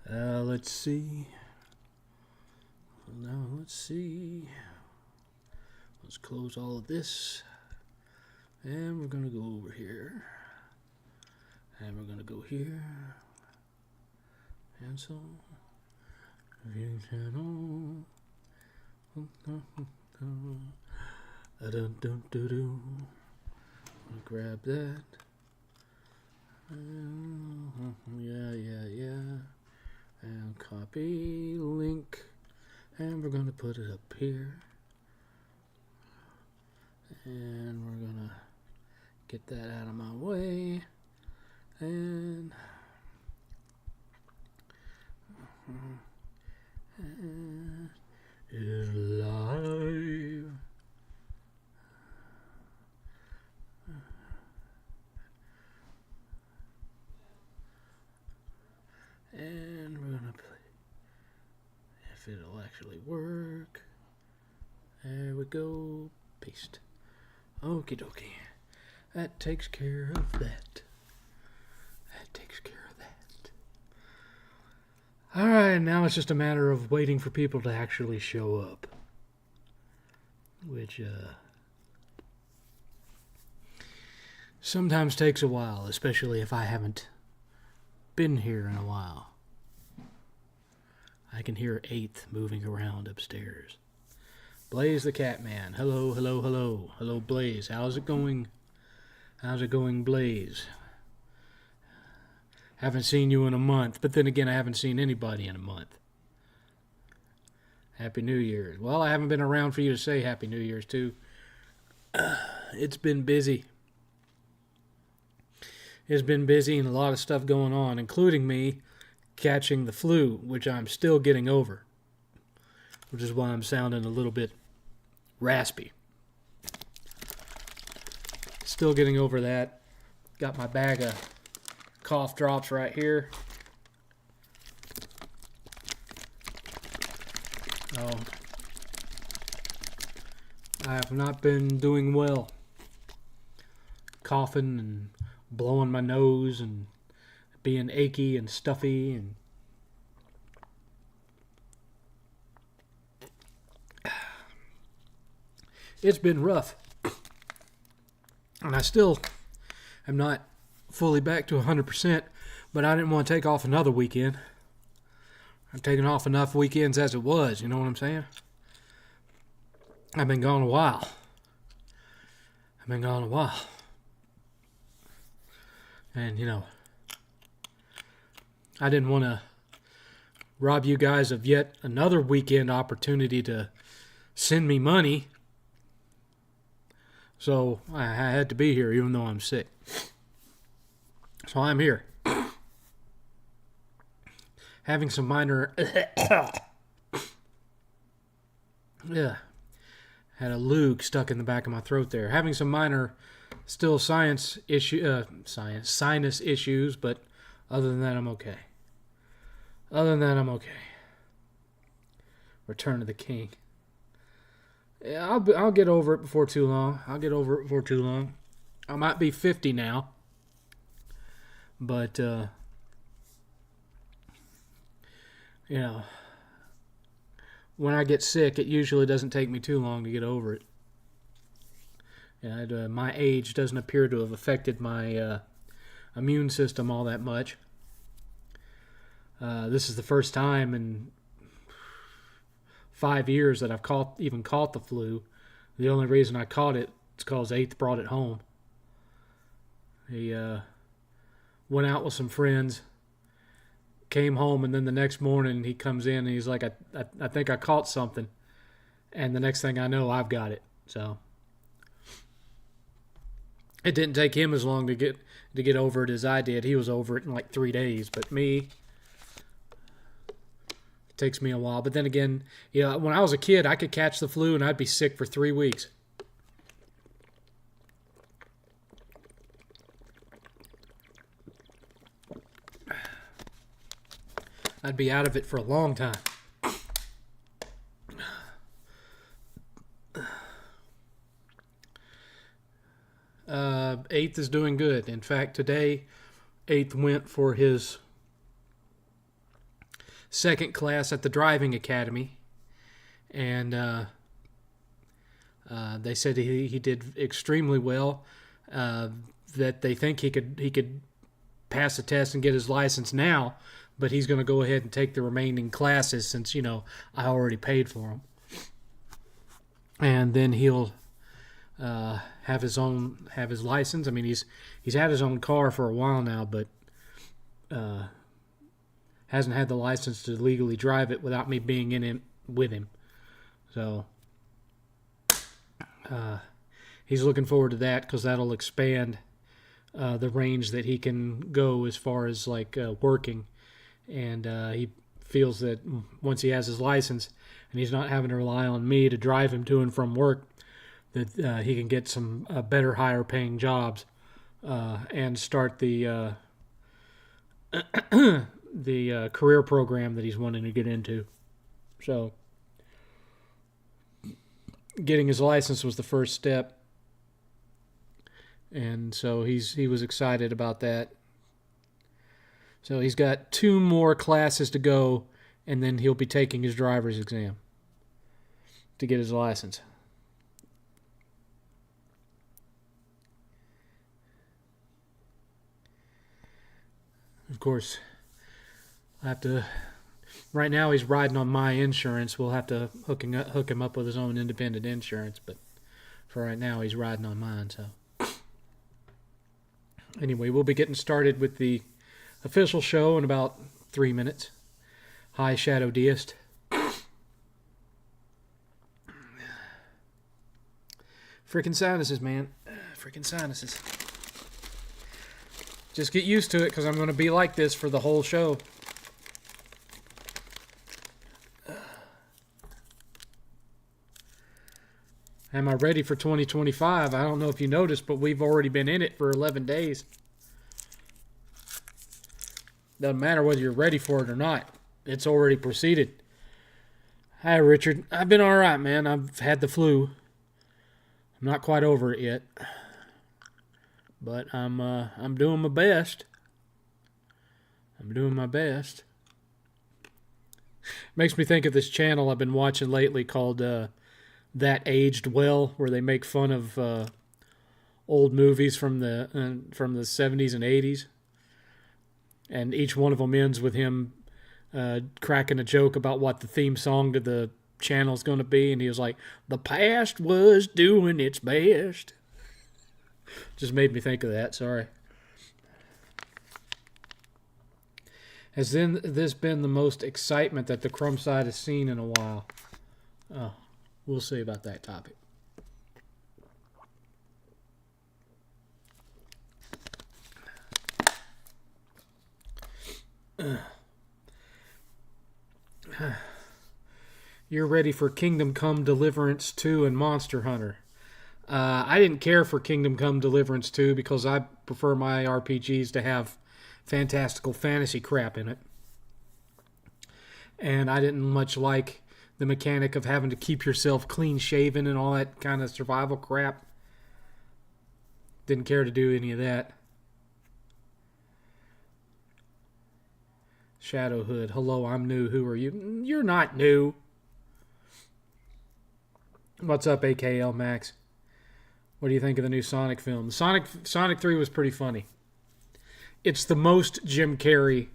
Let's see. Now let's see. Let's close all of this. And we're going to go over here. And we're going to go here. And so. View channel. Grab that. Yeah. And copy link. And we're going to put it up here. And we're going to get that out of my way. And it's live. And we're going to play. If it'll actually work. There we go. Paste. Okie dokie. That takes care of that. Alright, now it's just a matter of waiting for people to actually show up. Which, sometimes takes a while, especially if I haven't been here in a while. I can hear 8th moving around upstairs. Blaze the Catman. Hello. Hello, Blaze. How's it going? Blaze? Haven't seen you in a month, but then again, I haven't seen anybody in a month. Happy New Year's. Well, I haven't been around for you to say Happy New Year's to. It's been busy. It's been busy and a lot of stuff going on, including me catching the flu, which I'm still getting over, which is why I'm sounding a little bit raspy. Still getting over that. Got my bag of cough drops right here. Oh, I have not been doing well. Coughing and blowing my nose and being achy and stuffy and it's been rough. And I still am not fully back to 100%, but I didn't want to take off another weekend. I've taken off enough weekends as it was, you know what I'm saying? I've been gone a while. And, you know, I didn't want to rob you guys of yet another weekend opportunity to send me money. So I had to be here even though I'm sick. So I'm here. Having some minor... yeah. Had a lug stuck in the back of my throat there. Having some minor still sinus issues, but other than that, I'm okay. Return of the King. Yeah, I'll get over it before too long. I might be 50 now. But, you know, when I get sick, it usually doesn't take me too long to get over it. And, my age doesn't appear to have affected my immune system all that much. This is the first time in 5 years that I've caught the flu. The only reason I caught it is because 8th brought it home. He went out with some friends, came home, and then the next morning he comes in and he's like, I think I caught something. And the next thing I know, I've got it. So it didn't take him as long to get over it as I did. He was over it in like 3 days. But me, it takes me a while. But then again, you know, when I was a kid, I could catch the flu and I'd be sick for 3 weeks. I'd be out of it for a long time. 8th is doing good. In fact, today, 8th went for his second class at the driving academy, and they said he did extremely well. That they think he could pass the test and get his license now, but he's going to go ahead and take the remaining classes since I already paid for them, and then he'll have his license. I mean, he's had his own car for a while now, but hasn't had the license to legally drive it without me being in it with him. So he's looking forward to that because that'll expand the range that he can go as far as working. And he feels that once he has his license and he's not having to rely on me to drive him to and from work, that he can get some better, higher paying jobs and start the the career program that he's wanting to get into. So getting his license was the first step, and so he was excited about that. So he's got 2 more classes to go, and then he'll be taking his driver's exam to get his license. Of course, I have to. Right now, he's riding on my insurance. We'll have to hook him up with his own independent insurance. But for right now, he's riding on mine. So anyway, we'll be getting started with the official show in about 3 minutes. Hi, Shadow Deist. Freaking sinuses, man. Freaking sinuses. Just get used to it because I'm going to be like this for the whole show. Am I ready for 2025? I don't know if you noticed, but we've already been in it for 11 days. Doesn't matter whether you're ready for it or not. It's already proceeded. Hi, Richard. I've been all right, man. I've had the flu. I'm not quite over it yet. But I'm doing my best. I'm doing my best. Makes me think of this channel I've been watching lately called That Aged Well, where they make fun of old movies from the 70s and 80s. And each one of them ends with him cracking a joke about what the theme song to the channel's going to be. And he was like, "The past was doing its best." Just made me think of that. Sorry. Has this been the most excitement that the Crumb Side has seen in a while? Oh, we'll see about that topic. You're ready for Kingdom Come Deliverance 2 and Monster Hunter. I didn't care for Kingdom Come Deliverance 2 because I prefer my RPGs to have fantastical fantasy crap in it. And I didn't much like the mechanic of having to keep yourself clean-shaven and all that kind of survival crap. Didn't care to do any of that. Shadowhood. Hello, I'm new. Who are you? You're not new. What's up, AKL Max? What do you think of the new Sonic film? Sonic 3 was pretty funny. It's the most Jim Carrey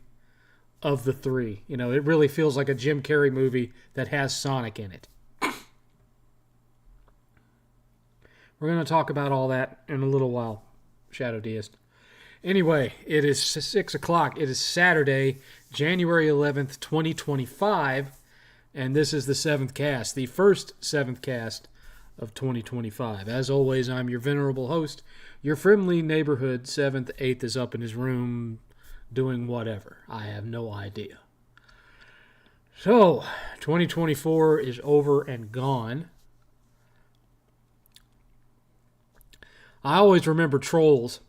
of the 3. You know, it really feels like a Jim Carrey movie that has Sonic in it. We're going to talk about all that in a little while, Shadow Deist. Anyway, it is 6 o'clock. It is Saturday, January 11th, 2025, and this is the 7th Cast, the first 7th Cast of 2025. As always, I'm your venerable host, your friendly neighborhood 7th. 8th is up in his room doing whatever. I have no idea. So, 2024 is over and gone. I always remember Trolls.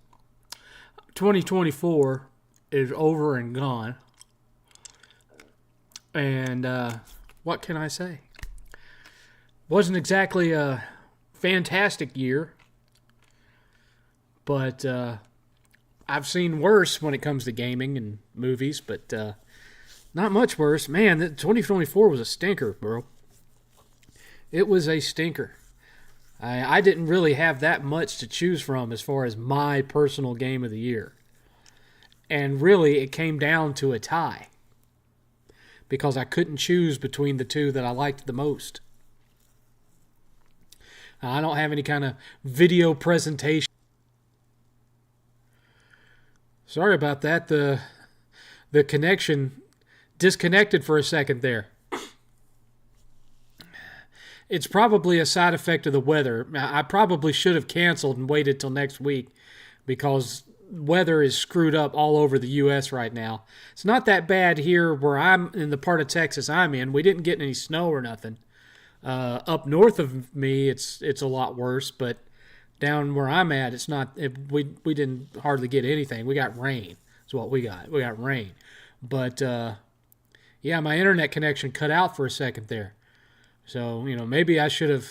2024 is over and gone. And what can I say? Wasn't exactly a fantastic year, but I've seen worse when it comes to gaming and movies, but Not much worse. Man, 2024 was a stinker, bro. It was a stinker. I didn't really have that much to choose from as far as my personal game of the year. And really, it came down to a tie. Because I couldn't choose between the two that I liked the most. I don't have any kind of video presentation. Sorry about that. The connection disconnected for a second there. It's probably a side effect of the weather. I probably should have canceled and waited till next week because weather is screwed up all over the U.S. right now. It's not that bad here where I'm in the part of Texas I'm in. We didn't get any snow or nothing. Up north of me, it's a lot worse, but down where I'm at, it's not. We didn't hardly get anything. We got rain. That's what we got. We got rain. But yeah, my internet connection cut out for a second there. So, maybe I should have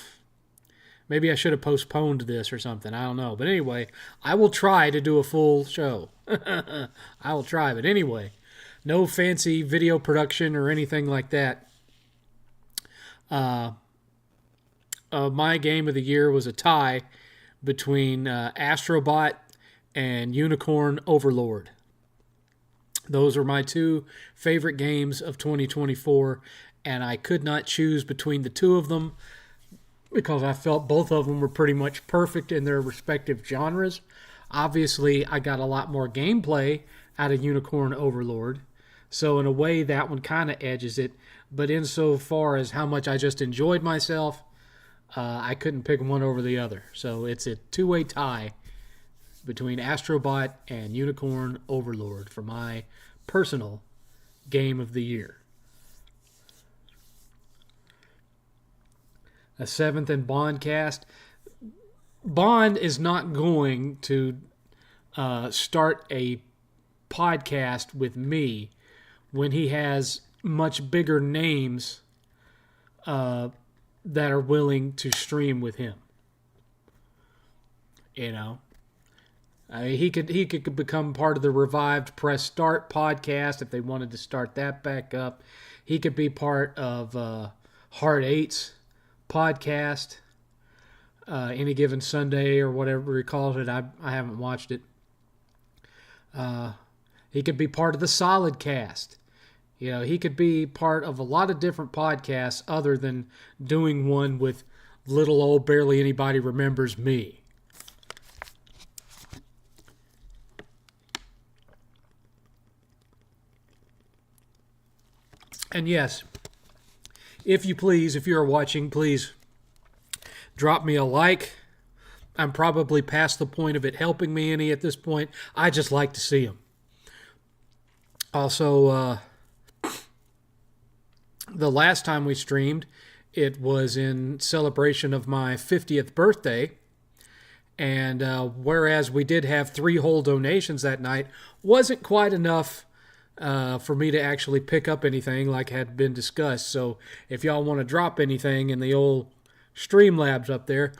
postponed this or something. I don't know. But anyway, I will try to do a full show. I will try. But anyway, no fancy video production or anything like that. My game of the year was a tie between Astrobot and Unicorn Overlord. Those are my two favorite games of 2024, and I could not choose between the two of them because I felt both of them were pretty much perfect in their respective genres. Obviously, I got a lot more gameplay out of Unicorn Overlord, so in a way that one kind of edges it, but insofar as how much I just enjoyed myself, I couldn't pick one over the other. So it's a two-way tie between Astrobot and Unicorn Overlord for my personal game of the year. A 7th and Bond cast. Bond is not going to start a podcast with me when he has much bigger names that are willing to stream with him. He could become part of the revived Press Start podcast if they wanted to start that back up. He could be part of Hard Eight's podcast, Any Given Sunday or whatever he calls it. I haven't watched it. He could be part of the Solid Cast. He could be part of a lot of different podcasts other than doing one with little old barely anybody remembers me. And yes, if you're watching, please drop me a like. I'm probably past the point of it helping me any at this point. I just like to see them. Also, the last time we streamed, it was in celebration of my 50th birthday. And whereas we did have 3 whole donations that night, wasn't quite enough for me to actually pick up anything like had been discussed. So if y'all want to drop anything in the old Streamlabs up there,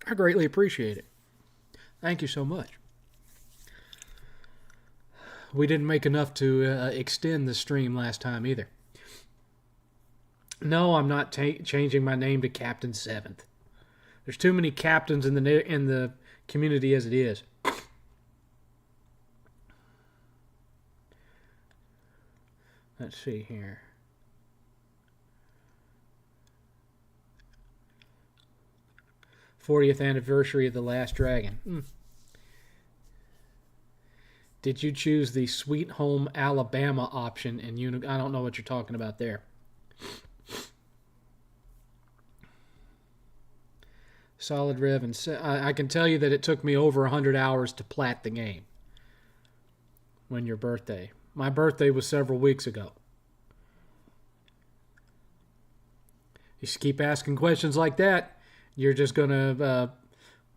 I greatly appreciate it. Thank you so much. We didn't make enough to extend the stream last time either. No, I'm not changing my name to Captain 7th. There's too many captains in the community as it is. Let's see here. '40th anniversary of The Last Dragon. Did you choose the Sweet Home Alabama option in I don't know what you're talking about there. Solid Rev, and I can tell you that it took me over 100 hours to plat the game. When your birthday? My birthday was several weeks ago. You just keep asking questions like that, you're just going to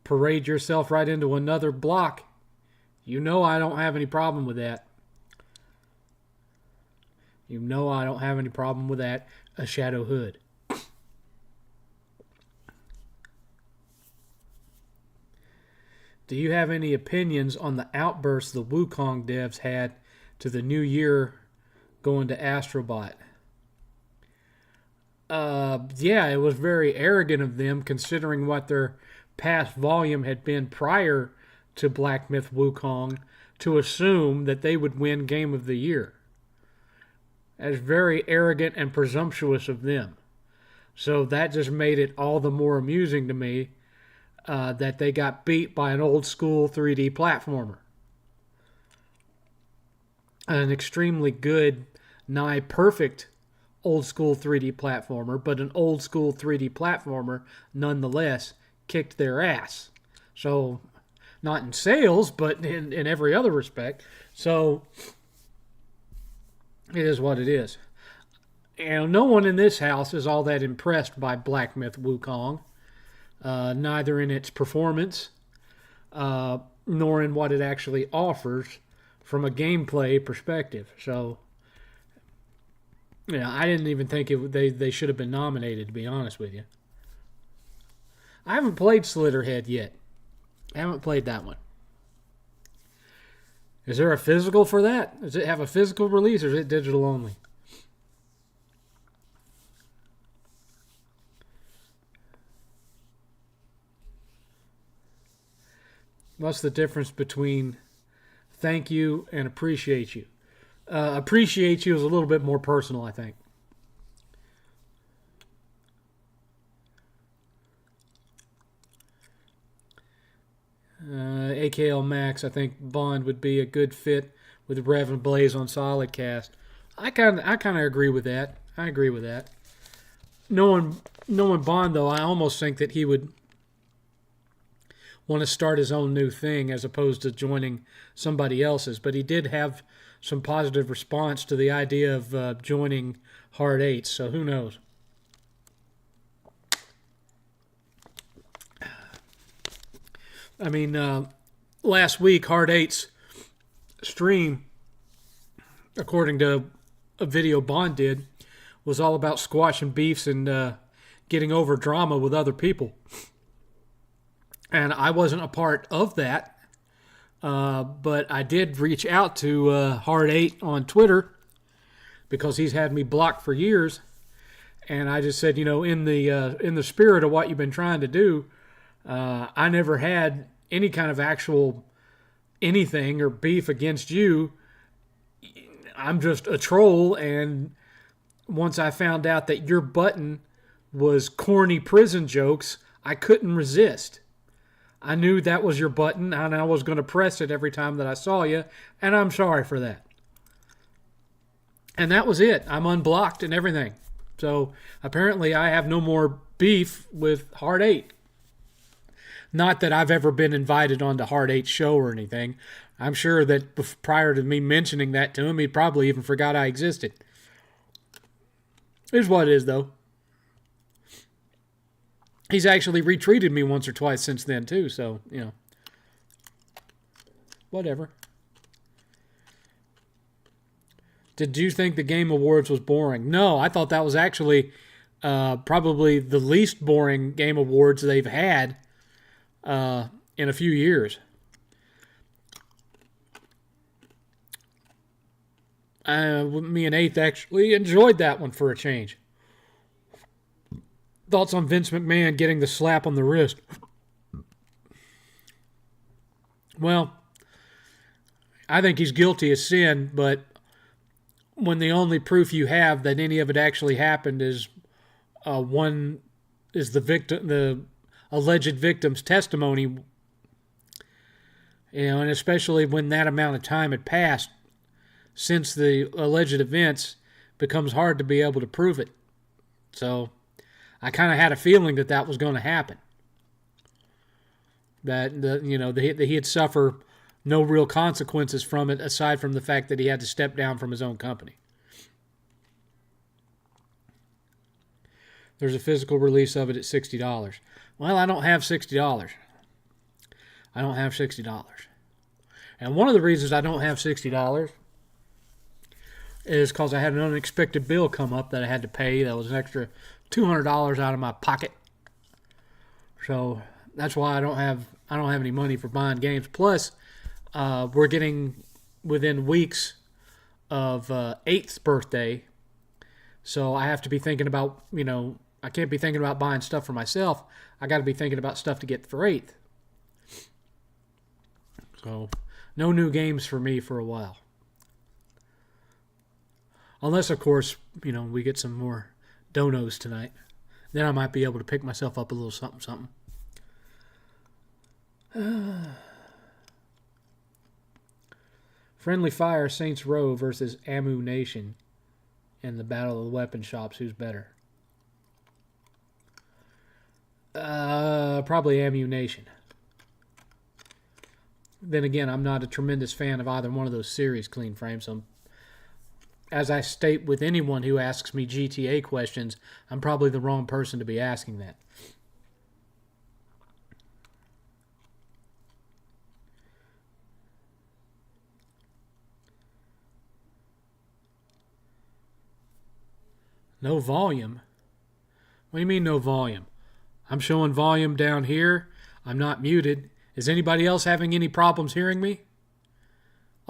parade yourself right into another block. I don't have any problem with that. I don't have any problem with that. A Shadow Hood. Do you have any opinions on the outbursts the Wukong devs had to the New Year going to Astrobot. Yeah, it was very arrogant of them considering what their past volume had been prior to Black Myth Wukong to assume that they would win Game of the Year. That's very arrogant and presumptuous of them. So that just made it all the more amusing to me that they got beat by an old school 3D platformer. An extremely good, nigh perfect old school 3D platformer, but an old school 3D platformer nonetheless kicked their ass. So, not in sales, but in every other respect. So, it is what it is. And no one in this house is all that impressed by Black Myth Wukong, neither in its performance nor in what it actually offers from a gameplay perspective. So, yeah, I didn't even think they should have been nominated, to be honest with you. I haven't played Slitterhead yet. I haven't played that one. Is there a physical for that? Does it have a physical release, or is it digital only? What's the difference between thank you and appreciate you? Appreciate you is a little bit more personal, I think. AKL Max, I think Bond would be a good fit with Rev and Blaze on 7thCast. I kind of agree with that. I agree with that. Knowing Bond, though, I almost think that he would want to start his own new thing as opposed to joining somebody else's. But he did have some positive response to the idea of joining Hard Eights, so who knows? I mean, last week, Hard Eight's stream, according to a video Bond did, was all about squashing beefs and getting over drama with other people. And I wasn't a part of that, but I did reach out to Hard Eight on Twitter because he's had me blocked for years. And I just said, in the spirit of what you've been trying to do, I never had any kind of actual anything or beef against you. I'm just a troll, and once I found out that your button was corny prison jokes, I couldn't resist. I knew that was your button, and I was going to press it every time that I saw you, and I'm sorry for that. And that was it. I'm unblocked and everything. So apparently I have no more beef with Hard Eight. Not that I've ever been invited on to Hard Eight's show or anything. I'm sure that prior to me mentioning that to him, he probably even forgot I existed. It is what it is, though. He's actually retweeted me once or twice since then, too, so, whatever. Did you think the Game Awards was boring? No, I thought that was actually probably the least boring Game Awards they've had in a few years. Me and Eighth actually enjoyed that one for a change. Thoughts on Vince McMahon getting the slap on the wrist? Well, I think he's guilty of sin, but when the only proof you have that any of it actually happened is the alleged victim's testimony, and especially when that amount of time had passed since the alleged events, becomes hard to be able to prove it. So I kind of had a feeling that was going to happen. That he'd suffer no real consequences from it, aside from the fact that he had to step down from his own company. There's a physical release of it at $60. Well, I don't have $60. I don't have $60. And one of the reasons I don't have $60 is because I had an unexpected bill come up that I had to pay. That was an extra $200 out of my pocket. So that's why I don't have any money for buying games. Plus, we're getting within weeks of 8th's birthday. So I have to be thinking about, I can't be thinking about buying stuff for myself. I got to be thinking about stuff to get for 8th. So no new games for me for a while. Unless, of course, we get some more donos tonight. Then I might be able to pick myself up a little something, something. Friendly Fire Saints Row versus Amu Nation in the Battle of the Weapon Shops. Who's better? Probably Amu Nation. Then again, I'm not a tremendous fan of either one of those series, Clean Frame. So, as I state with anyone who asks me GTA questions, I'm probably the wrong person to be asking that. No volume? What do you mean no volume? I'm showing volume down here. I'm not muted. Is anybody else having any problems hearing me?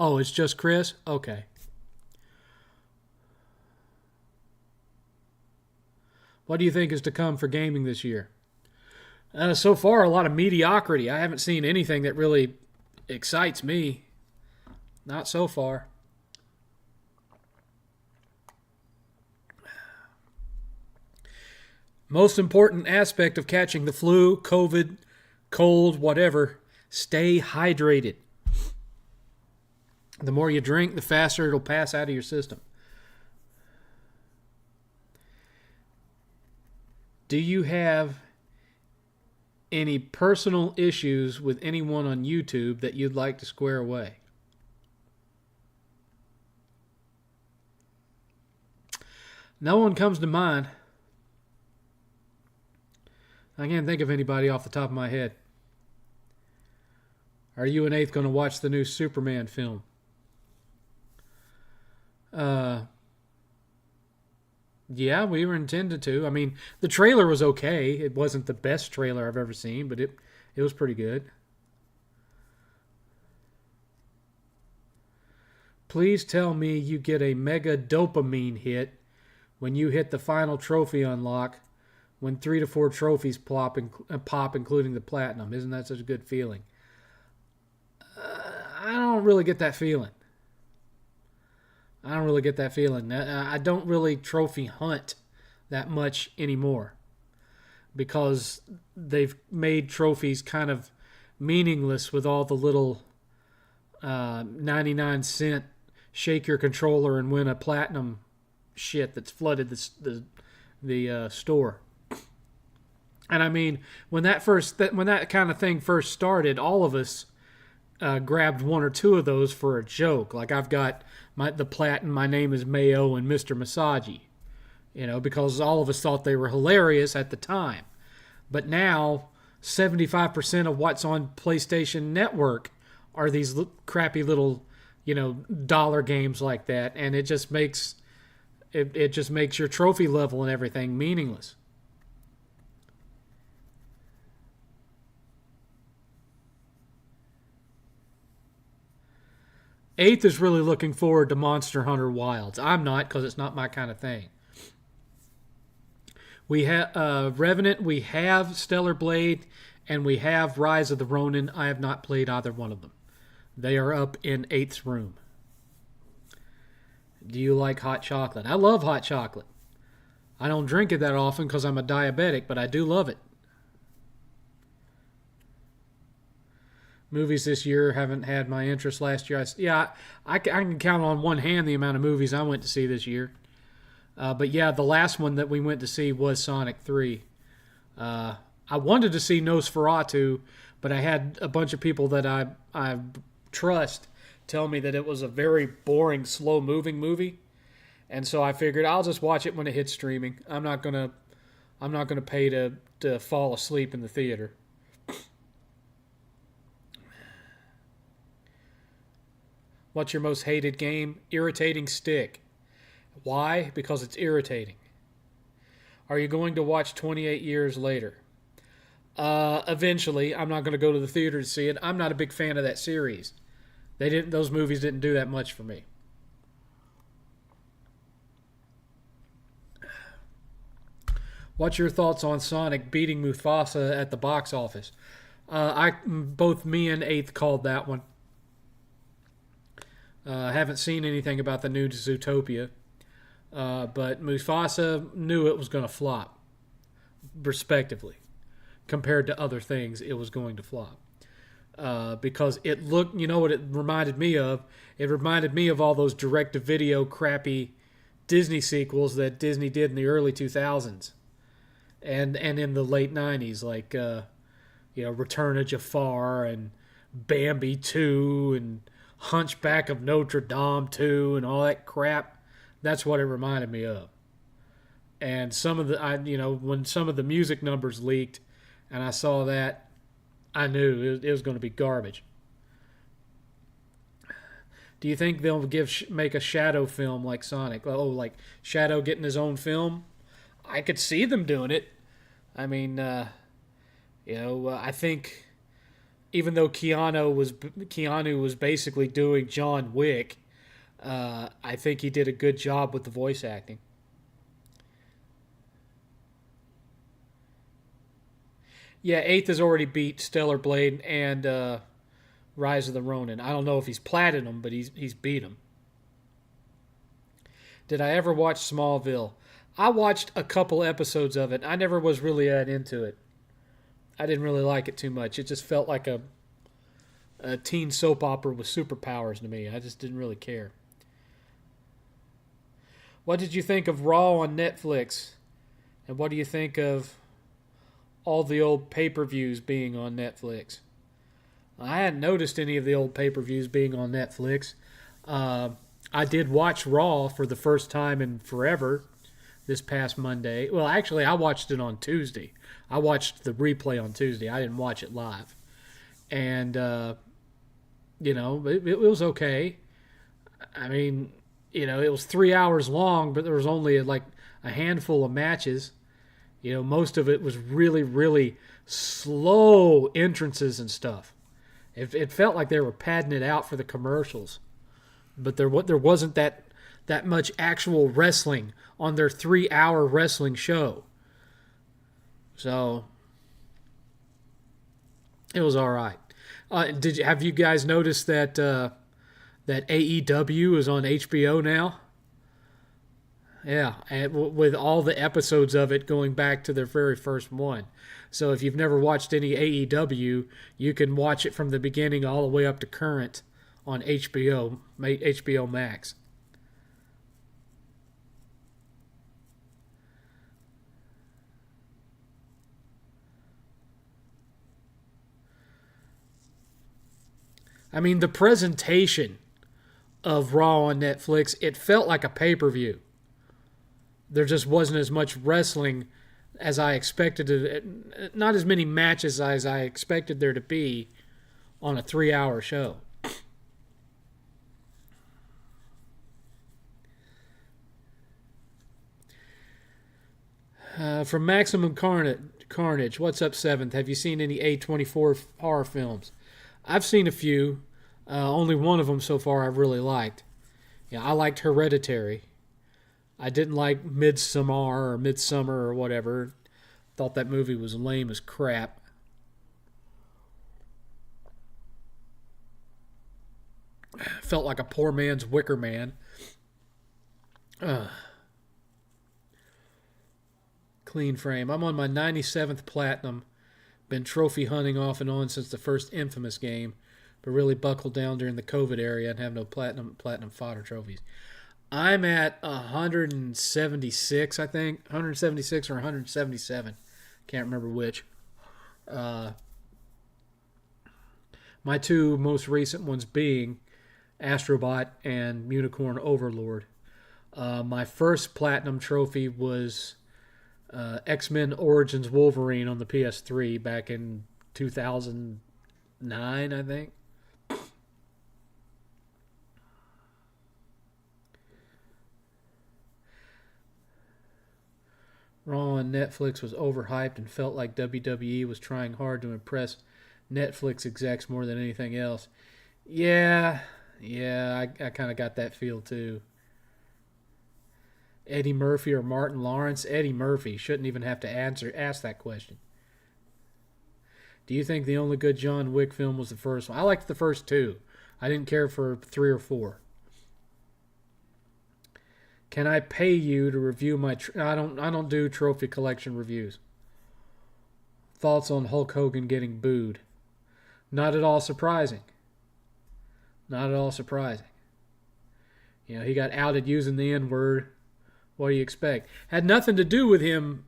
Oh, it's just Chris? Okay. What do you think is to come for gaming this year? So far, a lot of mediocrity. I haven't seen anything that really excites me. Not so far. Most important aspect of catching the flu, COVID, cold, whatever, stay hydrated. The more you drink, the faster it'll pass out of your system. Do you have any personal issues with anyone on YouTube that you'd like to square away? No one comes to mind. I can't think of anybody off the top of my head. Are you and 8th going to watch the new Superman film? Yeah, we were intended to. I mean, the trailer was okay. It wasn't the best trailer I've ever seen, but it was pretty good. Please tell me you get a mega dopamine hit when you hit the final trophy unlock when 3 to 4 trophies pop, including the platinum. Isn't that such a good feeling? I don't really get that feeling. I don't really trophy hunt that much anymore because they've made trophies kind of meaningless with all the little 99-cent shake your controller and win a platinum shit that's flooded the store. And I mean, when that kind of thing first started, all of us grabbed one or two of those for a joke. Like I've got the platinum, my name is Mayo and Mr. Masagi, because all of us thought they were hilarious at the time. But now, 75% of what's on PlayStation Network are these crappy little, dollar games like that, and it just makes your trophy level and everything meaningless. Eighth is really looking forward to Monster Hunter Wilds. I'm not, because it's not my kind of thing. We have Revenant, we have Stellar Blade, and we have Rise of the Ronin. I have not played either one of them. They are up in Eighth's room. Do you like hot chocolate? I love hot chocolate. I don't drink it that often because I'm a diabetic, but I do love it. Movies this year haven't had my interest last year. I can count on one hand the amount of movies I went to see this year. But yeah, the last one that we went to see was Sonic 3. I wanted to see Nosferatu, but I had a bunch of people that I trust tell me that it was a very boring, slow-moving movie. And so I figured I'll just watch it when it hits streaming. I'm not gonna pay to fall asleep in the theater. What's your most hated game? Irritating Stick. Why? Because it's irritating. Are you going to watch 28 Years Later? Eventually. I'm not going to go to the theater to see it. I'm not a big fan of that series. Those movies didn't do that much for me. What's your thoughts on Sonic beating Mufasa at the box office? Both me and Eighth called that one. Haven't seen anything about the new Zootopia, but Mufasa knew it was going to flop, respectively, compared to other things. It was going to flop because it looked. You know what it reminded me of? It reminded me of all those direct-to-video crappy Disney sequels that Disney did in the early 2000s and in the late 90s, like Return of Jafar and Bambi 2 and Hunchback of Notre Dame 2 and all that crap. That's what it reminded me of. And some of the when some of the music numbers leaked and I saw that, I knew it was going to be garbage. Do you think they'll make a Shadow film like Sonic? Oh, like Shadow getting his own film? I could see them doing it. I mean, I think even though Keanu was basically doing John Wick, I think he did a good job with the voice acting. Yeah, Eighth has already beat Stellar Blade and Rise of the Ronin. I don't know if he's platinum, but he's beat him. Did I ever watch Smallville? I watched a couple episodes of it. I never was really that into it. I didn't really like it too much. It just felt like a teen soap opera with superpowers to me. I just didn't really care. What did you think of Raw on Netflix? And what do you think of all the old pay-per-views being on Netflix? I hadn't noticed any of the old pay-per-views being on Netflix. I did watch Raw for the first time in forever this past Monday. Well, actually, I watched it on Tuesday. I watched the replay on Tuesday. I didn't watch it live. And, it was okay. I mean, it was 3 hours long, but there was only like a handful of matches. Most of it was really, really slow entrances and stuff. It felt like they were padding it out for the commercials. But there wasn't that much actual wrestling on their 3-hour wrestling show. So it was all right. Have you guys noticed that that AEW is on HBO now? Yeah, and with all the episodes of it going back to their very first one. So if you've never watched any AEW, you can watch it from the beginning all the way up to current on HBO Max. I mean, the presentation of Raw on Netflix, it felt like a pay-per-view. There just wasn't as much wrestling as I expected it. Not as many matches as I expected there to be on a 3-hour show. From Maximum Carnage, what's up, 7th? Have you seen any A24 horror films? I've seen a few. Only one of them so far I've really liked. Yeah, I liked Hereditary. I didn't like Midsummer or whatever. Thought that movie was lame as crap. Felt like a poor man's Wicker Man. Clean frame. I'm on my 97th platinum. Been trophy hunting off and on since the first Infamous game, but really buckled down during the COVID era and have no platinum fodder trophies. I'm at 176, I think. 176 or 177. Can't remember which. My two most recent ones being Astrobot and Unicorn Overlord. My first platinum trophy was X-Men Origins Wolverine on the PS3 back in 2009, I think. Raw on Netflix was overhyped and felt like WWE was trying hard to impress Netflix execs more than anything else. Yeah, I kind of got that feel too. Eddie Murphy or Martin Lawrence? Eddie Murphy. Shouldn't even have to ask that question. Do you think the only good John Wick film was the first one? I liked the first two. I didn't care for 3 or 4. Can I pay you to review my... I don't do trophy collection reviews. Thoughts on Hulk Hogan getting booed? Not at all surprising. Not at all surprising. You know, he got outed using the N-word. What do you expect? Had nothing to do with him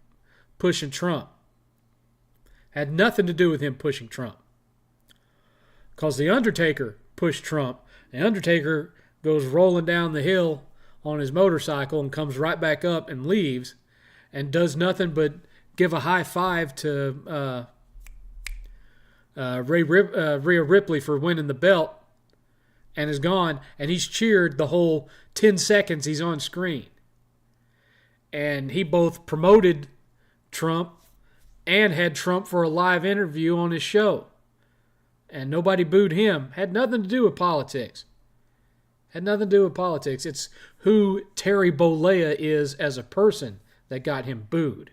pushing Trump. Had nothing to do with him pushing Trump. Because The Undertaker pushed Trump. The Undertaker goes rolling down the hill on his motorcycle and comes right back up and leaves and does nothing but give a high five to Rhea Ripley for winning the belt and is gone. And he's cheered the whole 10 seconds he's on screen. And he both promoted Trump and had Trump for a live interview on his show. And nobody booed him. Had nothing to do with politics. Had nothing to do with politics. It's who Terry Bollea is as a person that got him booed.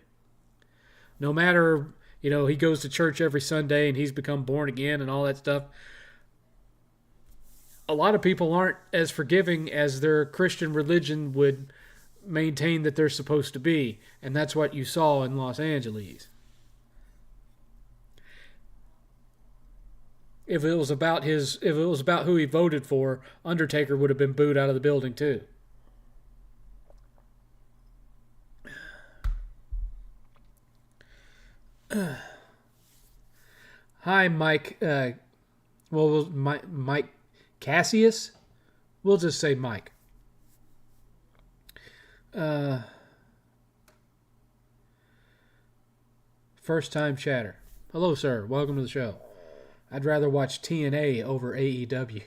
No matter, you know, he goes to church every Sunday and he's become born again and all that stuff. A lot of people aren't as forgiving as their Christian religion would maintain that they're supposed to be. And that's what you saw in Los Angeles. If it was about who he voted for, Undertaker would have been booed out of the building too. Hi, Mike. Mike Cassius. We'll just say Mike. First time chatter. Hello, sir. Welcome to the show. I'd rather watch TNA over AEW.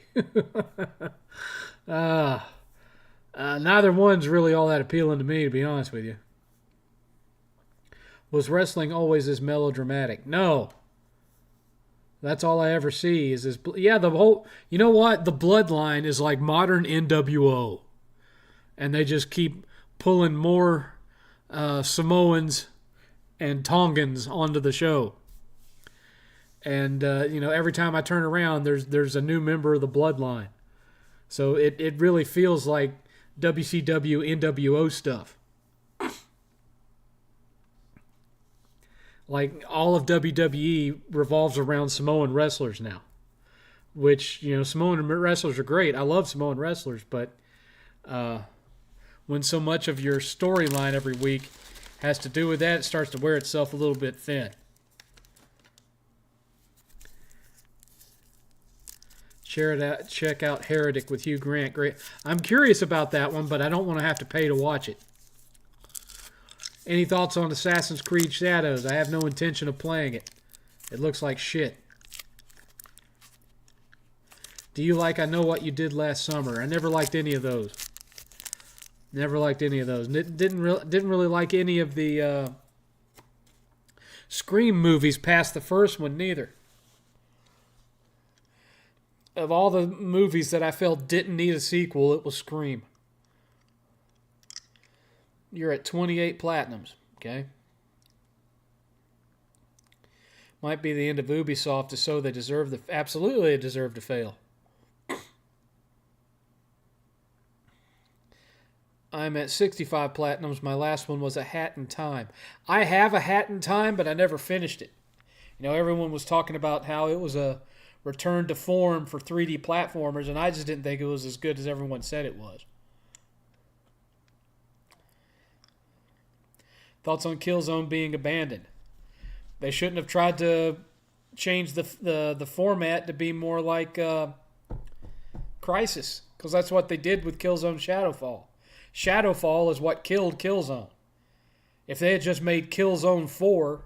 Neither one's really all that appealing to me, to be honest with you. Was wrestling always this melodramatic? No. That's all I ever see is this. Yeah, the whole... You know what? The Bloodline is like modern NWO. And they just keep pulling more Samoans and Tongans onto the show. And, every time I turn around, there's a new member of the Bloodline. So it really feels like WCW NWO stuff. Like, all of WWE revolves around Samoan wrestlers now. Which, Samoan wrestlers are great. I love Samoan wrestlers, but when so much of your storyline every week has to do with that, it starts to wear itself a little bit thin. Check out Heretic with Hugh Grant. Great. I'm curious about that one, but I don't want to have to pay to watch it. Any thoughts on Assassin's Creed Shadows? I have no intention of playing it. It looks like shit. Do you like I Know What You Did Last Summer? I never liked any of those. Never liked any of those. Didn't really like any of the Scream movies past the first one, neither. Of all the movies that I felt didn't need a sequel, it was Scream. You're at 28 platinums, okay? Might be the end of Ubisoft, so they deserve absolutely they deserve to fail. I'm at 65 platinums. My last one was A Hat in Time. I have A Hat in Time, but I never finished it. Everyone was talking about how it was a return to form for 3D platformers, and I just didn't think it was as good as everyone said it was. Thoughts on Killzone being abandoned? They shouldn't have tried to change the format to be more like Crysis, because that's what they did with Killzone Shadowfall. Shadowfall is what killed Killzone. If they had just made Killzone 4,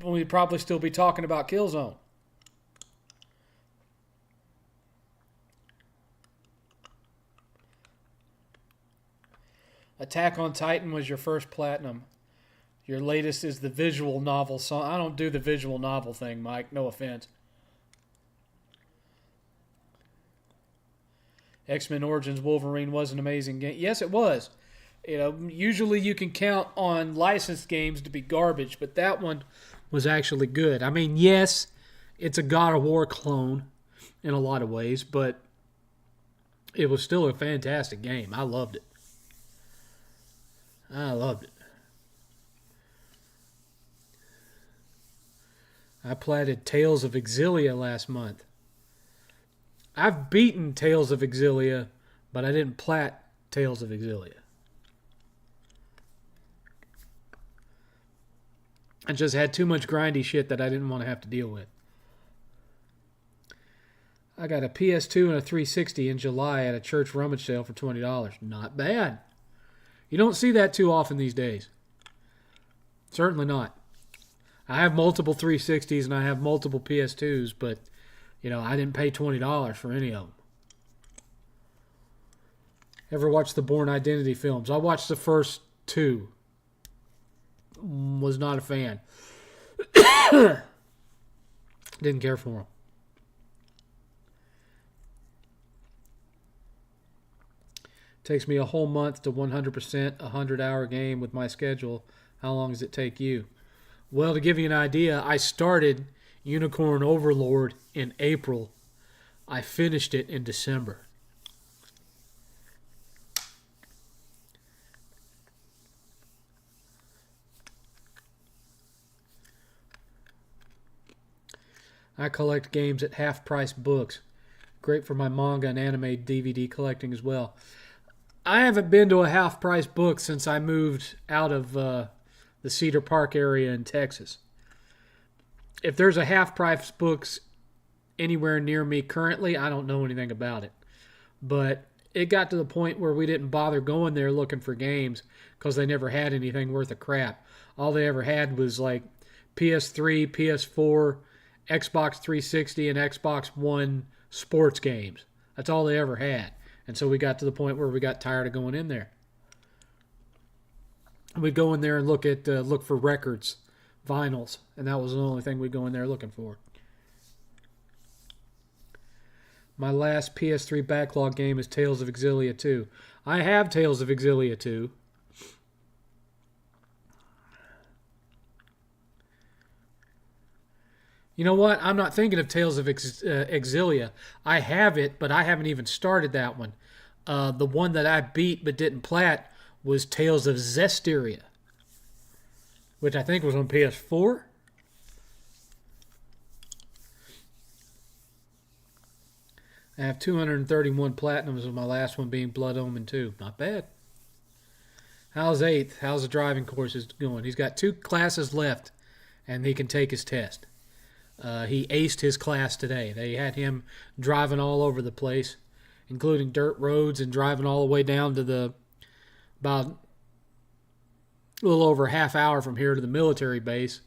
we'd probably still be talking about Killzone. Attack on Titan was your first platinum. Your latest is the visual novel song. I don't do the visual novel thing, Mike. No offense. X-Men Origins Wolverine was an amazing game. Yes, it was. Usually you can count on licensed games to be garbage, but that one was actually good. I mean, yes, it's a God of War clone in a lot of ways, but it was still a fantastic game. I loved it. I loved it. I platted Tales of Exilia last month. I've beaten Tales of Exilia, but I didn't plat Tales of Exilia. I just had too much grindy shit that I didn't want to have to deal with. I got a PS2 and a 360 in July at a church rummage sale for $20. Not bad. You don't see that too often these days. Certainly not. I have multiple 360s and I have multiple PS2s, but, I didn't pay $20 for any of them. Ever watched the Bourne Identity films? I watched the first two. Was not a fan. Didn't care for them. Takes me a whole month to 100% a 100-hour game with my schedule. How long does it take you? Well, to give you an idea, I started Unicorn Overlord in April. I finished it in December. I collect games at half-price books. Great for my manga and anime DVD collecting as well. I haven't been to a half-price book since I moved out of the Cedar Park area in Texas. If there's a half-price books anywhere near me currently, I don't know anything about it. But it got to the point where we didn't bother going there looking for games because they never had anything worth a crap. All they ever had was like PS3, PS4, Xbox 360, and Xbox One sports games. That's all they ever had. And so we got to the point where we got tired of going in there. We'd go in there and look for records, vinyls, and that was the only thing we'd go in there looking for. My last PS3 backlog game is Tales of Exilia 2. I have Tales of Exilia 2. You know what? I'm not thinking of Tales of Exilia. I have it, but I haven't even started that one. The one that I beat but didn't plat was Tales of Zestiria, which I think was on PS4. I have 231 platinums, with my last one being Blood Omen 2. Not bad. How's 8th? How's the driving courses going? He's got 2 classes left, and he can take his test. He aced his class today. They had him driving all over the place, including dirt roads, and driving all the way down to about a little over half hour from here to the military base.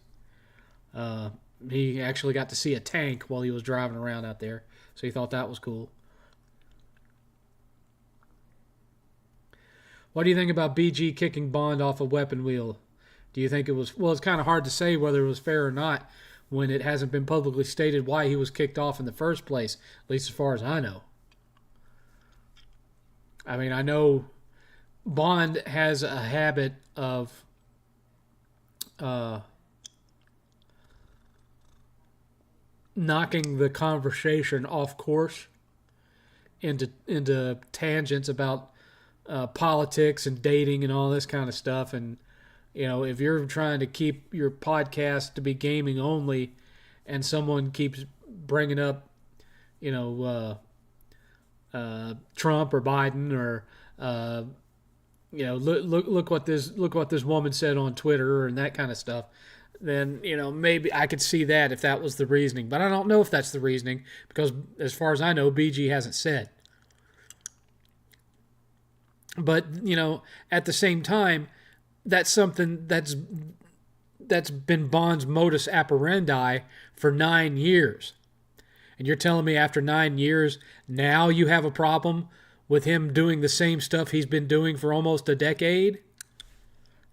He actually got to see a tank while he was driving around out there, so he thought that was cool. What do you think about BG kicking Bond off a weapon wheel? Do you think it was... Well, it's kind of hard to say whether it was fair or not when it hasn't been publicly stated why he was kicked off in the first place, at least as far as I know. I mean, I know Bond has a habit of knocking the conversation off course into tangents about politics and dating and all this kind of stuff. And if you're trying to keep your podcast to be gaming only, and someone keeps bringing up, Trump or Biden or, look what this woman said on Twitter and that kind of stuff, then maybe I could see that if that was the reasoning. But I don't know if that's the reasoning because, as far as I know, BG hasn't said. But at the same time, that's something that's been Bond's modus operandi for 9 years. And you're telling me after 9 years, now you have a problem with him doing the same stuff he's been doing for almost a decade?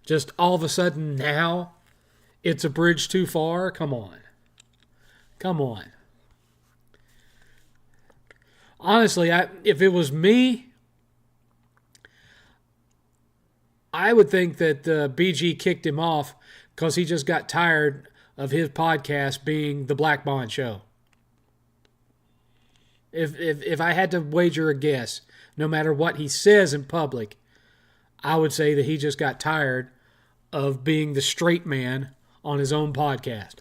Just all of a sudden now, it's a bridge too far? Come on. Honestly, if it was me, I would think that BG kicked him off because he just got tired of his podcast being the Black Bond Show. If I had to wager a guess, no matter what he says in public, I would say that he just got tired of being the straight man on his own podcast.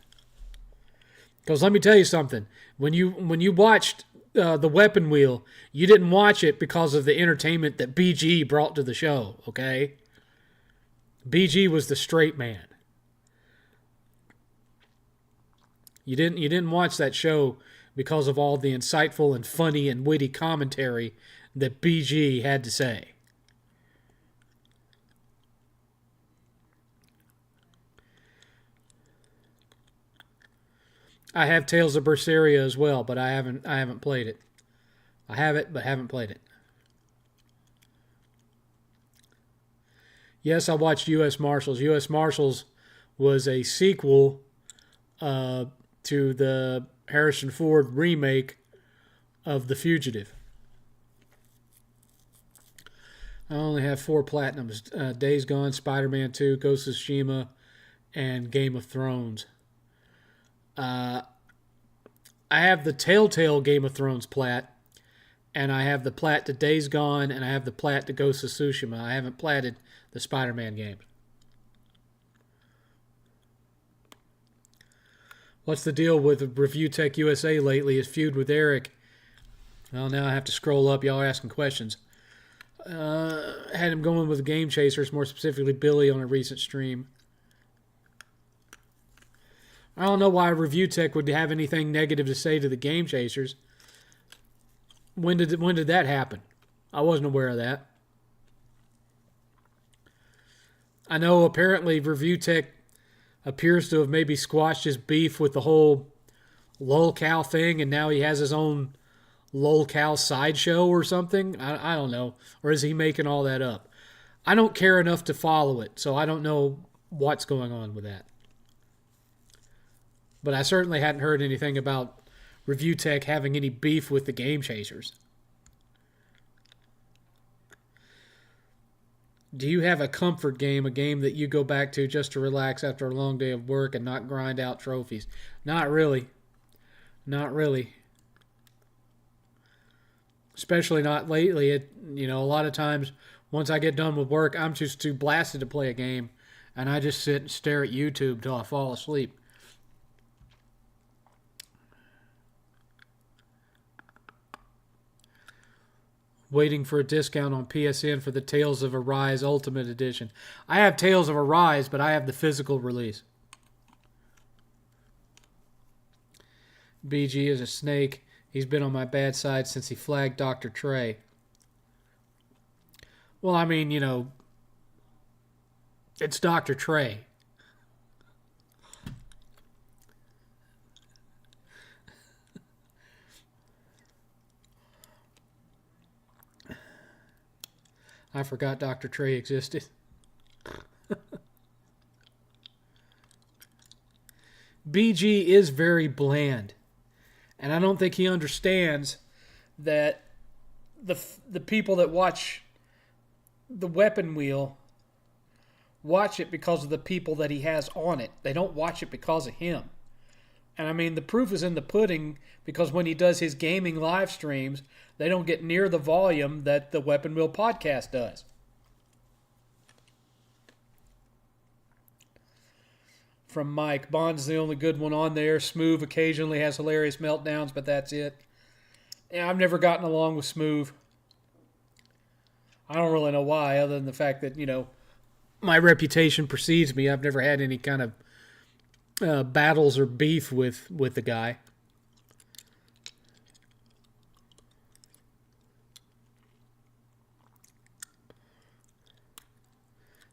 Because let me tell you something. When you watched the Weapon Wheel, you didn't watch it because of the entertainment that BG brought to the show, okay? BG was the straight man. You didn't watch that show because of all the insightful and funny and witty commentary that BG had to say. I have Tales of Berseria as well, but I haven't played it. I have it, but haven't played it. Yes, I watched U.S. Marshals. U.S. Marshals was a sequel to the Harrison Ford remake of The Fugitive. I only have 4 platinums. Days Gone, Spider-Man 2, Ghost of Tsushima, and Game of Thrones. I have the Telltale Game of Thrones plat, and I have the plat to Days Gone, and I have the plat to Ghost of Tsushima. I haven't platted the Spider-Man games. What's the deal with Review Tech USA lately? His feud with Eric. Well, now I have to scroll up. Y'all are asking questions. Had him going with the Game Chasers, more specifically Billy, on a recent stream. I don't know why Review Tech would have anything negative to say to the Game Chasers. When did that happen? I wasn't aware of that. I know apparently Review Tech appears to have maybe squashed his beef with the whole LOLCOW thing, and now he has his own LOLCOW sideshow or something. I don't know. Or is he making all that up? I don't care enough to follow it, so I don't know what's going on with that. But I certainly hadn't heard anything about Review Tech having any beef with the Game Chasers. Do you have a comfort game, a game that you go back to just to relax after a long day of work and not grind out trophies? Not really. Not really. Especially not lately. A lot of times once I get done with work, I'm just too blasted to play a game, and I just sit and stare at YouTube till I fall asleep. Waiting for a discount on PSN for the Tales of Arise Ultimate Edition. I have Tales of Arise, but I have the physical release. BG is a snake. He's been on my bad side since he flagged Dr. Trey. Well, I mean, it's Dr. Trey. I forgot Dr. Trey existed. BG is very bland. And I don't think he understands that the people that watch the Weapon Wheel watch it because of the people that he has on it. They don't watch it because of him. And I mean, the proof is in the pudding, because when he does his gaming live streams, they don't get near the volume that the Weapon Wheel podcast does. From Mike, Bond's the only good one on there. Smooth occasionally has hilarious meltdowns, but that's it. Yeah, I've never gotten along with Smooth. I don't really know why, other than the fact that, my reputation precedes me. I've never had any kind of battles or beef with the guy.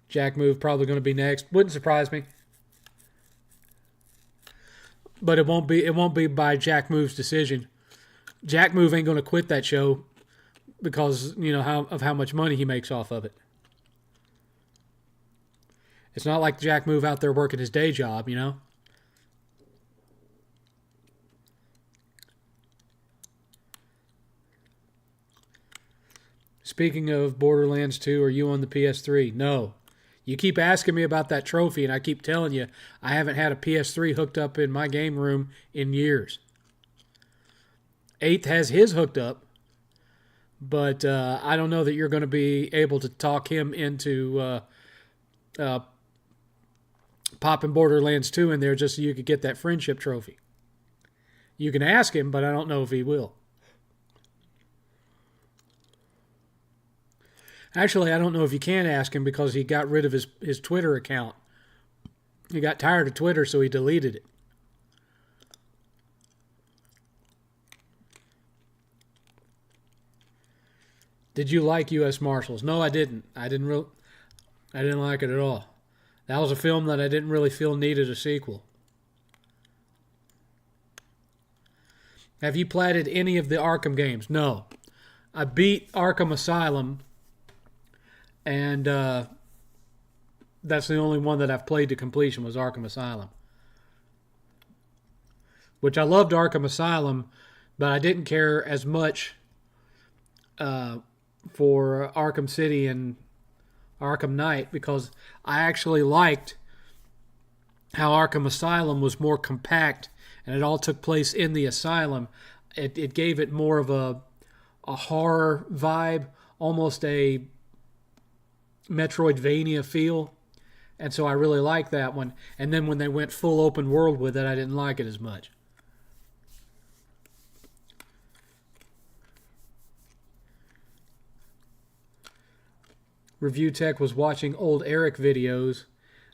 Jack Move probably going to be next. Wouldn't surprise me. But it won't be by Jack Move's decision. Jack Move ain't going to quit that show because, how much money he makes off of it. It's not like Jack Move out there working his day job, Speaking of Borderlands 2, are you on the PS3? No. You keep asking me about that trophy, and I keep telling you I haven't had a PS3 hooked up in my game room in years. 8th has his hooked up, but I don't know that you're going to be able to talk him into popping Borderlands 2 in there just so you could get that friendship trophy. You can ask him, but I don't know if he will. Actually, I don't know if you can ask him because he got rid of his Twitter account. He got tired of Twitter, so he deleted it. Did you like U.S. Marshals? No, I didn't. I didn't like it at all. That was a film that I didn't really feel needed a sequel. Have you platted any of the Arkham games? No. I beat Arkham Asylum, and that's the only one that I've played to completion was Arkham Asylum. Which I loved Arkham Asylum, but I didn't care as much for Arkham City and Arkham Knight because I actually liked how Arkham Asylum was more compact and it all took place in the asylum. It gave it more of a horror vibe, almost a Metroidvania feel. And so I really liked that one. And then when they went full open world with it, I didn't like it as much. Review Tech was watching old Eric videos,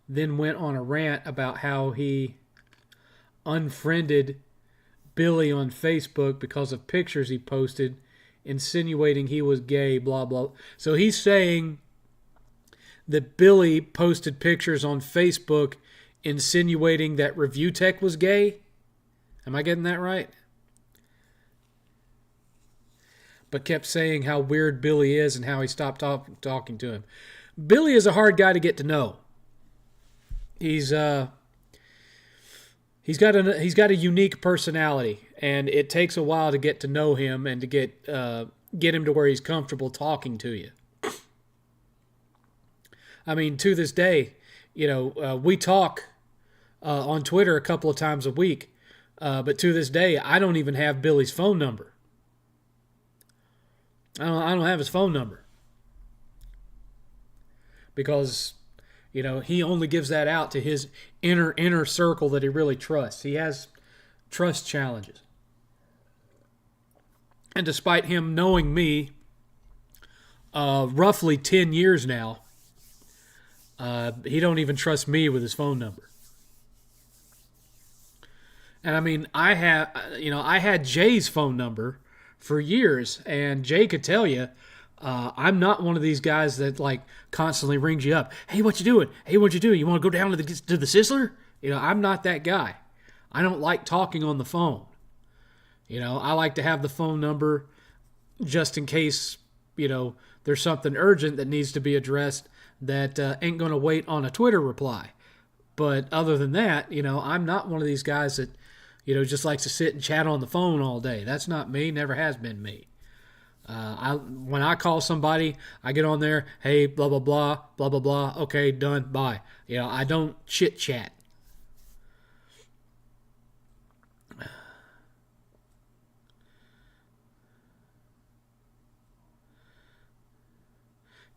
then went on a rant about how he unfriended Billy on Facebook because of pictures he posted insinuating he was gay, blah, blah. So he's saying that Billy posted pictures on Facebook insinuating that Review Tech was gay? Am I getting that right? But kept saying how weird Billy is and how he stopped talking to him. Billy is a hard guy to get to know. He's got a unique personality, and it takes a while to get to know him and to get him to where he's comfortable talking to you. I mean, to this day, we talk on Twitter a couple of times a week, but to this day, I don't even have Billy's phone number. I don't have his phone number because, he only gives that out to his inner circle that he really trusts. He has trust challenges. And despite him knowing me roughly 10 years now, he don't even trust me with his phone number. And I mean, I had Jay's phone number for years, and Jay could tell you, I'm not one of these guys that like constantly rings you up. Hey, what you doing? Hey, what you doing? You want to go down to the Sizzler? I'm not that guy. I don't like talking on the phone. I like to have the phone number just in case, there's something urgent that needs to be addressed that ain't going to wait on a Twitter reply. But other than that, I'm not one of these guys that, just likes to sit and chat on the phone all day. That's not me. Never has been me. When I call somebody, I get on there. Hey, blah blah blah, blah blah blah. Okay, done. Bye. I don't chit chat.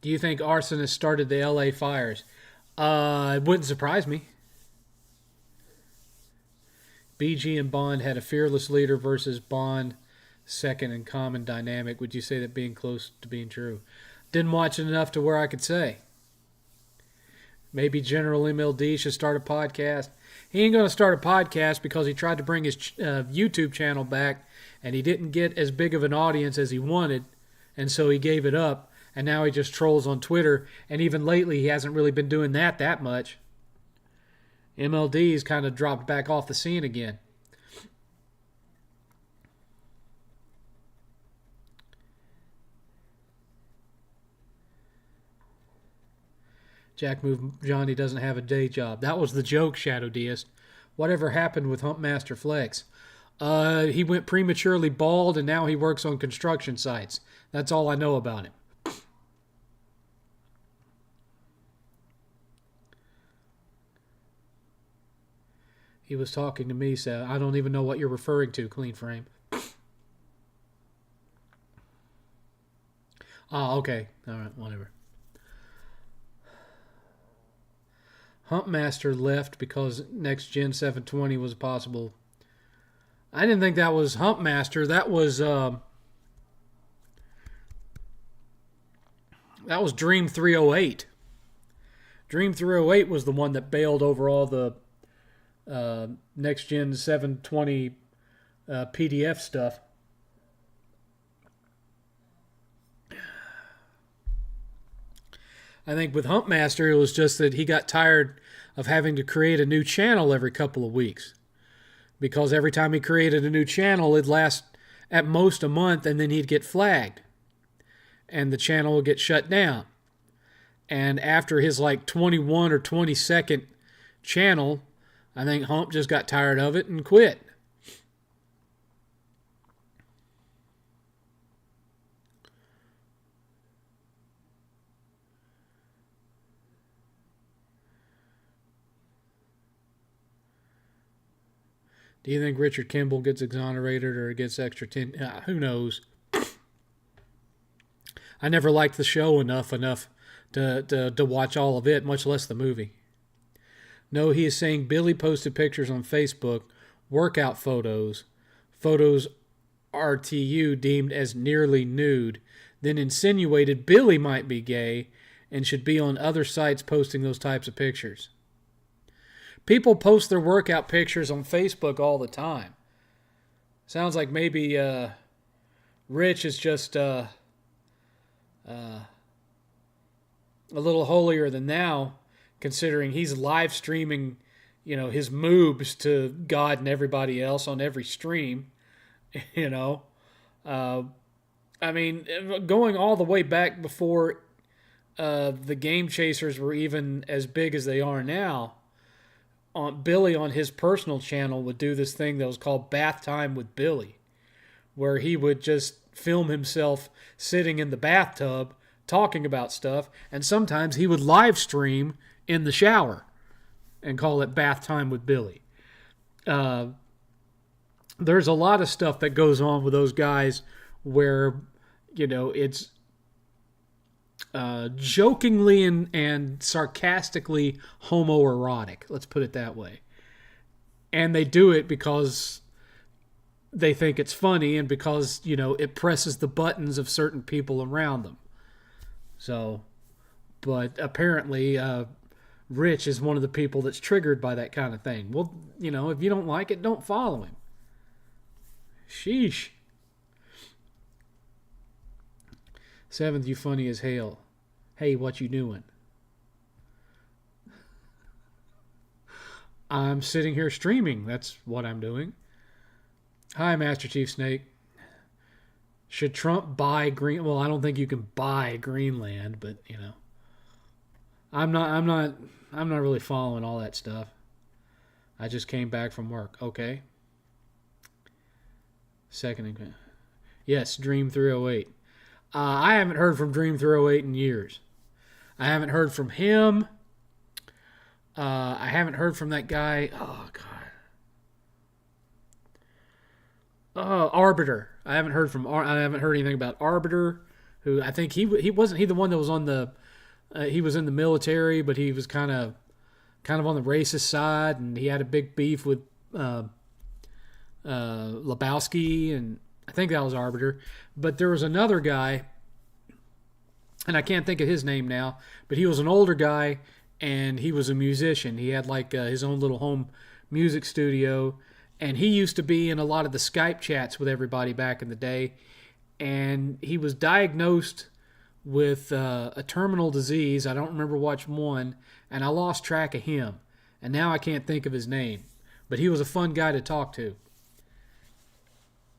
Do you think arson has started the L.A. fires? It wouldn't surprise me. BG and Bond had a fearless leader versus Bond second in common dynamic. Would you say that being close to being true? Didn't watch it enough to where I could say. Maybe General MLD should start a podcast. He ain't going to start a podcast because he tried to bring his YouTube channel back and he didn't get as big of an audience as he wanted, and so he gave it up, and now he just trolls on Twitter, and even lately he hasn't really been doing that much. MLD's kind of dropped back off the scene again. Jack moved Johnny doesn't have a day job. That was the joke, Shadow Deist. Whatever happened with Humpmaster Flex? He went prematurely bald and now he works on construction sites. That's all I know about him. He was talking to me, so I don't even know what you're referring to, Clean Frame. Oh, okay. All right, whatever. Humpmaster left because Next Gen 720 was possible. I didn't think that was Humpmaster. That was Dream 308. Dream 308 was the one that bailed over all the Next Gen 720 PDF stuff. I think with Humpmaster, it was just that he got tired of having to create a new channel every couple of weeks. Because every time he created a new channel, it'd last at most a month, and then he'd get flagged. And the channel would get shut down. And after his like 21 or 22nd channel, I think Hump just got tired of it and quit. Do you think Richard Kimball gets exonerated or gets extra 10? Who knows? I never liked the show enough to watch all of it, much less the movie. No, he is saying Billy posted pictures on Facebook, workout photos RTU deemed as nearly nude, then insinuated Billy might be gay and should be on other sites posting those types of pictures. People post their workout pictures on Facebook all the time. Sounds like maybe Rich is just a little holier than thou, considering he's live streaming, his moobs to God and everybody else on every stream. I mean, going all the way back before the Game Chasers were even as big as they are now. Billy on his personal channel would do this thing that was called Bath Time with Billy, where he would just film himself sitting in the bathtub talking about stuff, and sometimes he would live stream in the shower and call it Bath Time with Billy. There's a lot of stuff that goes on with those guys where, it's jokingly and sarcastically homoerotic. Let's put it that way. And they do it because they think it's funny and because, it presses the buttons of certain people around them. So, but apparently, Rich is one of the people that's triggered by that kind of thing. Well, if you don't like it, don't follow him. Sheesh. 7th, you funny as hell. Hey, what you doing? I'm sitting here streaming. That's what I'm doing. Hi, Master Chief Snake. Should Trump buy Green? Well, I don't think you can buy Greenland, but I'm not really following all that stuff. I just came back from work. Okay. Second. Yes, Dream 308. I haven't heard from Dream 308 in years. I haven't heard from him. I haven't heard from that guy. Oh, God. Arbiter. I haven't heard anything about Arbiter, who I think he wasn't he the one that was on the he was in the military, but he was kind of on the racist side, and he had a big beef with Lebowski, and I think that was Arbiter. But there was another guy, and I can't think of his name now, but he was an older guy, and he was a musician. He had like his own little home music studio, and he used to be in a lot of the Skype chats with everybody back in the day, and he was diagnosed with a terminal disease. I don't remember which one, and I lost track of him, and now I can't think of his name, but he was a fun guy to talk to.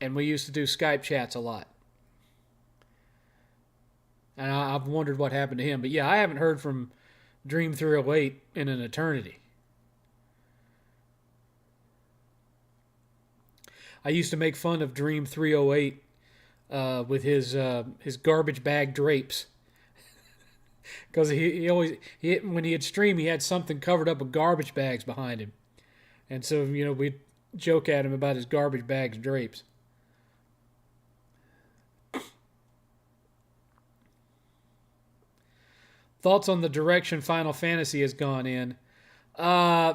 And we used to do Skype chats a lot. And I've wondered what happened to him. But yeah, I haven't heard from Dream 308 in an eternity. I used to make fun of Dream 308 with his garbage bag drapes. Because he always, when he had stream, he had something covered up with garbage bags behind him. And so, we joke at him about his garbage bags and drapes. Thoughts on the direction Final Fantasy has gone in? Uh,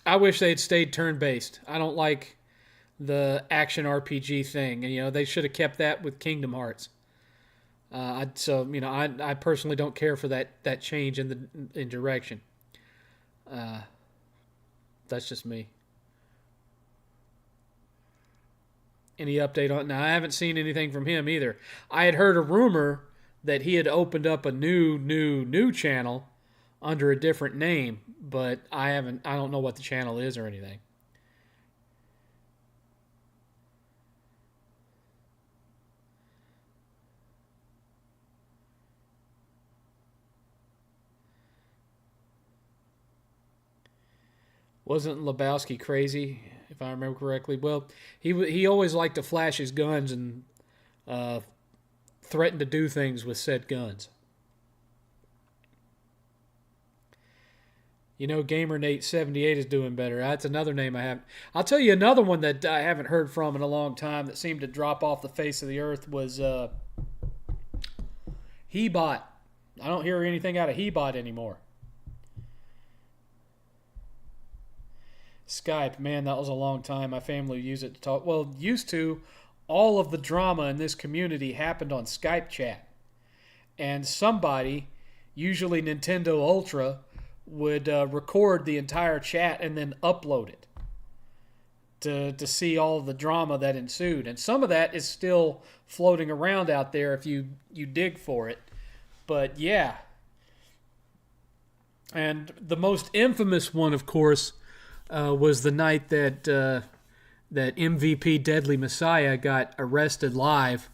I wish they had stayed turn-based. I don't like the action RPG thing, and they should have kept that with Kingdom Hearts. I personally don't care for that change in direction. That's just me. Any update on? Now I haven't seen anything from him either. I had heard a rumor that he had opened up a new channel under a different name, but I don't know what the channel is or anything. Wasn't Lebowski crazy, if I remember correctly? Well, he always liked to flash his guns and uh, threaten to do things with said guns. GamerNate78 is doing better. That's another name I have. I'll tell you another one that I haven't heard from in a long time that seemed to drop off the face of the earth was Hebot. I don't hear anything out of Hebot anymore. Skype, man, that was a long time. My family used it to talk. Well, used to. All of the drama in this community happened on Skype chat. And somebody, usually Nintendo Ultra, would record the entire chat and then upload it to see all of the drama that ensued. And some of that is still floating around out there if you dig for it. But yeah. And the most infamous one, of course, was the night that MVP Deadly Messiah got arrested live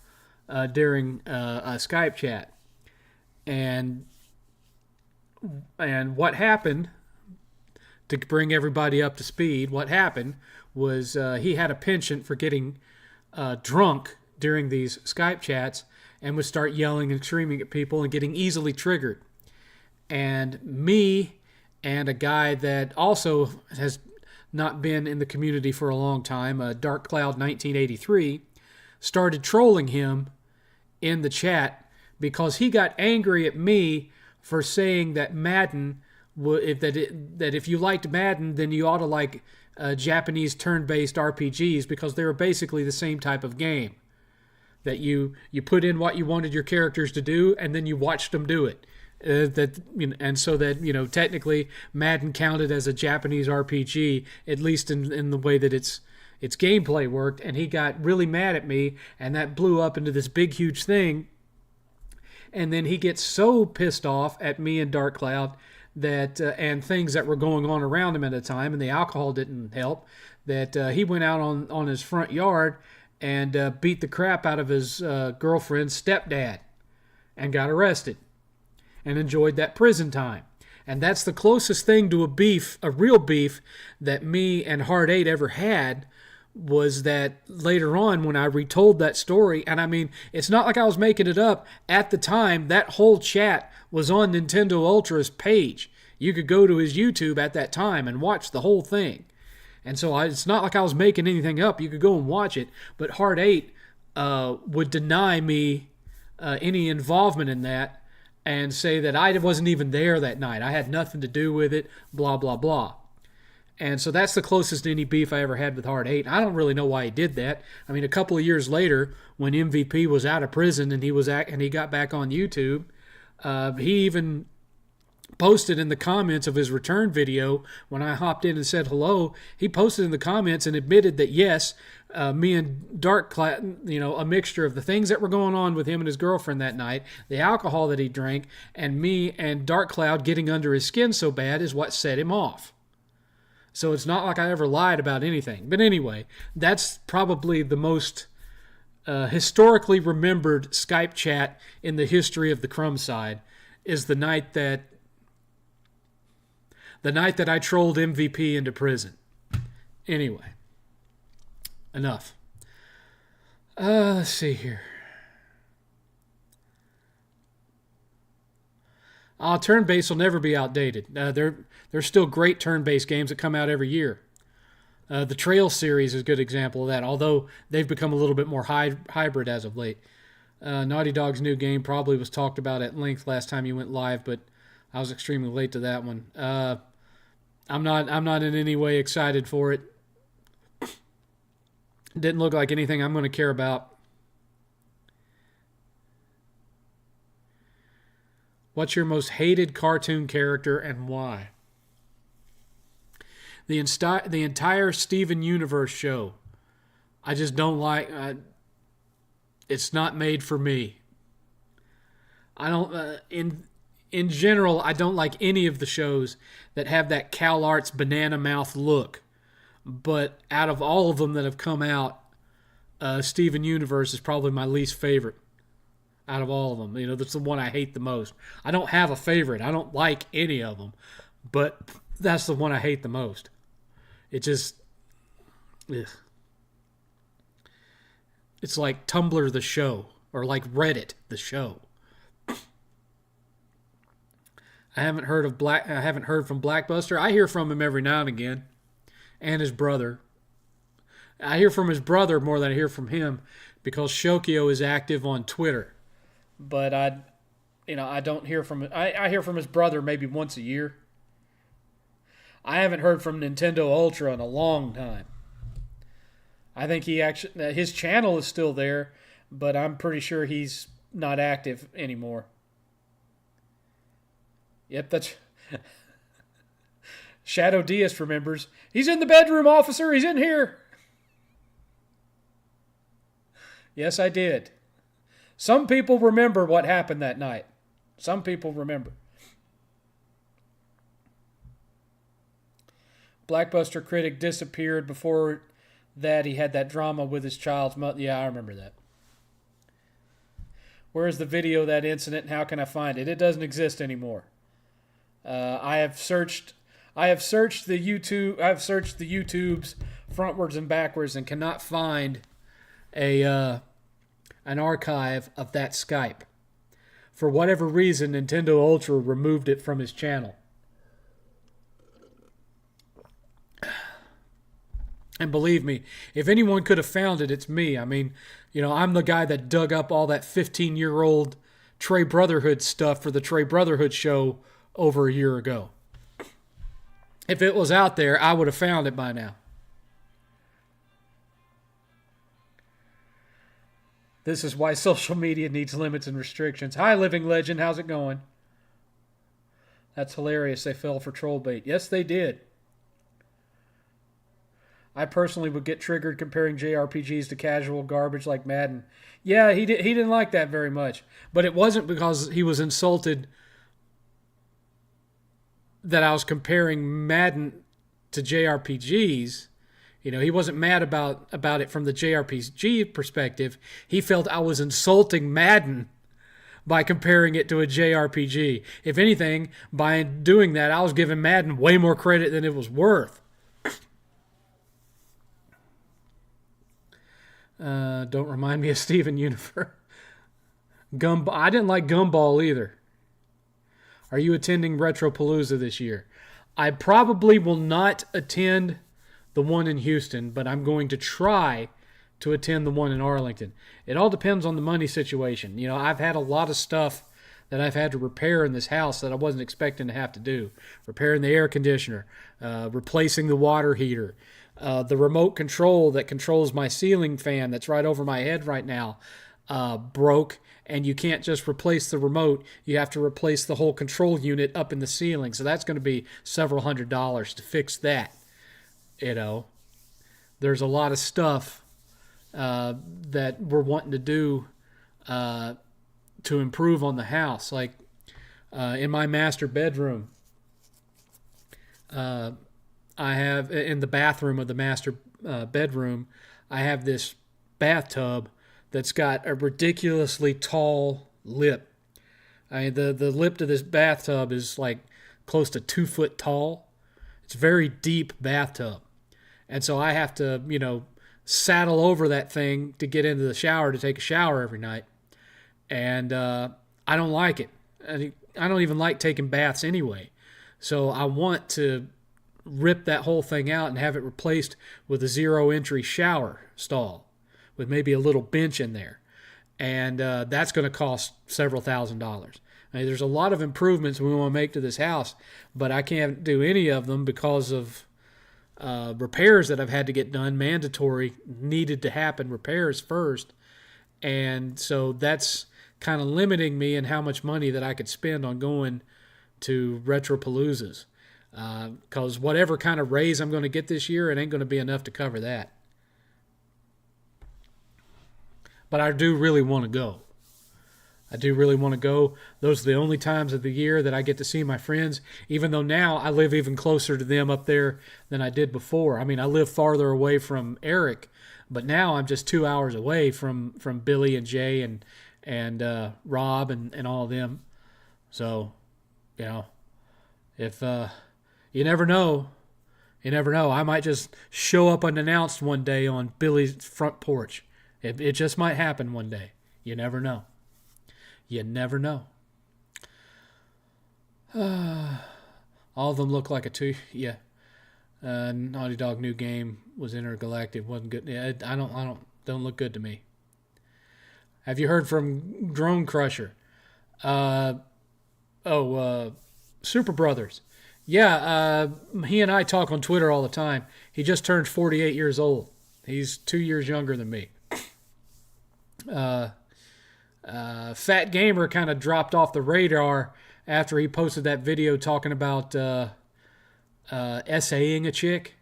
during a Skype chat. And what happened, to bring everybody up to speed, what happened was he had a penchant for getting drunk during these Skype chats and would start yelling and screaming at people and getting easily triggered. And me and a guy that also has not been in the community for a long time, Dark Cloud 1983, started trolling him in the chat because he got angry at me for saying that Madden, that if you liked Madden, then you ought to like Japanese turn-based RPGs because they were basically the same type of game. That you put in what you wanted your characters to do, and then you watched them do it. And so that technically Madden counted as a Japanese RPG, at least in the way that its gameplay worked. And he got really mad at me, and that blew up into this big huge thing. And then he gets so pissed off at me and Dark Cloud that and things that were going on around him at the time, and the alcohol didn't help, that he went out on his front yard and beat the crap out of his girlfriend's stepdad and got arrested and enjoyed that prison time. And that's the closest thing to a real beef that me and Hard 8 ever had, was that later on when I retold that story, and I mean, it's not like I was making it up. At the time, that whole chat was on Nintendo Ultra's page. You could go to his YouTube at that time and watch the whole thing. And so it's not like I was making anything up. You could go and watch it. But Hard 8 would deny me any involvement in that and say that I wasn't even there that night. I had nothing to do with it, blah, blah, blah. And so that's the closest to any beef I ever had with Hard 8. I don't really know why he did that. I mean, a couple of years later, when MVP was out of prison and he got back on YouTube, he even posted in the comments of his return video, when I hopped in and said hello, he posted in the comments and admitted that yes, me and Dark Cloud, a mixture of the things that were going on with him and his girlfriend that night, the alcohol that he drank, and me and Dark Cloud getting under his skin so bad is what set him off. So it's not like I ever lied about anything. But anyway, that's probably the most historically remembered Skype chat in the history of the Crumb Side, is the night that I trolled MVP into prison. Anyway, enough. Let's see here. Turn-based will never be outdated. There's still great turn-based games that come out every year. The Trail series is a good example of that, although they've become a little bit more hybrid as of late. Naughty Dog's new game probably was talked about at length last time you went live, but I was extremely late to that one. I'm not in any way excited for it. Didn't look like anything I'm going to care about. What's your most hated cartoon character and why? The entire Steven Universe show. I just don't like. It's not made for me. I don't. In general, I don't like any of the shows that have that Cal Arts banana mouth look. But out of all of them that have come out, Steven Universe is probably my least favorite. Out of all of them, that's the one I hate the most. I don't have a favorite. I don't like any of them, but that's the one I hate the most. It just, ugh. It's like Tumblr the show, or like Reddit the show. I haven't heard from Blackbuster. I hear from him every now and again, and his brother. I hear from his brother more than I hear from him because Shokio is active on Twitter. But I don't hear from. I hear from his brother maybe once a year. I haven't heard from Nintendo Ultra in a long time. I think his channel is still there, but I'm pretty sure he's not active anymore. Yep, that's Shadow Diaz remembers. He's in the bedroom, officer. He's in here. Yes, I did. Some people remember what happened that night. Some people remember. Blackbuster Critic disappeared. Before that, he had that drama with his child's mother. Yeah, I remember that. Where is the video of that incident, and how can I find it? It doesn't exist anymore. I have searched the YouTubes frontwards and backwards and cannot find an archive of that Skype. For whatever reason, Nintendo Ultra removed it from his channel. And believe me, if anyone could have found it, it's me. I mean, I'm the guy that dug up all that 15-year-old Trey Brotherhood stuff for the Trey Brotherhood show over a year ago. If it was out there, I would have found it by now. This is why social media needs limits and restrictions. Hi, Living Legend. How's it going? That's hilarious. They fell for troll bait. Yes, they did. I personally would get triggered comparing JRPGs to casual garbage like Madden. Yeah, he didn't like that very much. But it wasn't because he was insulted that I was comparing Madden to JRPGs. He wasn't mad about it from the JRPG perspective. He felt I was insulting Madden by comparing it to a JRPG. If anything, by doing that, I was giving Madden way more credit than it was worth. Don't remind me of Steven Universe. I didn't like Gumball either. Are you attending Retropalooza this year? I probably will not attend the one in Houston, but I'm going to try to attend the one in Arlington. It all depends on the money situation. I've had a lot of stuff that I've had to repair in this house that I wasn't expecting to have to do. Repairing the air conditioner, replacing the water heater, the remote control that controls my ceiling fan that's right over my head right now broke, and you can't just replace the remote. You have to replace the whole control unit up in the ceiling. So that's going to be several $100s to fix that. There's a lot of stuff that we're wanting to do to improve on the house. Like in my master bedroom, I have, in the bathroom of the master bedroom, I have this bathtub that's got a ridiculously tall lip. The lip to this bathtub is like close to 2 foot tall. It's a very deep bathtub. And so I have to, saddle over that thing to get into the shower to take a shower every night. And I don't like it. don't even like taking baths anyway. So I want to rip that whole thing out and have it replaced with a 0-entry shower stall with maybe a little bench in there. And that's going to cost several $1,000s. I mean, there's a lot of improvements we want to make to this house, but I can't do any of them because of repairs that I've had to get done, mandatory, needed to happen, repairs first. And so that's kind of limiting me in how much money that I could spend on going to Retropaloozas. Because whatever kind of raise I'm going to get this year, it ain't going to be enough to cover that. But I do really want to go. Those are the only times of the year that I get to see my friends, even though now I live even closer to them up there than I did before. I mean, I live farther away from Eric, but now I'm just 2 hours away from Billy and Jay and Rob and all of them. So, you know, if you never know. I might just show up unannounced one day on Billy's front porch. It just might happen one day. You never know. All of them look like a two. Yeah. Naughty Dog new game was intergalactic. Wasn't good. Yeah, don't look good to me. Have you heard from Drone Crusher? Super Brothers. Yeah, he and I talk on Twitter all the time. He just turned 48 years old. He's 2 years younger than me. Fat Gamer kind of dropped off the radar after he posted that video talking about essaying a chick.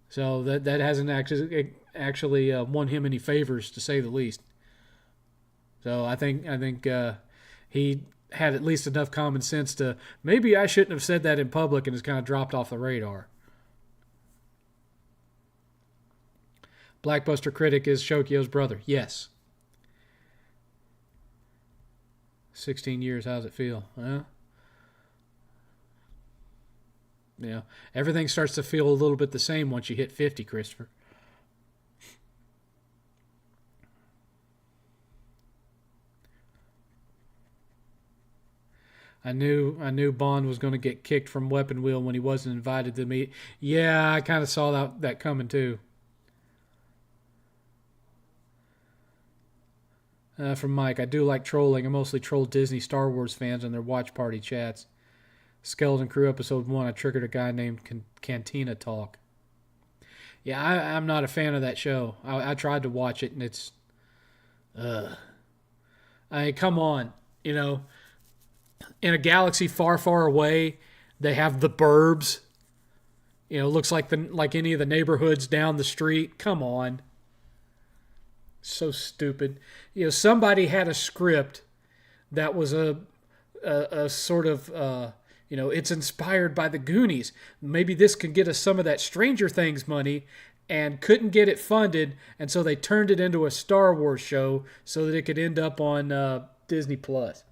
So that hasn't actually won him any favors, to say the least. So I think he had at least enough common sense to, maybe I shouldn't have said that in public, and has kind of dropped off the radar. Blackbuster Critic is Shokio's brother. Yes. 16 years, how's it feel? Yeah. Everything starts to feel a little bit the same once you hit 50, Christopher. I knew Bond was going to get kicked from Weapon Wheel when he wasn't invited to meet. Yeah, I kind of saw that coming too. From Mike, I do like trolling. I mostly troll Disney Star Wars fans and their watch party chats. Skeleton Crew Episode 1, I triggered a guy named Cantina Talk. Yeah, I'm not a fan of that show. I tried to watch it, and it's... I mean, come on. You know, in a galaxy far, far away, they have the burbs. You know, looks like any of the neighborhoods down the street. Come on. So stupid. You know, somebody had a script that was a sort of, it's inspired by the Goonies. Maybe this could get us some of that Stranger Things money, and couldn't get it funded, and so they turned it into a Star Wars show so that it could end up on Disney Plus.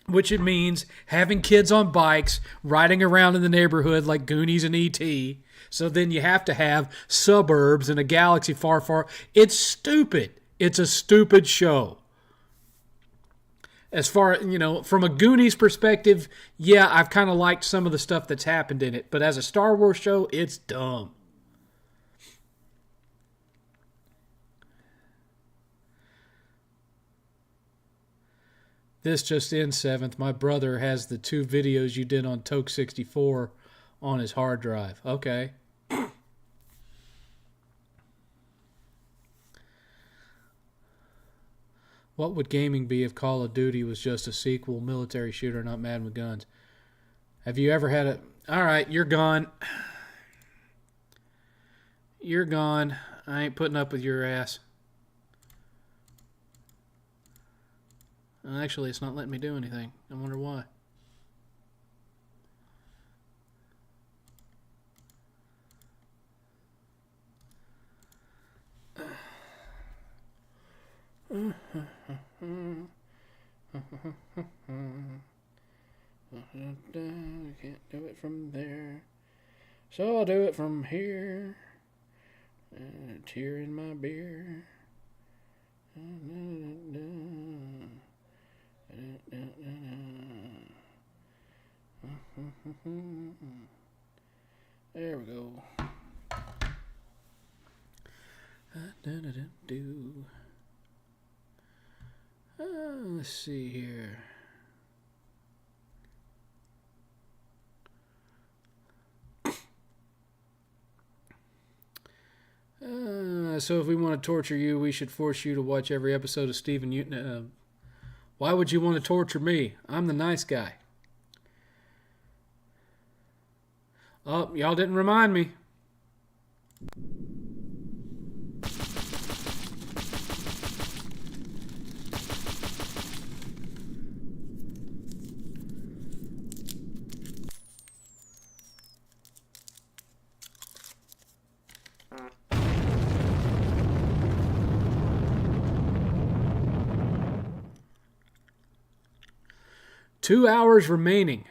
Which it means having kids on bikes riding around in the neighborhood like Goonies and E.T., so then you have to have suburbs in a galaxy far, far. It's stupid. It's a stupid show. As far, from a Goonies perspective, yeah, I've kind of liked some of the stuff that's happened in it. But as a Star Wars show, it's dumb. This just in, 7th. My brother has the 2 videos you did on Toke 64 on his hard drive. Okay. What would gaming be if Call of Duty was just a sequel military shooter, not Mad with Guns? Have you ever had a... All right, you're gone. You're gone. I ain't putting up with your ass. Actually, it's not letting me do anything. I wonder why. I can't do it from there, so I'll do it from here. A tear in my beer. There we go. Let's see here. So if we want to torture you, we should force you to watch every episode of Stephen Newton. Why would you want to torture me? I'm the nice guy. Oh, y'all didn't remind me. Two hours remaining.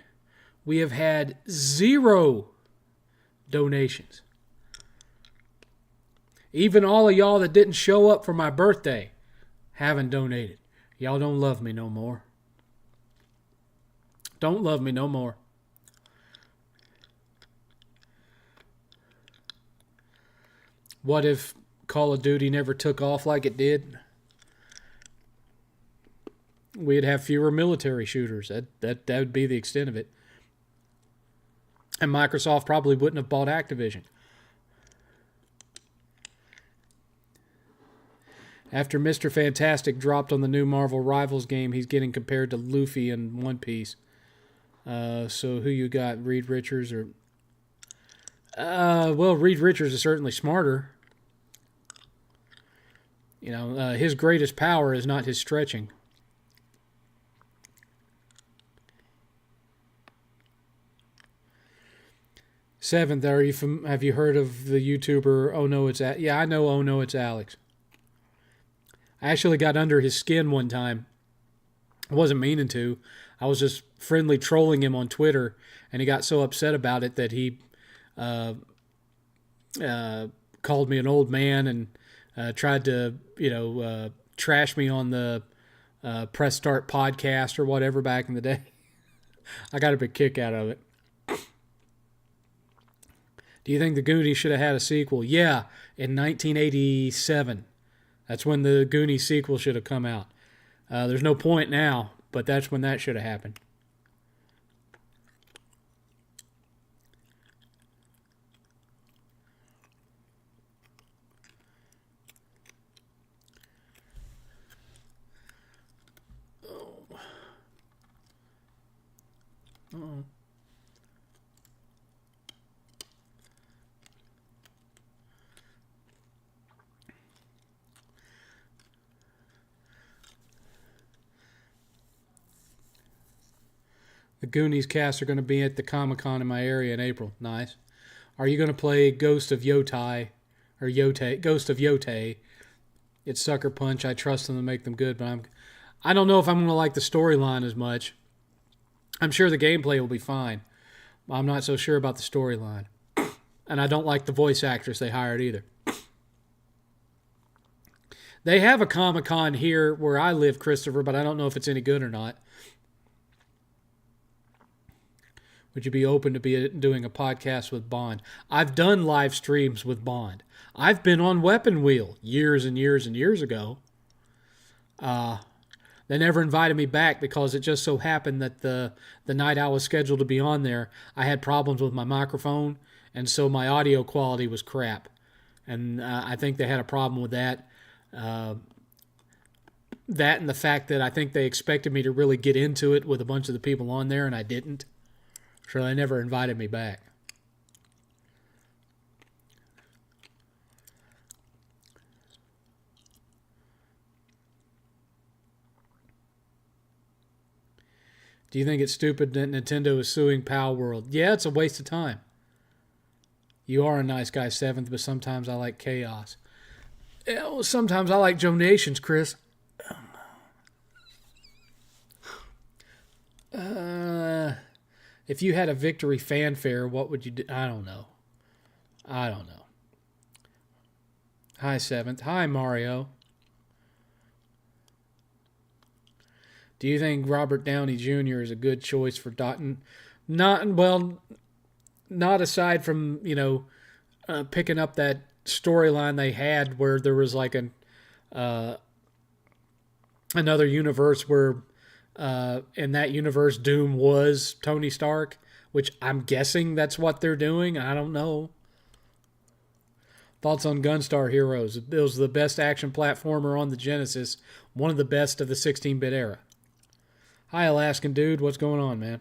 We have had 0 donations. Even all of y'all that didn't show up for my birthday haven't donated. Y'all don't love me no more. Don't love me no more. What if Call of Duty never took off like it did? We'd have fewer military shooters. That would be the extent of it. And Microsoft probably wouldn't have bought Activision. After Mr. Fantastic dropped on the new Marvel Rivals game, he's getting compared to Luffy in One Piece. So who you got, Reed Richards or... well, Reed Richards is certainly smarter. You know, his greatest power is not his stretching. Seventh, have you heard of the YouTuber Oh No It's Alex? Yeah, I know Oh No It's Alex. I actually got under his skin one time. I wasn't meaning to. I was just friendly trolling him on Twitter, and he got so upset about it that he called me an old man and tried to, trash me on the Press Start podcast or whatever back in the day. I got a big kick out of it. Do you think the Goonies should have had a sequel? Yeah, in 1987. That's when the Goonies sequel should have come out. There's no point now, but that's when that should have happened. Uh-oh. The Goonies cast are going to be at the Comic-Con in my area in April. Nice. Are you going to play Ghost of Yotai? Or Yote? Ghost of Yote. It's Sucker Punch. I trust them to make them good, but I don't know if I'm going to like the storyline as much. I'm sure the gameplay will be fine. I'm not so sure about the storyline. And I don't like the voice actress they hired either. They have a Comic-Con here where I live, Christopher, but I don't know if it's any good or not. Would you be open to doing a podcast with Bond? I've done live streams with Bond. I've been on Weapon Wheel years and years and years ago. They never invited me back because it just so happened that the night I was scheduled to be on there, I had problems with my microphone, and so my audio quality was crap. And I think they had a problem with that. That and the fact that I think they expected me to really get into it with a bunch of the people on there, and I didn't. So they never invited me back. Do you think it's stupid that Nintendo is suing Pal World? Yeah, it's a waste of time. You are a nice guy, Seventh, but sometimes I like chaos. Yeah, well, sometimes I like donations, Chris. If you had a victory fanfare, what would you do? I don't know. Hi, Seventh. Hi, Mario. Do you think Robert Downey Jr. is a good choice for Dotton? Not aside from picking up that storyline they had where there was like another universe where in that universe Doom was Tony Stark, which I'm guessing that's what they're doing. I don't know. Thoughts on Gunstar Heroes? It was the best action platformer on the Genesis, one of the best of the 16-bit era. Hi, Alaskan dude. What's going on, man?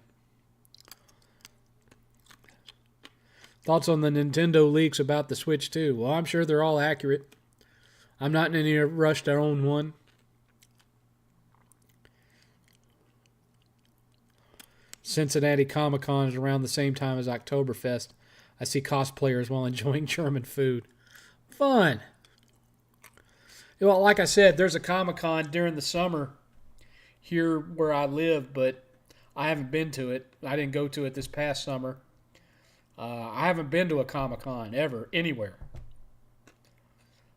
Thoughts on the Nintendo leaks about the Switch 2? Well, I'm sure they're all accurate. I'm not in any rush to own one. Cincinnati Comic-Con is around the same time as Oktoberfest. I see cosplayers while enjoying German food. Fun. Well, like I said, there's a Comic-Con during the summer here where I live, but I haven't been to it. I didn't go to it this past summer. I haven't been to a Comic-Con ever, anywhere.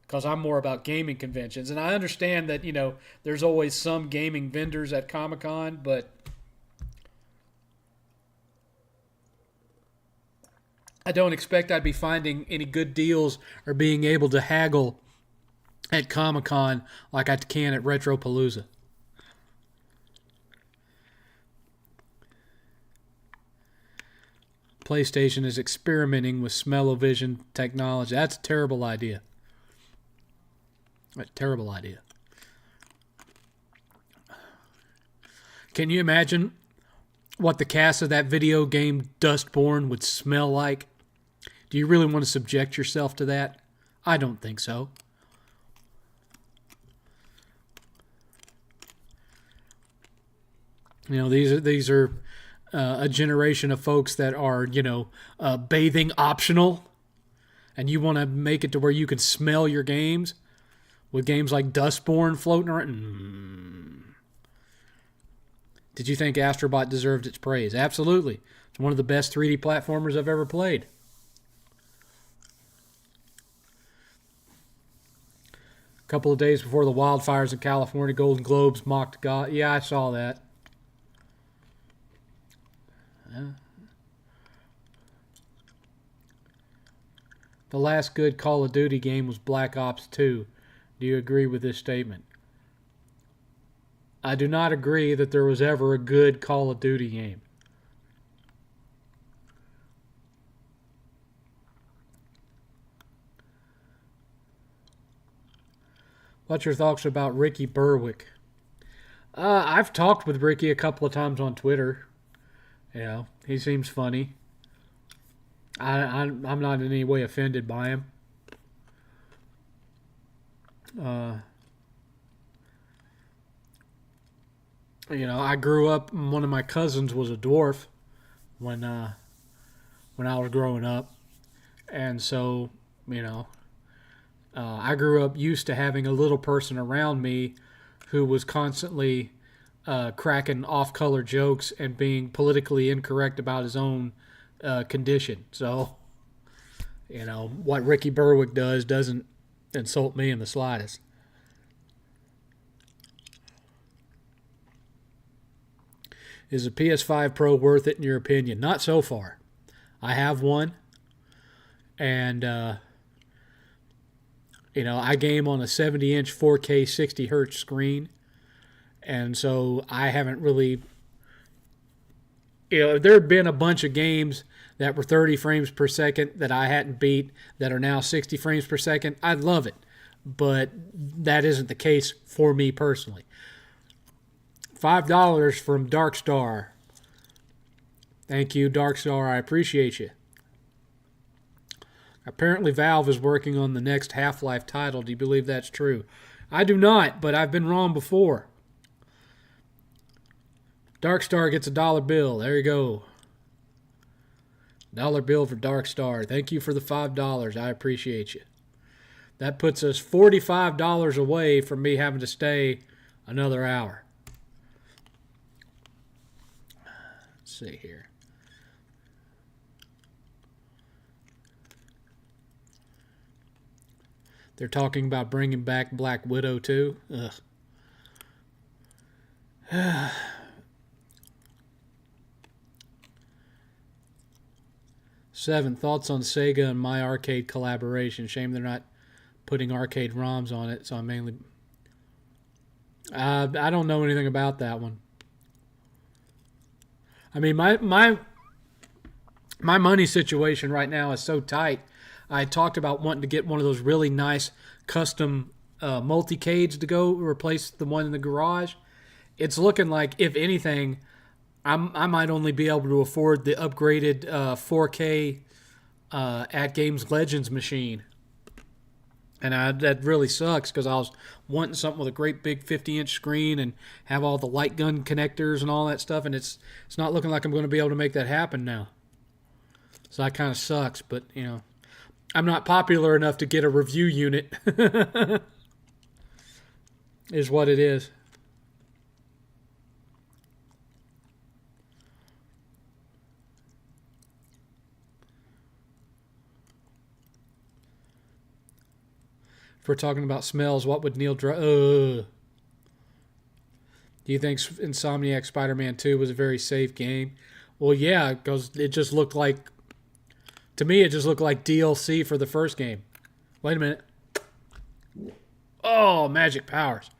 Because I'm more about gaming conventions. And I understand that, there's always some gaming vendors at Comic-Con, but I don't expect I'd be finding any good deals or being able to haggle at Comic-Con like I can at Retropalooza. PlayStation is experimenting with smell-o-vision technology. That's a terrible idea. A terrible idea. Can you imagine what the cast of that video game Dustborn would smell like? Do you really want to subject yourself to that? I don't think so. These are a generation of folks that are, bathing optional, and you want to make it to where you can smell your games with games like Dustborn floating around. Did you think Astrobot deserved its praise? Absolutely. It's one of the best 3D platformers I've ever played. A couple of days before the wildfires in California, Golden Globes mocked God. Yeah, I saw that. The last good Call of Duty game was Black Ops 2. Do you agree with this statement? I do not agree that there was ever a good Call of Duty game. What's your thoughts about Ricky Berwick? I've talked with Ricky a couple of times on Twitter. He seems funny. I'm not in any way offended by him. I grew up. One of my cousins was a dwarf when I was growing up, and so I grew up used to having a little person around me who was constantly cracking off-color jokes and being politically incorrect about his own condition. So, what Ricky Berwick does doesn't insult me in the slightest. Is a PS5 Pro worth it in your opinion? Not so far. I have one, and I game on a 70-inch 4K 60 hertz screen, and so I haven't really. There have been a bunch of games that were 30 frames per second that I hadn't beat that are now 60 frames per second. I'd love it, but that isn't the case for me personally. $5 from Darkstar. Thank you, Darkstar. I appreciate you. Apparently, Valve is working on the next Half-Life title. Do you believe that's true? I do not, but I've been wrong before. Darkstar gets a $1 bill. There you go. $1 bill for Darkstar. Thank you for the $5. I appreciate you. That puts us $45 away from me having to stay another hour. Let's see here. They're talking about bringing back Black Widow too. Ugh. Seven, thoughts on Sega and My Arcade collaboration. Shame they're not putting arcade ROMs on it, so I'm mainly... I don't know anything about that one. I mean, my money situation right now is so tight. I talked about wanting to get one of those really nice custom multi-cades to go replace the one in the garage. It's looking like, if anything, I might only be able to afford the upgraded 4K At Games Legends machine. And that really sucks because I was wanting something with a great big 50-inch screen and have all the light gun connectors and all that stuff, and it's not looking like I'm going to be able to make that happen now. So that kind of sucks, but, you know, I'm not popular enough to get a review unit, is what it is. If we're talking about smells, what would Neil do you think Insomniac Spider-Man 2 was a very safe game? Well, yeah, because it just looked like, to me, it just looked like DLC for the first game. Wait a minute. Oh, magic powers.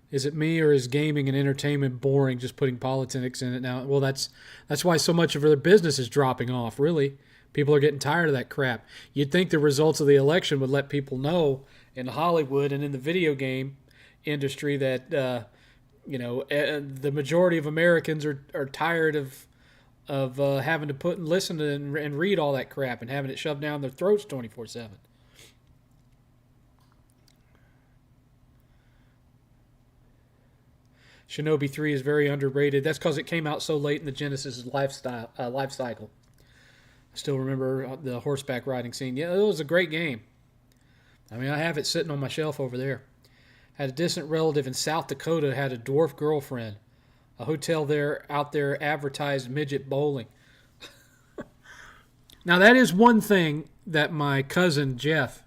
Is it me, or is gaming and entertainment boring, just putting politics in it now? Well, that's why so much of their business is dropping off, really. People are getting tired of that crap. You'd think the results of the election would let people know in Hollywood and in the video game industry that, the majority of Americans are tired of having to listen to and read all that crap and having it shoved down their throats 24/7. Shinobi 3 is very underrated. That's because it came out so late in the Genesis life cycle. I still remember the horseback riding scene. Yeah, it was a great game. I mean, I have it sitting on my shelf over there. Had a distant relative in South Dakota, had a dwarf girlfriend. A hotel out there advertised midget bowling. Now, that is one thing that my cousin Jeff,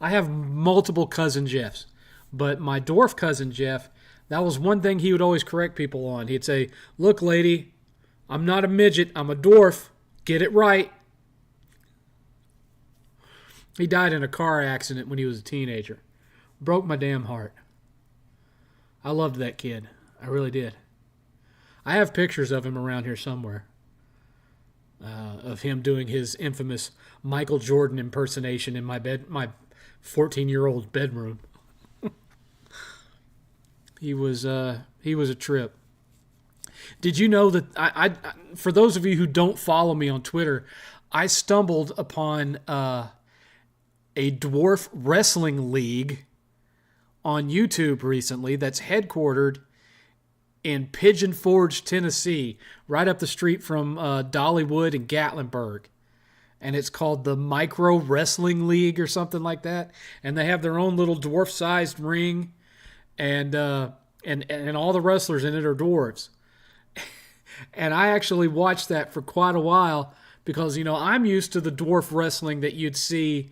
I have multiple cousin Jeffs, but my dwarf cousin Jeff, that was one thing he would always correct people on. He'd say, "Look, lady, I'm not a midget, I'm a dwarf. Get it right." He died in a car accident when he was a teenager. Broke my damn heart. I loved that kid. I really did. I have pictures of him around here somewhere. Of him doing his infamous Michael Jordan impersonation in my 14-year-old bedroom. He was a trip. Did you know that I for those of you who don't follow me on Twitter, I stumbled upon a dwarf wrestling league on YouTube recently that's headquartered in Pigeon Forge, Tennessee, right up the street from Dollywood and Gatlinburg. And it's called the Micro Wrestling League or something like that. And they have their own little dwarf-sized ring. And all the wrestlers in it are dwarves. And I actually watched that for quite a while because, I'm used to the dwarf wrestling that you'd see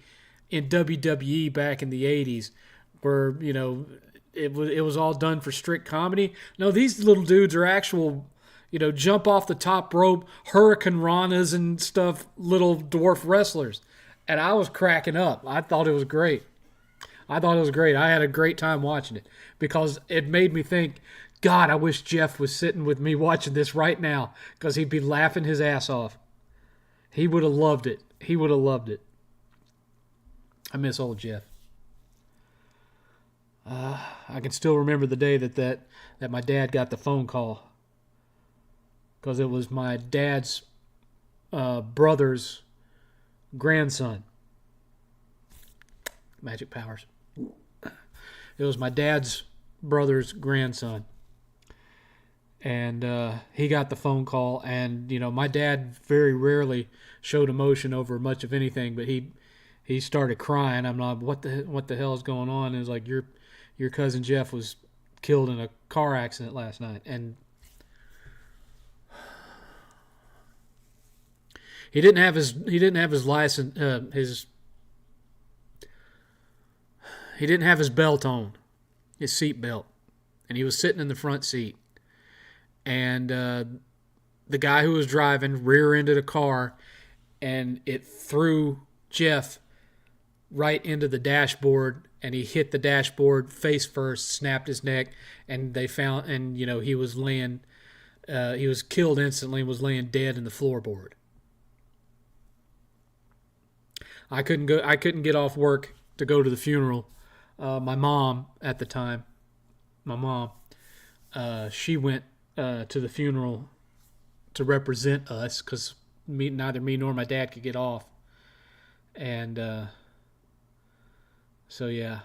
in WWE back in the 80s where, it was all done for strict comedy. No, these little dudes are actual, jump off the top rope, Hurricane Ranas and stuff, little dwarf wrestlers. And I was cracking up. I thought it was great. I had a great time watching it because it made me think, God, I wish Jeff was sitting with me watching this right now because he'd be laughing his ass off. He would have loved it. I miss old Jeff. I can still remember the day that my dad got the phone call because it was my dad's brother's grandson. Magic powers. It was my dad's brother's grandson. And he got the phone call. And, my dad very rarely showed emotion over much of anything. But he started crying. I'm like, what the hell is going on? And it was like, your cousin Jeff was killed in a car accident last night. And he didn't have his license, his he didn't have his belt on, his seat belt, and he was sitting in the front seat. And the guy who was driving rear-ended a car, and it threw Jeff right into the dashboard, and he hit the dashboard face first, snapped his neck, and they found, and he was laying, he was killed instantly and was laying dead in the floorboard. I couldn't get off work to go to the funeral. My mom at the time, she went to the funeral to represent us because neither me nor my dad could get off. And so yeah,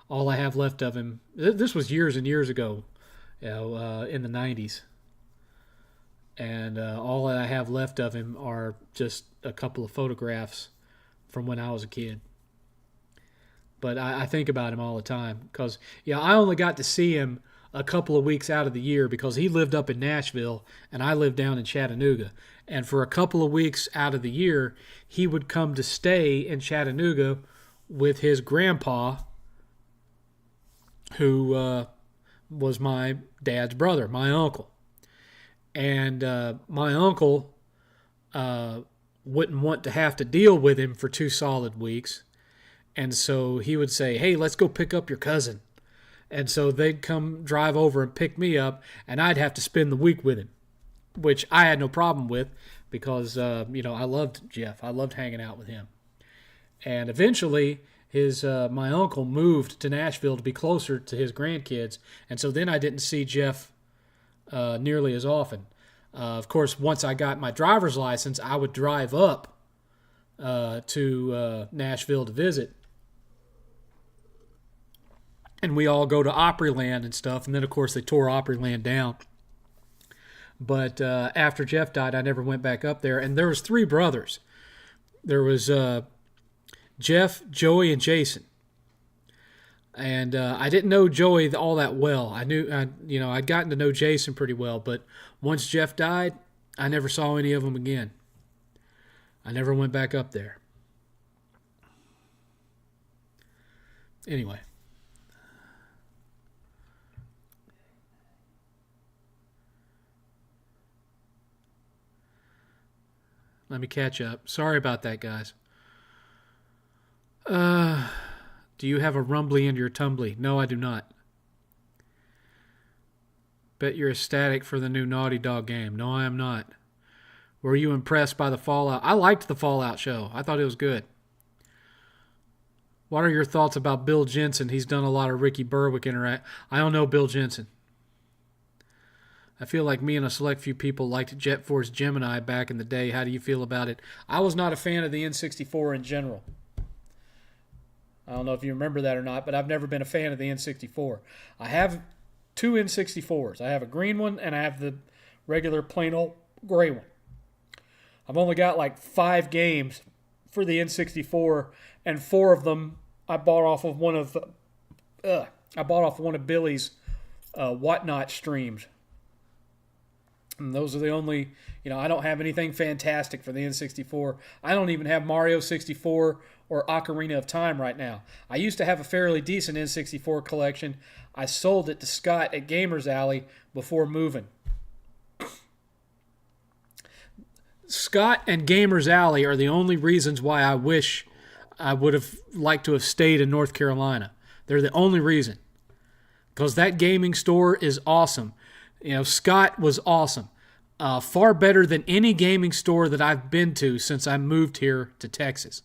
all I have left of him. This was years and years ago, in the 90s. And all that I have left of him are just a couple of photographs from when I was a kid. But I think about him all the time because, I only got to see him a couple of weeks out of the year because he lived up in Nashville and I lived down in Chattanooga. And for a couple of weeks out of the year, he would come to stay in Chattanooga with his grandpa, who was my dad's brother, my uncle. And my uncle wouldn't want to have to deal with him for 2 solid weeks. And so he would say, hey, let's go pick up your cousin. And so they'd come drive over and pick me up, and I'd have to spend the week with him, which I had no problem with because, I loved Jeff. I loved hanging out with him. And eventually, my uncle moved to Nashville to be closer to his grandkids, and so then I didn't see Jeff nearly as often. Of course, once I got my driver's license, I would drive up to Nashville to visit. And we all go to Opryland and stuff. And then, of course, they tore Opryland down. But after Jeff died, I never went back up there. And there was 3 brothers. There was Jeff, Joey, and Jason. And I didn't know Joey all that well. I'd gotten to know Jason pretty well. But once Jeff died, I never saw any of them again. I never went back up there. Anyway. Let me catch up. Sorry about that, guys. Do you have a rumbly in your tumbly? No, I do not. Bet you're ecstatic for the new Naughty Dog game. No, I am not. Were you impressed by the Fallout? I liked the Fallout show. I thought it was good. What are your thoughts about Bill Jensen? He's done a lot of Ricky Berwick interact. I don't know Bill Jensen. I feel like me and a select few people liked Jet Force Gemini back in the day. How do you feel about it? I was not a fan of the N64 in general. I don't know if you remember that or not, but I've never been a fan of the N64. I have 2 N64s. I have a green one and I have the regular plain old gray one. I've only got like 5 games for the N64, and 4 of them I bought off of one of Billy's Whatnot streams. And those are the only, I don't have anything fantastic for the N64. I don't even have Mario 64 or Ocarina of Time right now. I used to have a fairly decent N64 collection. I sold it to Scott at Gamers Alley before moving. Scott and Gamers Alley are the only reasons why I wish I would have liked to have stayed in North Carolina. They're the only reason. Because that gaming store is awesome. Scott was awesome. Far better than any gaming store that I've been to since I moved here to Texas.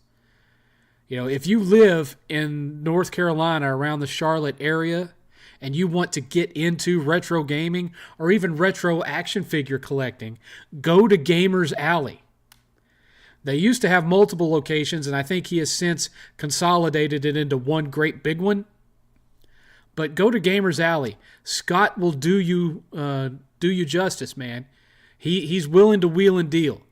If you live in North Carolina around the Charlotte area and you want to get into retro gaming or even retro action figure collecting, go to Gamers Alley. They used to have multiple locations, and I think he has since consolidated it into one great big one. But go to Gamers Alley. Scott will do you justice, man. He's willing to wheel and deal.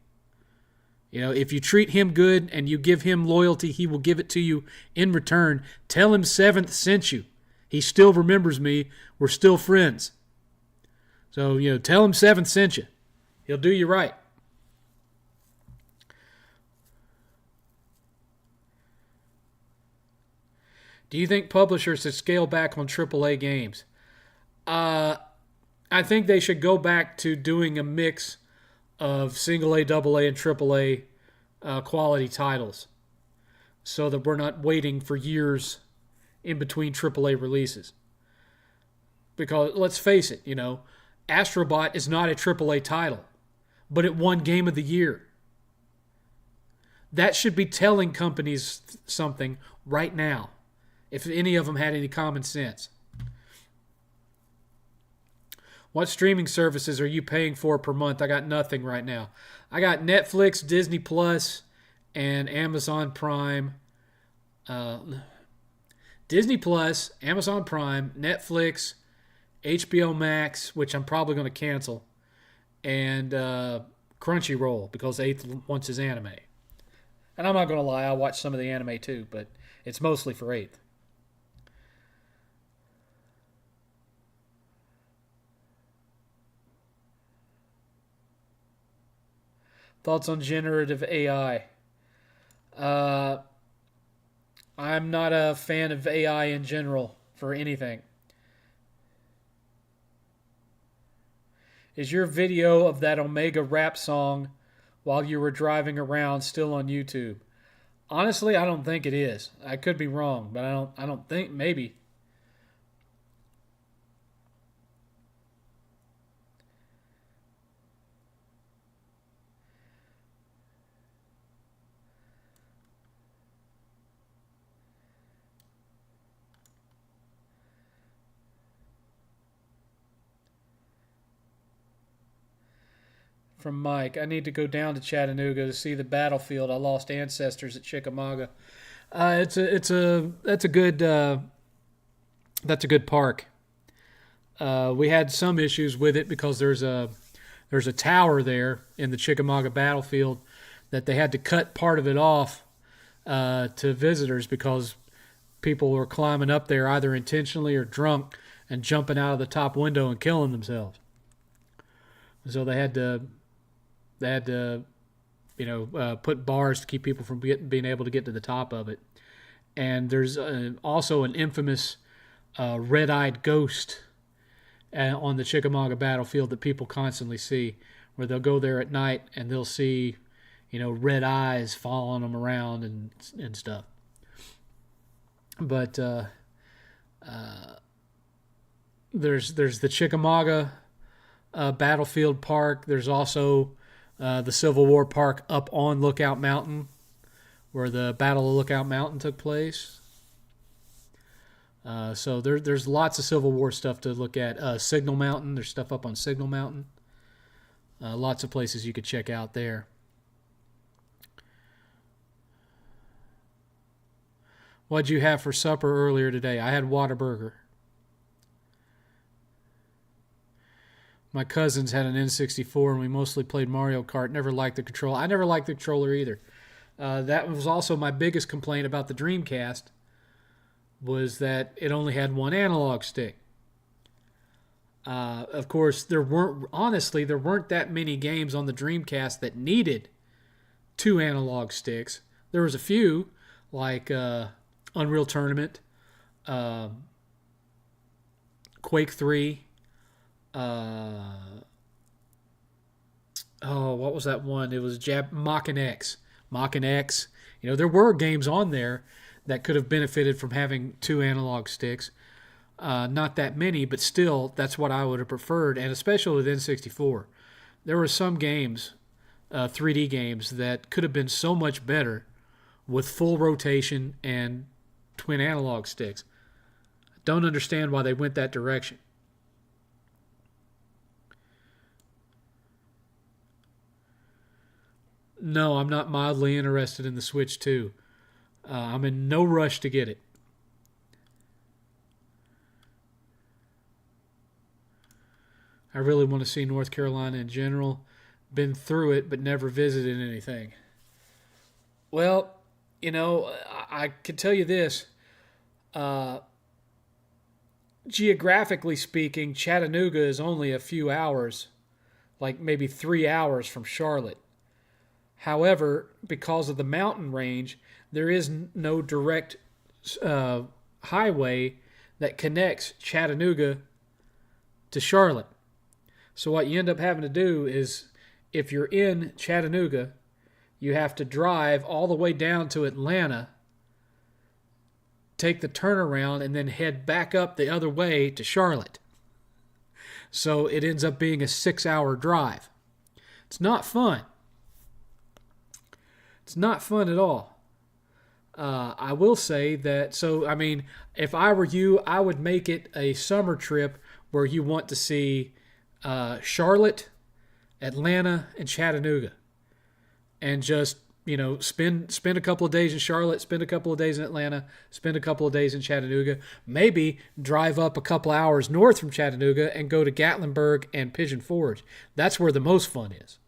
If you treat him good and you give him loyalty, he will give it to you in return. Tell him 7th sent you. He still remembers me. We're still friends. So, tell him 7th sent you. He'll do you right. Do you think publishers should scale back on AAA games? Uh, I think they should go back to doing a mix of single A, double A, and triple A quality titles, so that we're not waiting for years in between AAA releases. Because let's face it, Astrobot is not a AAA title, but it won Game of the Year. That should be telling companies something right now, if any of them had any common sense. What streaming services are you paying for per month? I got nothing right now. I got Netflix, Disney Plus, and Amazon Prime. Disney Plus, Amazon Prime, Netflix, HBO Max, which I'm probably going to cancel, and Crunchyroll, because 8th wants his anime. And I'm not going to lie, I watch some of the anime too, but it's mostly for 8th. Thoughts on generative AI? I'm not a fan of AI in general for anything. Is your video of that Omega rap song while you were driving around still on YouTube? Honestly, I don't think it is. I could be wrong, but I don't think, maybe. From Mike, I need to go down to Chattanooga to see the battlefield. I lost ancestors at Chickamauga. That's a good park. We had some issues with it because there's a tower there in the Chickamauga battlefield that they had to cut part of it off to visitors because people were climbing up there either intentionally or drunk and jumping out of the top window and killing themselves. So they had to put bars to keep people from being able to get to the top of it. And there's also an infamous red-eyed ghost on the Chickamauga battlefield that people constantly see, where they'll go there at night and they'll see, red eyes following them around and stuff. But there's the Chickamauga battlefield park. There's also the Civil War Park up on Lookout Mountain, where the Battle of Lookout Mountain took place. So there's lots of Civil War stuff to look at. Signal Mountain, there's stuff up on Signal Mountain. Lots of places you could check out there. What'd you have for supper earlier today? I had Whataburger. My cousins had an N64, and we mostly played Mario Kart. Never liked the controller. I never liked the controller either. That was also my biggest complaint about the Dreamcast, was that it only had one analog stick. Of course, there weren't that many games on the Dreamcast that needed two analog sticks. There was a few, like Unreal Tournament, Quake 3, what was that one? It was Mach X. Mach X. There were games on there that could have benefited from having two analog sticks. Not that many, but still, that's what I would have preferred, and especially with N64. There were some games, 3D games, that could have been so much better with full rotation and twin analog sticks. Don't understand why they went that direction. No, I'm not mildly interested in the Switch 2. I'm in no rush to get it. I really want to see North Carolina in general. Been through it, but never visited anything. Well, I can tell you this. Geographically speaking, Chattanooga is only a few hours, like maybe 3 hours from Charlotte. However, because of the mountain range, there is no direct highway that connects Chattanooga to Charlotte. So what you end up having to do is, if you're in Chattanooga, you have to drive all the way down to Atlanta, take the turnaround, and then head back up the other way to Charlotte. So it ends up being a 6-hour drive. It's not fun. It's not fun at all. I will say that, so, I mean, if I were you, I would make it a summer trip where you want to see Charlotte, Atlanta, and Chattanooga. And just, spend a couple of days in Charlotte, spend a couple of days in Atlanta, spend a couple of days in Chattanooga. Maybe drive up a couple hours north from Chattanooga and go to Gatlinburg and Pigeon Forge. That's where the most fun is.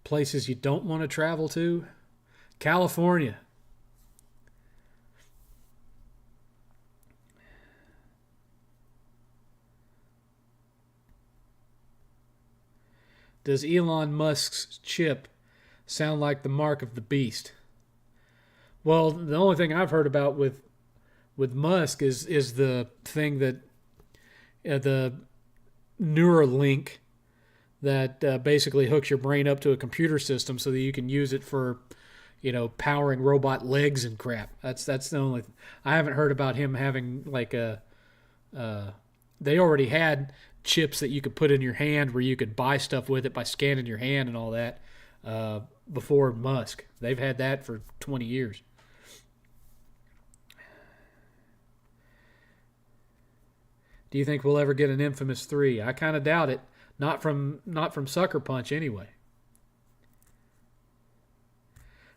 Places you don't want to travel to? California. Does Elon Musk's chip sound like the mark of the beast? Well, the only thing I've heard about with Musk is the thing that the Neuralink that basically hooks your brain up to a computer system so that you can use it for, powering robot legs and crap. That's the only. I haven't heard about him having like a. They already had chips that you could put in your hand where you could buy stuff with it by scanning your hand and all that before Musk. They've had that for 20 years. Do you think we'll ever get an Infamous 3? I kind of doubt it. Not from Sucker Punch anyway.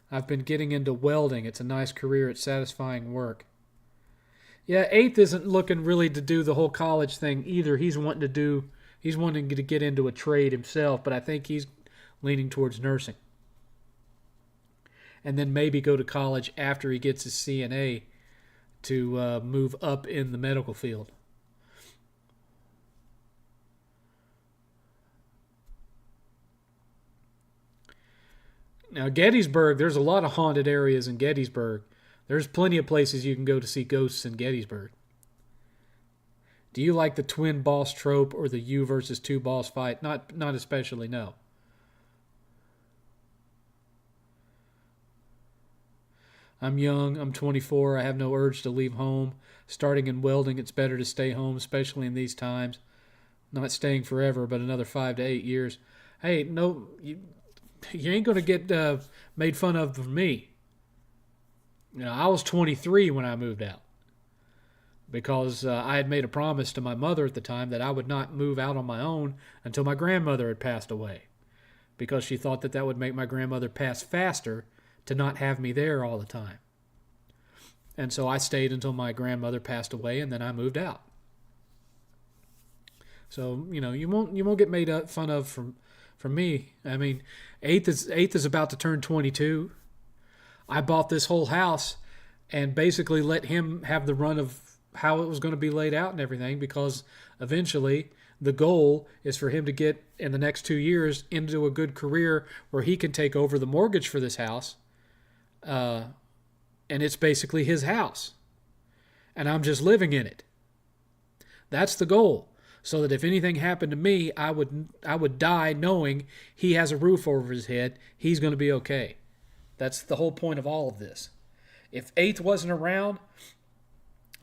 I've been getting into welding. It's a nice career. It's satisfying work. Yeah, 8th isn't looking really to do the whole college thing either. He's wanting to get into a trade himself, but I think he's leaning towards nursing. And then maybe go to college after he gets his CNA to move up in the medical field. Now, Gettysburg, there's a lot of haunted areas in Gettysburg. There's plenty of places you can go to see ghosts in Gettysburg. Do you like the twin boss trope or the you versus two boss fight? Not especially, no. I'm young. I'm 24. I have no urge to leave home. Starting in welding, it's better to stay home, especially in these times. Not staying forever, but another 5 to 8 years. Hey, no, you ain't going to get made fun of for me. I was 23 when I moved out because I had made a promise to my mother at the time that I would not move out on my own until my grandmother had passed away, because she thought that would make my grandmother pass faster to not have me there all the time. And so I stayed until my grandmother passed away, and then I moved out. So, you won't get made fun of from me. I mean, 8th is about to turn 22. I bought this whole house and basically let him have the run of how it was going to be laid out and everything, because eventually the goal is for him to get, in the next 2 years, into a good career where he can take over the mortgage for this house. And it's basically his house. And I'm just living in it. That's the goal. So that if anything happened to me, I would die knowing he has a roof over his head. He's going to be okay. That's the whole point of all of this. If 8th wasn't around,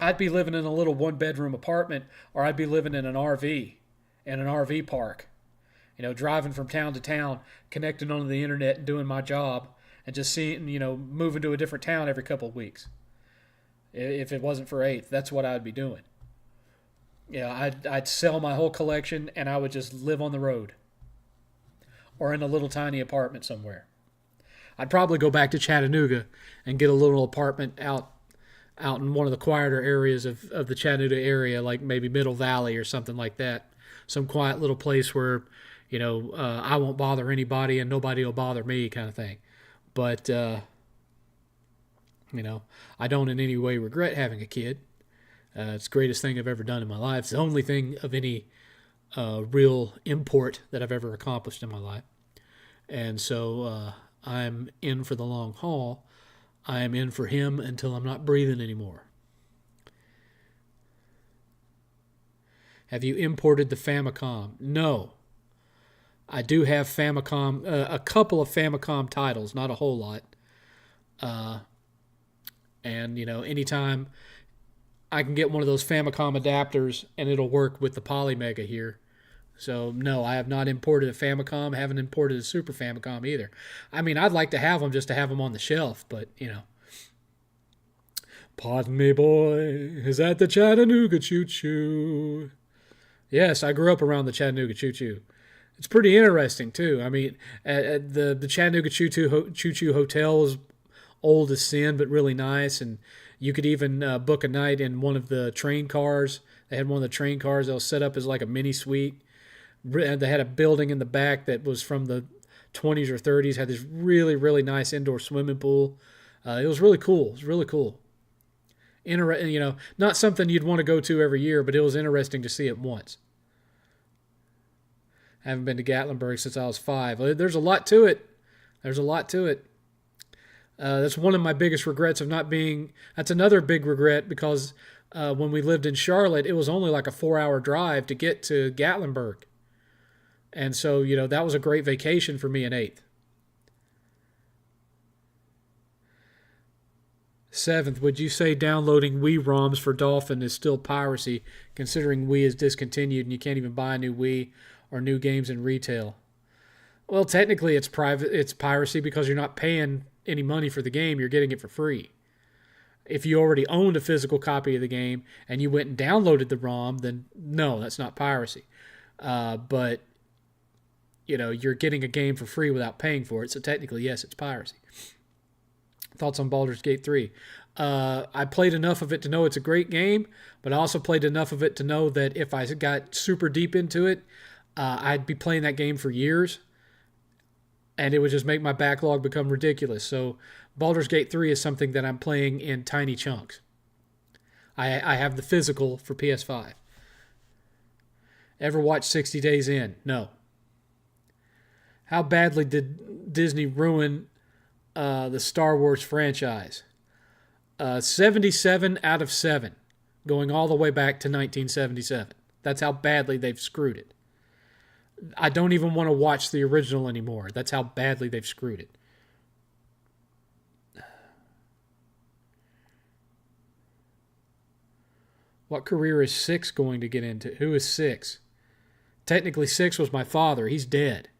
I'd be living in a little one-bedroom apartment, or I'd be living in an RV, in an RV park. Driving from town to town, connecting onto the internet and doing my job, and just moving to a different town every couple of weeks. If it wasn't for 8th, that's what I'd be doing. I'd sell my whole collection and I would just live on the road or in a little tiny apartment somewhere. I'd probably go back to Chattanooga and get a little apartment out in one of the quieter areas of the Chattanooga area, like maybe Middle Valley or something like that. Some quiet little place where, I won't bother anybody and nobody will bother me, kind of thing. But, I don't in any way regret having a kid. It's the greatest thing I've ever done in my life. It's the only thing of any real import that I've ever accomplished in my life. And so I'm in for the long haul. I am in for him until I'm not breathing anymore. Have you imported the Famicom? No. I do have Famicom, a couple of Famicom titles, not a whole lot. And, anytime I can get one of those Famicom adapters and it'll work with the Polymega here. So, no, I have not imported a Famicom. I haven't imported a Super Famicom either. I mean, I'd like to have them just to have them on the shelf, but, Pardon me, boy, is that the Chattanooga choo-choo? Yes, I grew up around the Chattanooga choo-choo. It's pretty interesting, too. I mean, the Chattanooga choo-choo hotel is old as sin, but really nice, and you could even book a night in one of the train cars. They had one of the train cars that was set up as like a mini suite. And they had a building in the back that was from the 20s or 30s, had this really, really nice indoor swimming pool. It was really cool. It was really cool. Not something you'd want to go to every year, but it was interesting to see it once. I haven't been to Gatlinburg since I was 5. There's a lot to it. There's a lot to it. That's one of my biggest regrets of not being. That's another big regret because when we lived in Charlotte, it was only like a 4-hour drive to get to Gatlinburg. And so, that was a great vacation for me in 8th. 7th, would you say downloading Wii ROMs for Dolphin is still piracy, considering Wii is discontinued and you can't even buy a new Wii or new games in retail? Well, technically it's piracy because you're not paying any money for the game, you're getting it for free. If you already owned a physical copy of the game and you went and downloaded the ROM, then no, that's not piracy. But you're getting a game for free without paying for it, so technically, yes, it's piracy. Thoughts on Baldur's Gate 3? I played enough of it to know it's a great game, but I also played enough of it to know that if I got super deep into it, I'd be playing that game for years, and it would just make my backlog become ridiculous. So Baldur's Gate 3 is something that I'm playing in tiny chunks. I have the physical for PS5. Ever watch 60 Days In? No. How badly did Disney ruin the Star Wars franchise? 77 out of 7, going all the way back to 1977. That's how badly they've screwed it. I don't even want to watch the original anymore. That's how badly they've screwed it. What career is 6 going to get into? Who is 6? Technically, 6 was my father. He's dead.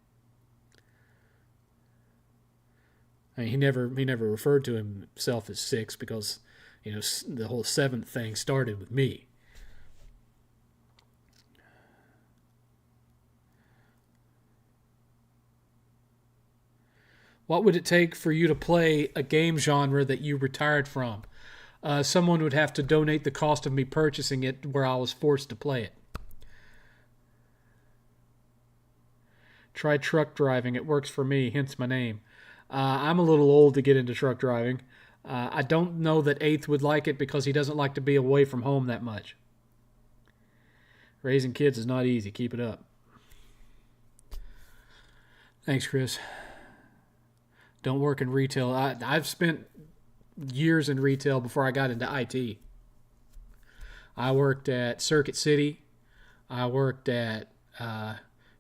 I mean, he never referred to himself as 6 because, the whole 7th thing started with me. What would it take for you to play a game genre that you retired from? Someone would have to donate the cost of me purchasing it where I was forced to play it. Try truck driving. It works for me, hence my name. I'm a little old to get into truck driving. I don't know that 8th would like it because he doesn't like to be away from home that much. Raising kids is not easy. Keep it up. Thanks, Chris. Don't work in retail. I've spent years in retail before I got into IT. I worked at Circuit City. I worked at,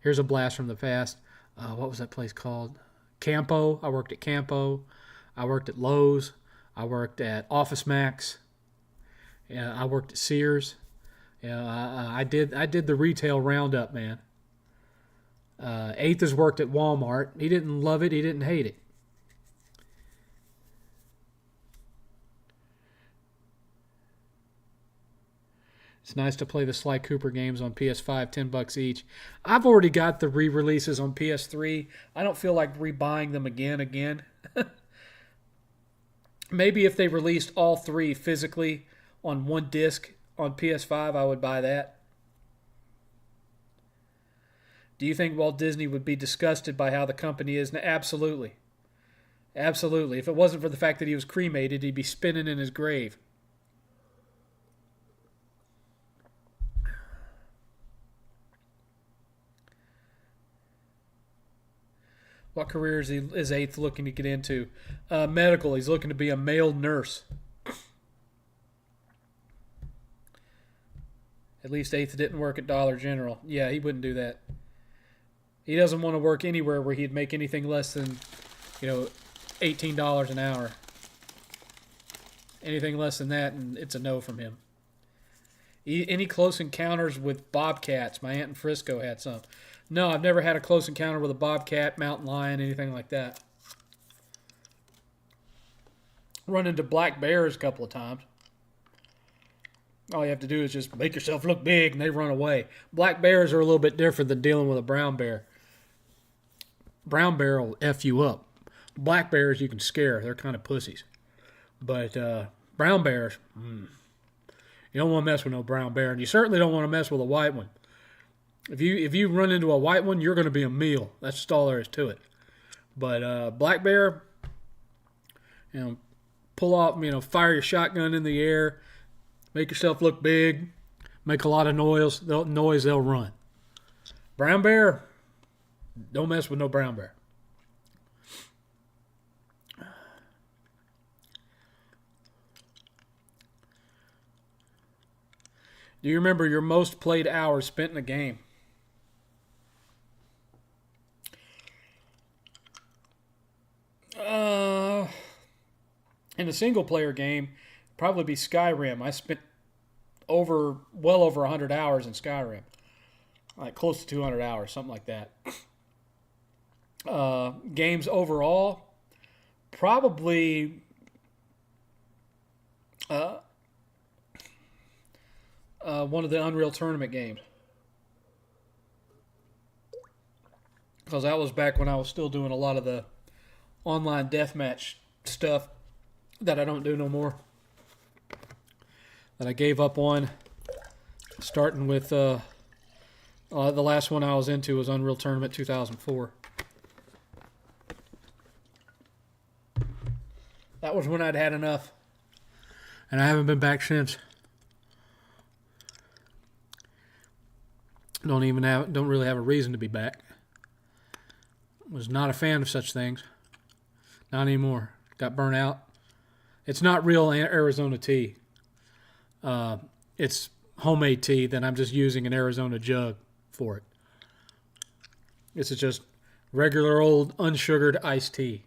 here's a blast from the past. What was that place called? Campo. I worked at Campo. I worked at Lowe's. I worked at Office Max. I worked at Sears. I did the retail roundup, man. 8th has worked at Walmart. He didn't love it. He didn't hate it. It's nice to play the Sly Cooper games on PS5, $10 each. I've already got the re-releases on PS3. I don't feel like rebuying them again. Maybe if they released all 3 physically on one disc on PS5, I would buy that. Do you think Walt Disney would be disgusted by how the company is now? Absolutely. Absolutely. If it wasn't for the fact that he was cremated, he'd be spinning in his grave. What career is Eighth looking to get into? Medical. He's looking to be a male nurse. At least Eighth didn't work at Dollar General. Yeah, he wouldn't do that. He doesn't want to work anywhere where he'd make anything less than, $18 an hour. Anything less than that, and it's a no from him. Any close encounters with bobcats? My aunt in Frisco had some. No, I've never had a close encounter with a bobcat, mountain lion, anything like that. Run into black bears a couple of times. All you have to do is just make yourself look big and they run away. Black bears are a little bit different than dealing with a brown bear. Brown bear will F you up. Black bears you can scare. They're kind of pussies. But brown bears, you don't want to mess with no brown bear. And you certainly don't want to mess with a white one. If you run into a white one, you're going to be a meal. That's just all there is to it. But black bear, pull off, fire your shotgun in the air. Make yourself look big. Make a lot of noise. They'll run. Brown bear, don't mess with no brown bear. Do you remember your most played hours spent in a game? In a single-player game, probably be Skyrim. I spent well over 100 hours in Skyrim. Like close to 200 hours, something like that. Games overall, probably one of the Unreal Tournament games. Because that was back when I was still doing a lot of the online deathmatch stuff that I don't do no more. That I gave up on. Starting with the last one I was into was Unreal Tournament 2004. That was when I'd had enough. And I haven't been back since. Don't really have a reason to be back. Was not a fan of such things. Not anymore. Got burnt out. It's not real Arizona tea. It's homemade tea that I'm just using an Arizona jug for it. This is just regular old unsugared iced tea.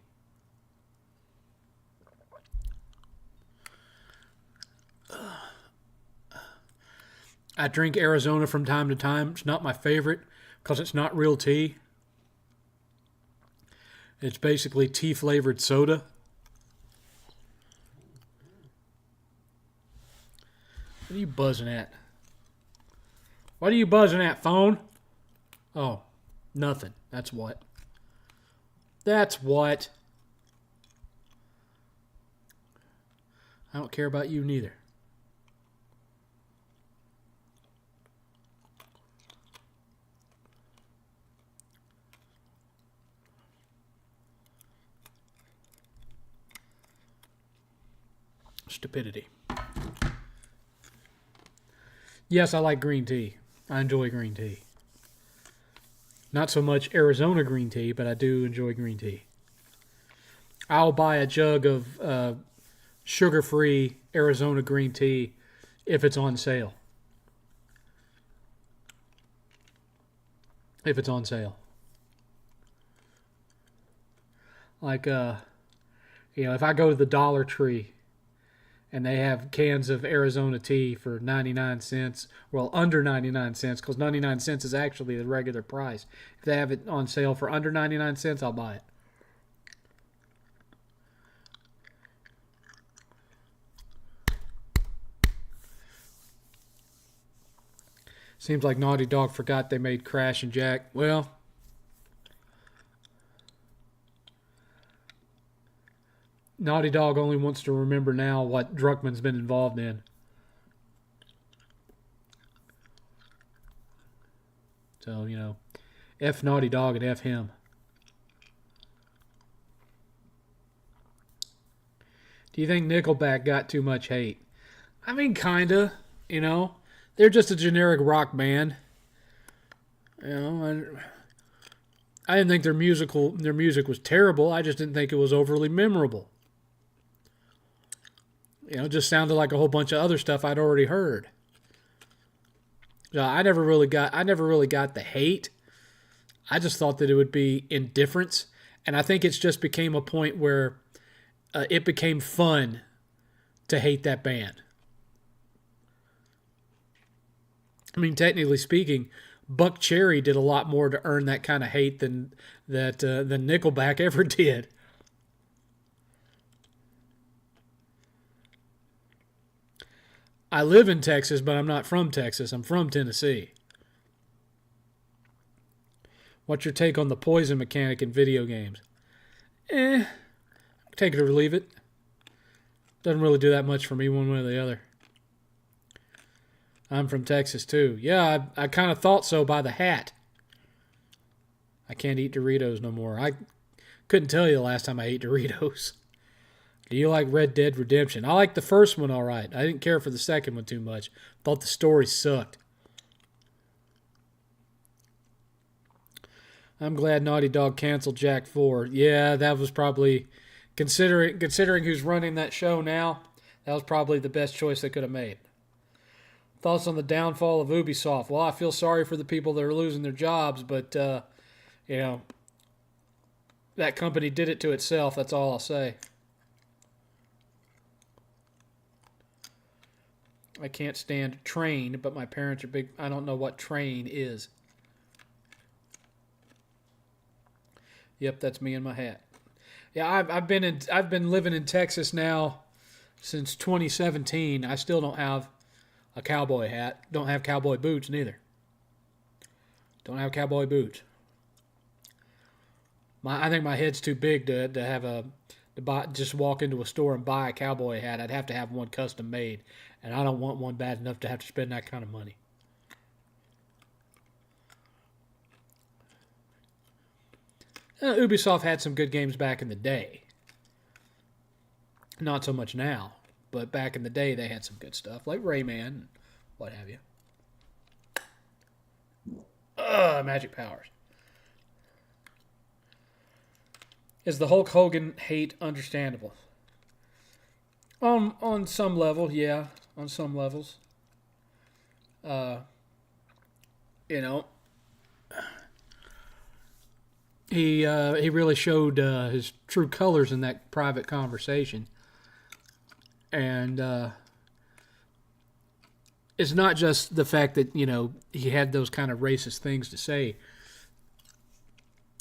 I drink Arizona from time to time. It's not my favorite because it's not real tea. It's basically tea-flavored soda. What are you buzzing at? What are you buzzing at, phone? Oh, nothing. That's what. That's what. I don't care about you neither. Stupidity. Yes, I like green tea. I enjoy green tea. Not so much Arizona green tea, but I do enjoy green tea. I'll buy a jug of sugar-free Arizona green tea if it's on sale. If it's on sale. Like, if I go to the Dollar Tree and they have cans of Arizona tea for 99 cents, well, under 99 cents, because 99 cents is actually the regular price. If they have it on sale for under 99 cents, I'll buy it. Seems like Naughty Dog forgot they made Crash and Jack. Well, Naughty Dog only wants to remember now what Druckmann's been involved in. So, F Naughty Dog and F him. Do you think Nickelback got too much hate? I mean, kinda, They're just a generic rock band. I I didn't think their music was terrible. I just didn't think it was overly memorable. It just sounded like a whole bunch of other stuff I'd already heard. So I never really got the hate. I just thought that it would be indifference, and I think it's just became a point where it became fun to hate that band. I mean, technically speaking, Buck Cherry did a lot more to earn that kind of hate than Nickelback ever did. I live in Texas, but I'm not from Texas. I'm from Tennessee. What's your take on the poison mechanic in video games? Take it or leave it. Doesn't really do that much for me one way or the other. I'm from Texas, too. Yeah, I kind of thought so by the hat. I can't eat Doritos no more. I couldn't tell you the last time I ate Doritos. Do you like Red Dead Redemption? I like the first one all right. I didn't care for the second one too much. Thought the story sucked. I'm glad Naughty Dog canceled Jak 4. Yeah, that was probably, considering who's running that show now, that was probably the best choice they could have made. Thoughts on the downfall of Ubisoft? Well, I feel sorry for the people that are losing their jobs, but, that company did it to itself. That's all I'll say. I can't stand Train, but my parents are big. I don't know what Train is. Yep, that's me in my hat. Yeah, I've been living in Texas now since 2017. I still don't have a cowboy hat. Don't have cowboy boots neither. Don't have cowboy boots. I think my head's too big to buy, just walk into a store and buy a cowboy hat. I'd have to have one custom made, and I don't want one bad enough to have to spend that kind of money. Ubisoft had some good games back in the day. Not so much now, but back in the day they had some good stuff, like Rayman and what have you. Magic powers. Is the Hulk Hogan hate understandable? On some level, yeah. On some levels. He really showed his true colors in that private conversation. And it's not just the fact that, he had those kind of racist things to say.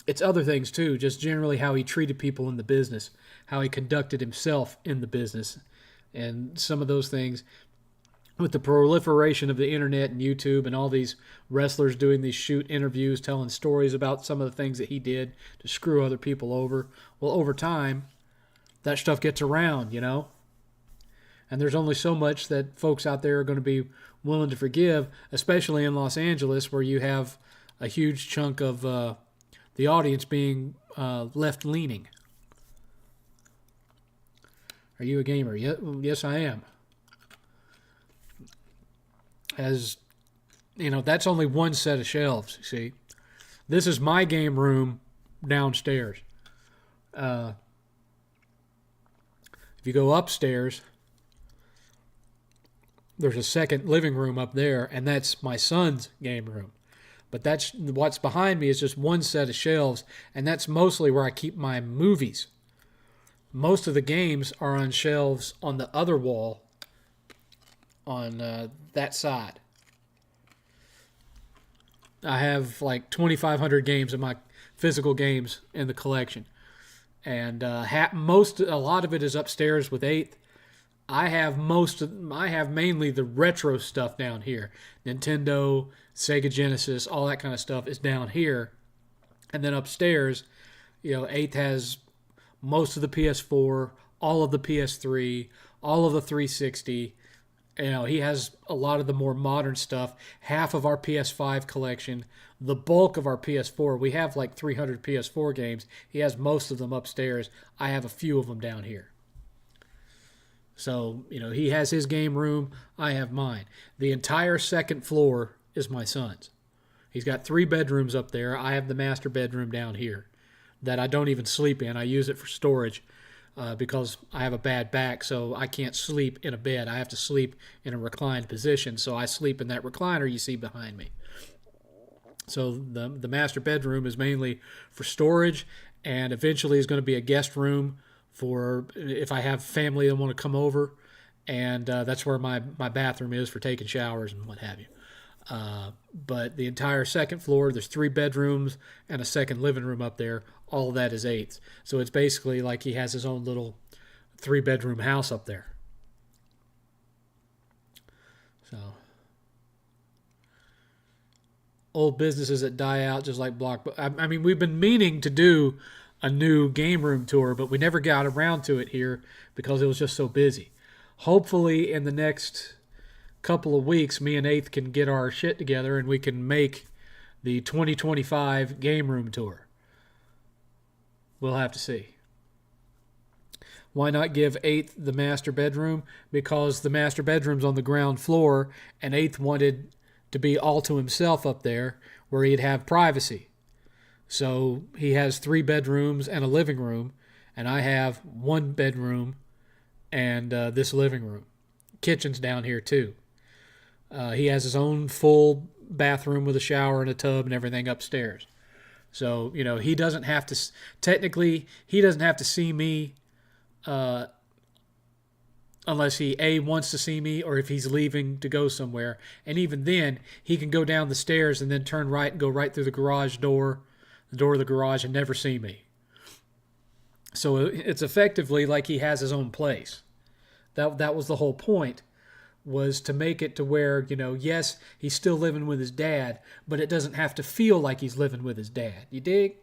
It's other things too, just generally how he treated people in the business, how he conducted himself in the business. And some of those things, with the proliferation of the internet and YouTube and all these wrestlers doing these shoot interviews, telling stories about some of the things that he did to screw other people over. Well, over time, that stuff gets around, And there's only so much that folks out there are going to be willing to forgive, especially in Los Angeles, where you have a huge chunk of the audience being left-leaning. Are you a gamer? Yes, I am. As that's only one set of shelves, you see. This is my game room downstairs. If you go upstairs, there's a second living room up there, and that's my son's game room. But that's what's behind me is just one set of shelves, and that's mostly where I keep my movies. Most of the games are on shelves on the other wall on that side. I have like 2,500 games of my physical games in the collection. And a lot of it is upstairs with 8th. I have mainly the retro stuff down here. Nintendo, Sega Genesis, all that kind of stuff is down here. And then upstairs, 8th has most of the PS4, all of the PS3, all of the 360. He has a lot of the more modern stuff, half of our PS5 collection, the bulk of our PS4. We have like 300 PS4 games. He has most of them upstairs. I have a few of them down here. So, he has his game room. I have mine. The entire second floor is my son's. He's got 3 bedrooms up there. I have the master bedroom down here that I don't even sleep in. I use it for storage because I have a bad back, so I can't sleep in a bed. I have to sleep in a reclined position, so I sleep in that recliner you see behind me. So the master bedroom is mainly for storage, and eventually is going to be a guest room for if I have family that want to come over, and that's where my bathroom is for taking showers and what have you. But the entire second floor, there's 3 bedrooms and a second living room up there. All of that is 8th. So it's basically like he has his own little 3-bedroom house up there. So old businesses that die out just like Block. I mean, we've been meaning to do a new game room tour, but we never got around to it here because it was just so busy. Hopefully in the next couple of weeks, me and 8th can get our shit together and we can make the 2025 game room tour. We'll have to see. Why not give 8th the master bedroom? Because the master bedroom's on the ground floor, and 8th wanted to be all to himself up there where he'd have privacy. So he has 3 bedrooms and a living room, and I have 1 bedroom and this living room. Kitchen's down here too. He has his own full bathroom with a shower and a tub and everything upstairs. So, he doesn't have to, technically, he doesn't have to see me unless he, wants to see me or if he's leaving to go somewhere. And even then, he can go down the stairs and then turn right and go right through the garage door, the door of the garage, and never see me. So it's effectively like he has his own place. That was the whole point, was to make it to where, yes, he's still living with his dad, but it doesn't have to feel like he's living with his dad. You dig?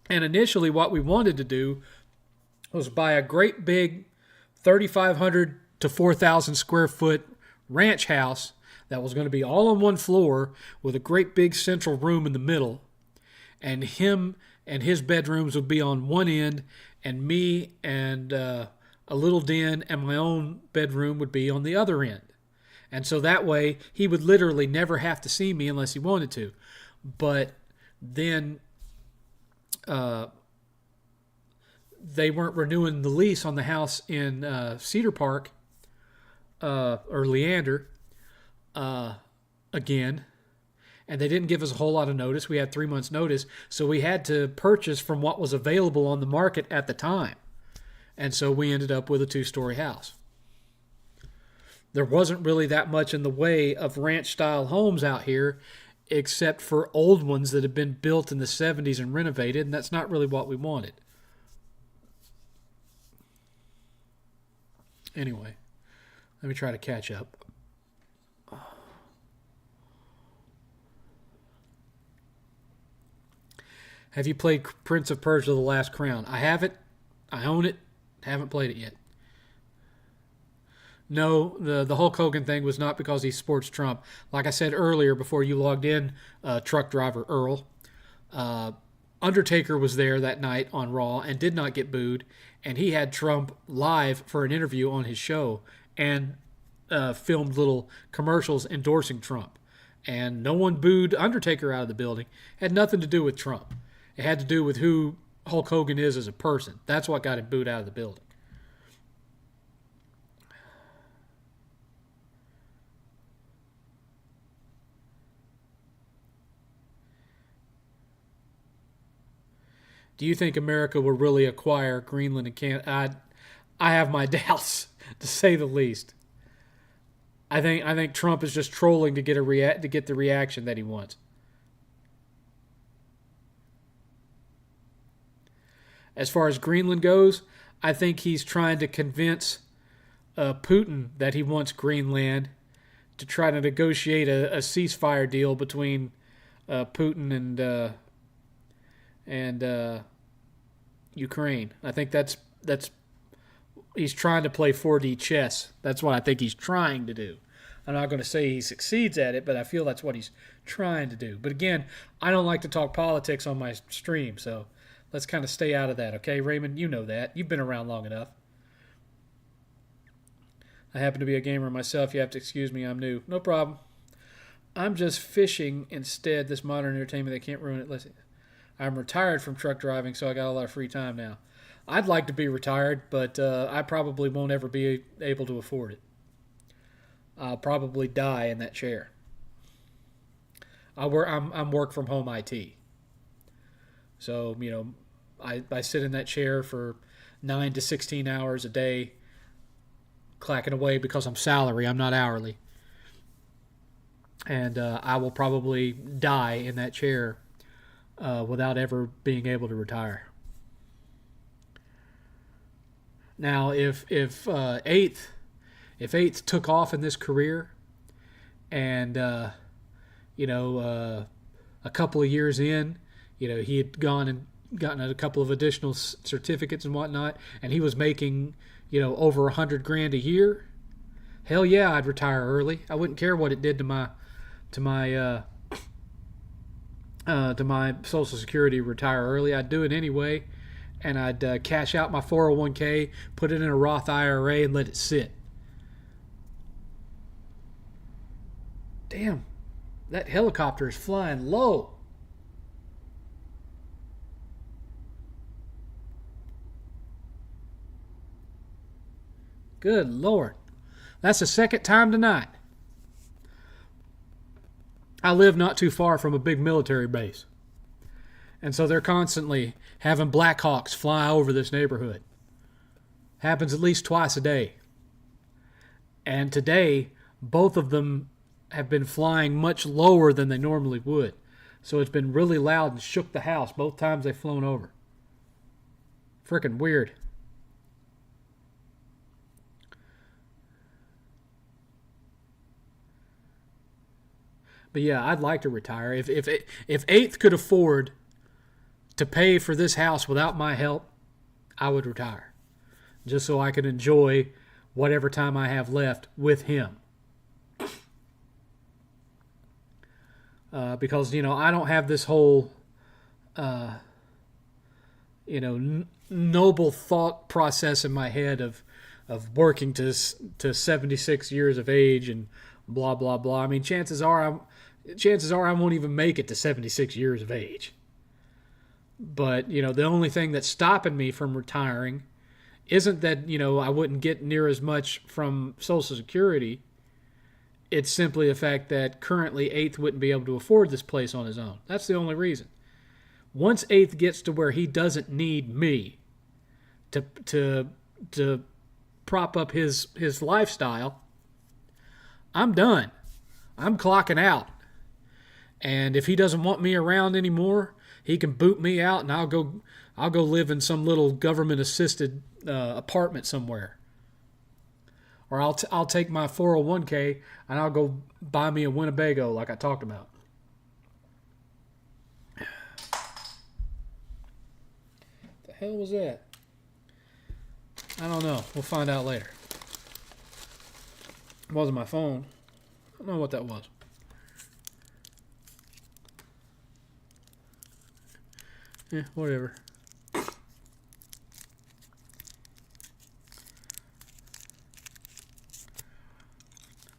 And initially what we wanted to do was buy a great big 3,500 to 4,000 square foot ranch house that was going to be all on one floor with a great big central room in the middle. And him and his bedrooms would be on one end, and me and a little den and my own bedroom would be on the other end. And so that way he would literally never have to see me unless he wanted to. But then they weren't renewing the lease on the house in Cedar Park or Leander again. And they didn't give us a whole lot of notice. We had 3 months notice. So we had to purchase from what was available on the market at the time. And so we ended up with a 2-story house. There wasn't really that much in the way of ranch-style homes out here, except for old ones that had been built in the 70s and renovated, and that's not really what we wanted. Anyway, let me try to catch up. Have you played Prince of Persia: The Last Crown? I have it. I own it. Haven't played it yet. No, the Hulk Hogan thing was not because he sports Trump. Like I said earlier before you logged in, truck driver Earl, Undertaker was there that night on Raw and did not get booed, and he had Trump live for an interview on his show and filmed little commercials endorsing Trump. And no one booed Undertaker out of the building. It had nothing to do with Trump. It had to do with who Hulk Hogan is as a person. That's what got him booed out of the building. Do you think America will really acquire Greenland and Canada? I have my doubts, to say the least. I think Trump is just trolling to get the reaction that he wants. As far as Greenland goes, I think he's trying to convince Putin that he wants Greenland to try to negotiate a ceasefire deal between Putin and Ukraine. I think that's he's trying to play 4D chess. That's what I think he's trying to do. I'm not going to say he succeeds at it, but I feel that's what he's trying to do. But again, I don't like to talk politics on my stream, so let's kind of stay out of that, okay, Raymond? You know that. You've been around long enough. I happen to be a gamer myself. You have to excuse me. I'm new. No problem. I'm just fishing instead. This modern entertainment, they can't ruin it. Listen, I'm retired from truck driving, so I got a lot of free time now. I'd like to be retired, but I probably won't ever be able to afford it. I'll probably die in that chair. I'm work from home IT, so I sit in that chair for 9 to 16 hours a day, clacking away because I'm salary. I'm not hourly, and I will probably die in that chair without ever being able to retire. Now, if Eighth took off in this career, and a couple of years in, he had gone and gotten a couple of additional certificates and whatnot, and he was making over $100,000 a year. Hell yeah, I'd retire early. I wouldn't care what it did to my Social Security. Retire early. I'd do it anyway, and I'd cash out my 401k, put it in a Roth IRA, and let it sit. Damn, that helicopter is flying low. Good Lord. That's the second time tonight. I live not too far from a big military base. And so they're constantly having Blackhawks fly over this neighborhood. Happens at least twice a day. And today, both of them have been flying much lower than they normally would. So it's been really loud and shook the house both times they've flown over. Freaking weird. But yeah, I'd like to retire. If Eighth could afford to pay for this house without my help, I would retire. Just so I could enjoy whatever time I have left with him. Because, I don't have this whole, noble thought process in my head of working to 76 years of age and blah, blah, blah. I mean, chances are I won't even make it to 76 years of age. But, the only thing that's stopping me from retiring isn't that, I wouldn't get near as much from Social Security. It's simply the fact that currently Eighth wouldn't be able to afford this place on his own. That's the only reason. Once Eighth gets to where he doesn't need me to prop up his lifestyle, I'm done. I'm clocking out. And if he doesn't want me around anymore, he can boot me out, and I'll go live in some little government assisted apartment somewhere. Or I'll take my 401k and I'll go buy me a Winnebago like I talked about. The hell was that? I don't know. We'll find out later. It wasn't my phone. I don't know what that was. Yeah, whatever.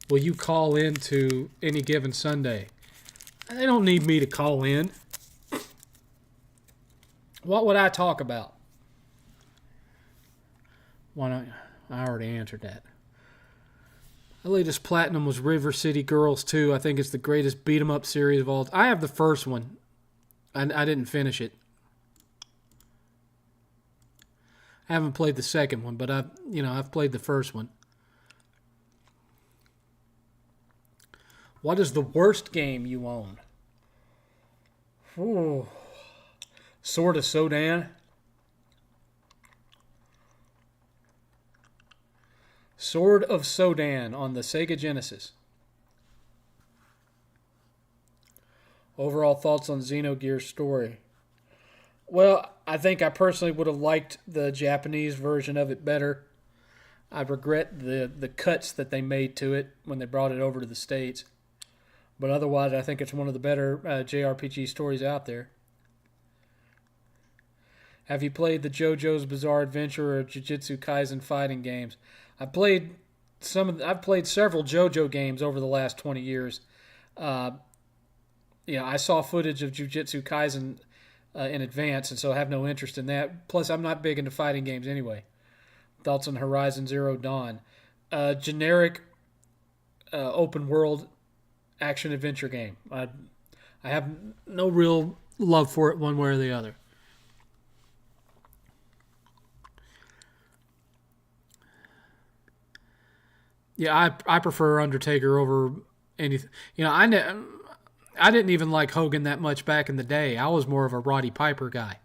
Will you call in to any given Sunday? They don't need me to call in. What would I talk about? Why not? I already answered that. The latest platinum was River City Girls 2. I think it's the greatest beat 'em up series of all time. I have the first one. I didn't finish it. I haven't played the second one, but I've played the first one. What is the worst game you own? Ooh. Sword of Sodan. Sword of Sodan on the Sega Genesis. Overall thoughts on Xenogears story. Well, I think I personally would have liked the Japanese version of it better. I regret the cuts that they made to it when they brought it over to the States. But otherwise, I think it's one of the better JRPG stories out there. Have you played the JoJo's Bizarre Adventure or Jujutsu Kaisen fighting games? I've played several JoJo games over the last 20 years. Uh, I saw footage of Jujutsu Kaisen in advance, and so I have no interest in that. Plus, I'm not big into fighting games anyway. Thoughts on Horizon Zero Dawn? Generic open world action adventure game. I have no real love for it one way or the other. Yeah, I prefer Undertaker over anything. I didn't even like Hogan that much back in the day. I was more of a Roddy Piper guy.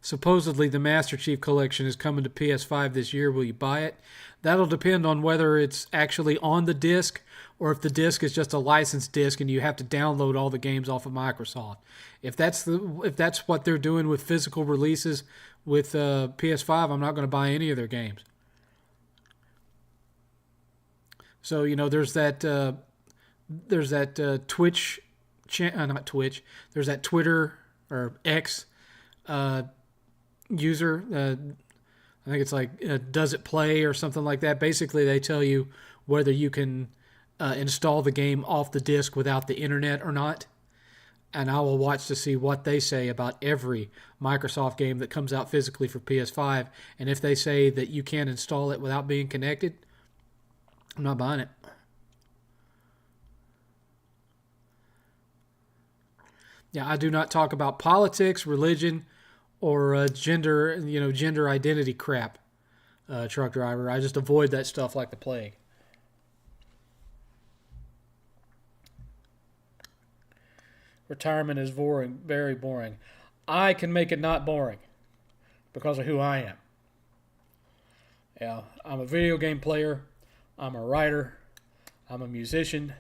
Supposedly, the Master Chief Collection is coming to PS5 this year. Will you buy it? That'll depend on whether it's actually on the disc or if the disc is just a licensed disc and you have to download all the games off of Microsoft. If that's what they're doing with physical releases with PS5, I'm not going to buy any of their games. So there's that Twitch, not Twitch. There's that Twitter or X uh, user. I think it's like Does It Play or something like that. Basically, they tell you whether you can install the game off the disc without the internet or not. And I will watch to see what they say about every Microsoft game that comes out physically for PS5. And if they say that you can't install it without being connected, I'm not buying it. Yeah, I do not talk about politics, religion, or gender identity crap, truck driver. I just avoid that stuff like the plague. Retirement is boring, very boring. I can make it not boring because of who I am. Yeah, I'm a video game player. I'm a writer. I'm a musician.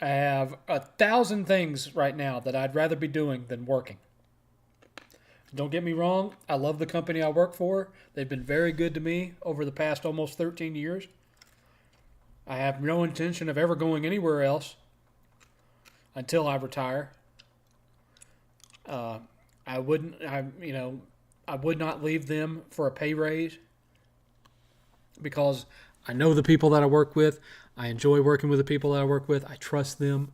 I have 1,000 things right now that I'd rather be doing than working. Don't get me wrong. I love the company I work for. They've been very good to me over the past almost 13 years. I have no intention of ever going anywhere else until I retire. I would not leave them for a pay raise because I know the people that I work with. I enjoy working with the people that I work with. I trust them.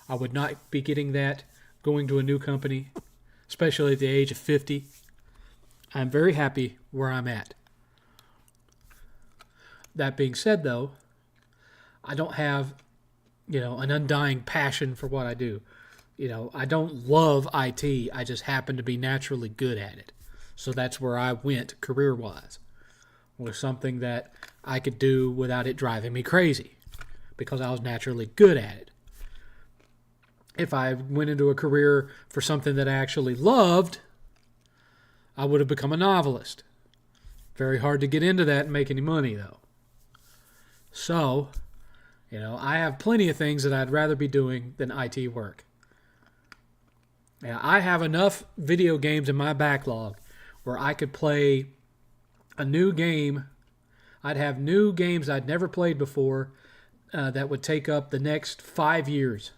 I would not be getting that going to a new company, especially at the age of 50. I'm very happy where I'm at. That being said, though, I don't have, an undying passion for what I do. I don't love IT. I just happen to be naturally good at it. So that's where I went career-wise, was something that I could do without it driving me crazy because I was naturally good at it. If I went into a career for something that I actually loved, I would have become a novelist. Very hard to get into that and make any money, though. So, I have plenty of things that I'd rather be doing than IT work. Now, I have enough video games in my backlog where I could play a new game. I'd have new games I'd never played before that would take up the next 5 years.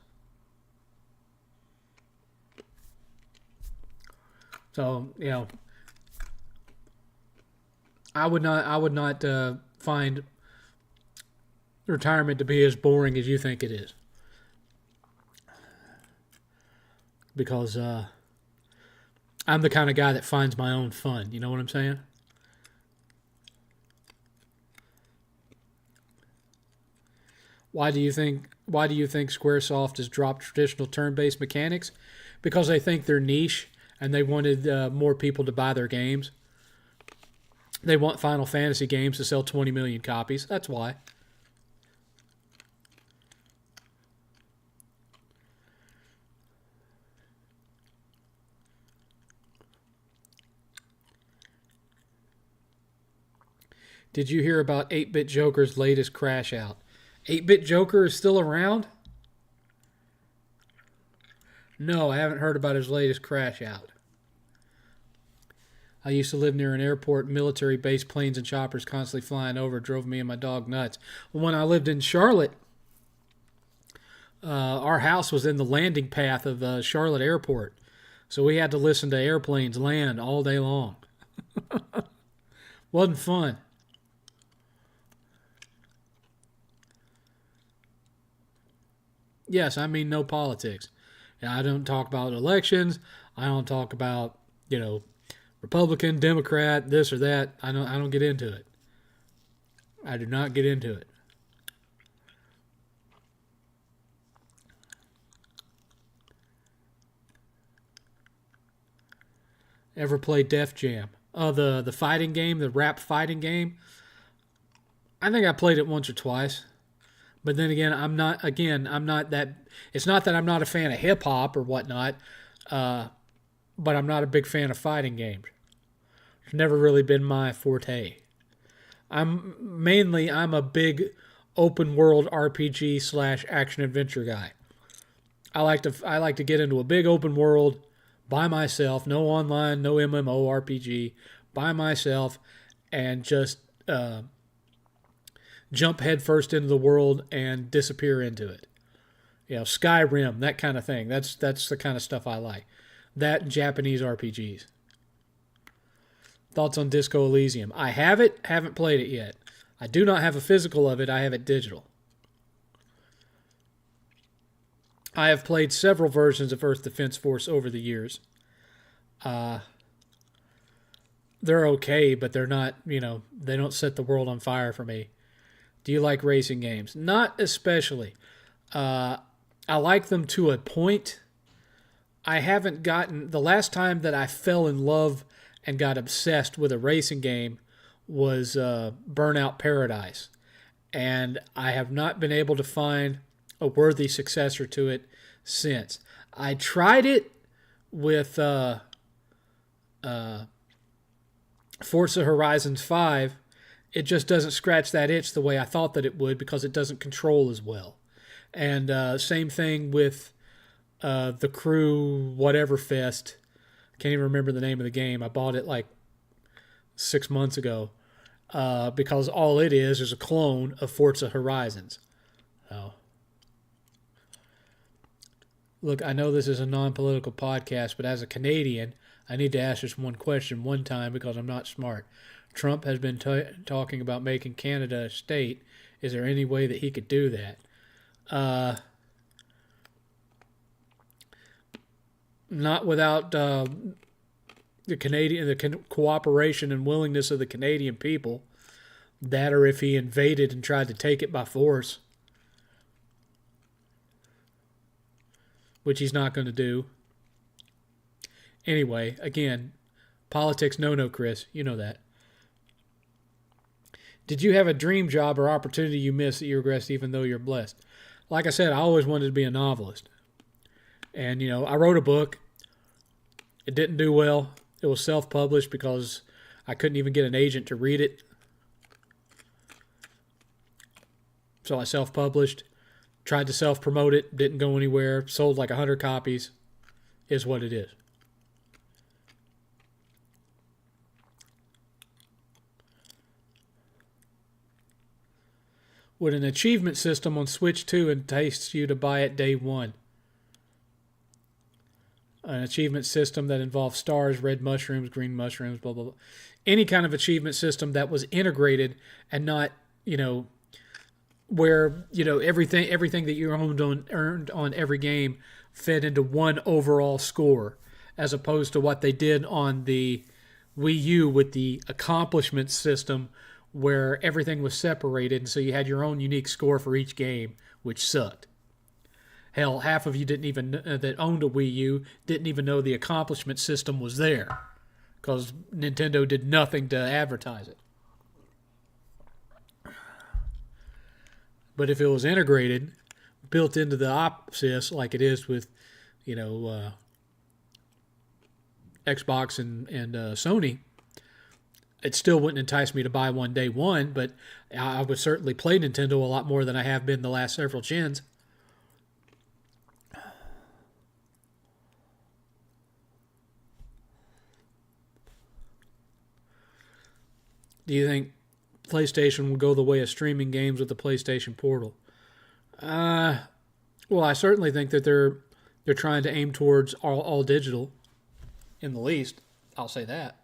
So, I would not find retirement to be as boring as you think it is. Because I'm the kind of guy that finds my own fun. You know what I'm saying? Why do you think Squaresoft has dropped traditional turn-based mechanics? Because they think they're niche and they wanted more people to buy their games. They want Final Fantasy games to sell 20 million copies. That's why. Did you hear about 8-Bit Joker's latest crash out? 8-Bit Joker is still around? No, I haven't heard about his latest crash out. I used to live near an airport, military base, planes and choppers constantly flying over. It drove me and my dog nuts. When I lived in Charlotte, our house was in the landing path of Charlotte Airport. So we had to listen to airplanes land all day long. Wasn't fun. Yes, I mean no politics. I don't talk about elections. I don't talk about, Republican, Democrat, this or that. I don't get into it. I do not get into it. Ever play Def Jam? Oh, the fighting game, the rap fighting game. I think I played it once or twice. But then again, I'm not that. It's not that I'm not a fan of hip hop or whatnot, but I'm not a big fan of fighting games. It's never really been my forte. I'm a big open world RPG slash action adventure guy. I like to get into a big open world by myself, no online, no MMORPG, by myself, and just jump headfirst into the world and disappear into it. Skyrim, that kind of thing. That's the kind of stuff I like. That and Japanese RPGs. Thoughts on Disco Elysium? I have it, haven't played it yet. I do not have a physical of it, I have it digital. I have played several versions of Earth Defense Force over the years. Uh, they're okay, but they're not, they don't set the world on fire for me. Do you like racing games? Not especially. Uh, I like them to a point. I haven't gotten. The last time that I fell in love and got obsessed with a racing game was Burnout Paradise. And I have not been able to find a worthy successor to it since. I tried it with Forza Horizons 5. It just doesn't scratch that itch the way I thought that it would because it doesn't control as well. And same thing with the Crew Whatever Fest. Can't even remember the name of the game. I bought it like 6 months ago because all it is a clone of Forza Horizons. So, look, I know this is a non-political podcast, but as a Canadian, I need to ask this one question one time because I'm not smart. Trump has been talking about making Canada a state. Is there any way that he could do that? Not without the cooperation and willingness of the Canadian people. That, or if he invaded and tried to take it by force, which he's not going to do. Anyway, again, politics no, Chris. You know that. Did you have a dream job or opportunity you missed that you regressed even though you're blessed? Like I said, I always wanted to be a novelist. And, I wrote a book. It didn't do well. It was self-published because I couldn't even get an agent to read it. So I self-published. Tried to self-promote it. Didn't go anywhere. Sold like 100 copies. Is what it is. Would an achievement system on Switch 2 entice you to buy it day one? An achievement system that involves stars, red mushrooms, green mushrooms, blah, blah, blah. Any kind of achievement system that was integrated and not, where, everything that you earned on every game fed into one overall score, as opposed to what they did on the Wii U with the accomplishment system, where everything was separated, and so you had your own unique score for each game, which sucked. Hell, half of you didn't even that owned a Wii U didn't even know the accomplishment system was there, because Nintendo did nothing to advertise it. But if it was integrated, built into the OpSys like it is with, Xbox and Sony, it still wouldn't entice me to buy one day one, but I would certainly play Nintendo a lot more than I have been the last several gens. Do you think PlayStation will go the way of streaming games with the PlayStation Portal? Well, I certainly think that they're trying to aim towards all digital, in the least. I'll say that.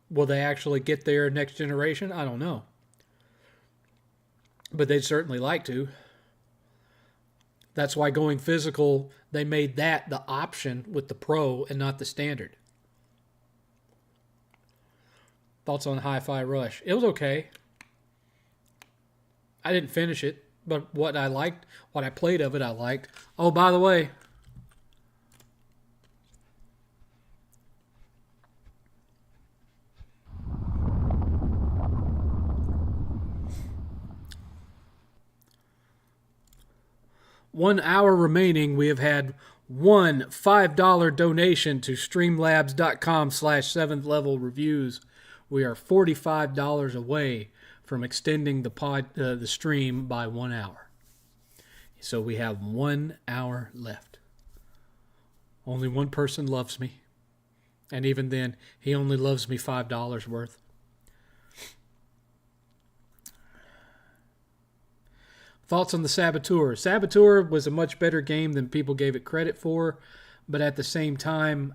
Will they actually get there next generation? I don't know. But they'd certainly like to. That's why going physical, they made that the option with the Pro and not the standard. Thoughts on Hi-Fi Rush? It was okay. I didn't finish it, but what I liked, what I played of it, I liked. Oh, by the way, one hour remaining. We have had one $5 donation to streamlabs.com/seventh level reviews. We are $45 away from extending the stream by 1 hour. So we have 1 hour left. Only one person loves me. And even then, he only loves me $5 worth. Thoughts on the Saboteur? Saboteur was a much better game than people gave it credit for, but at the same time,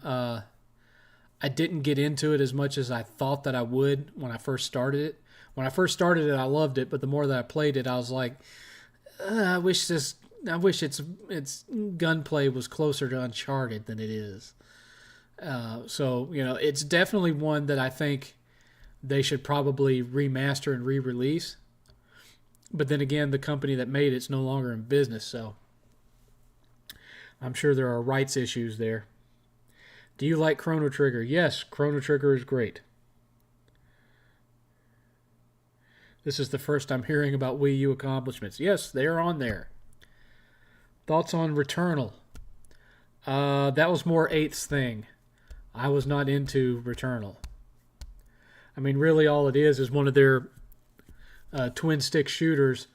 I didn't get into it as much as I thought that I would when I first started it. When I first started it, I loved it, but the more that I played it, I was like, I wish its gunplay was closer to Uncharted than it is. So it's definitely one that I think they should probably remaster and re-release. But then again, the company that made it's no longer in business, so I'm sure there are rights issues there. Do you like Chrono Trigger? Yes, Chrono Trigger is great. This is the first I'm hearing about Wii U accomplishments. Yes, they are on there. Thoughts on Returnal? That was more 8th's thing. I was not into Returnal. I mean, really all it is one of their twin stick shooters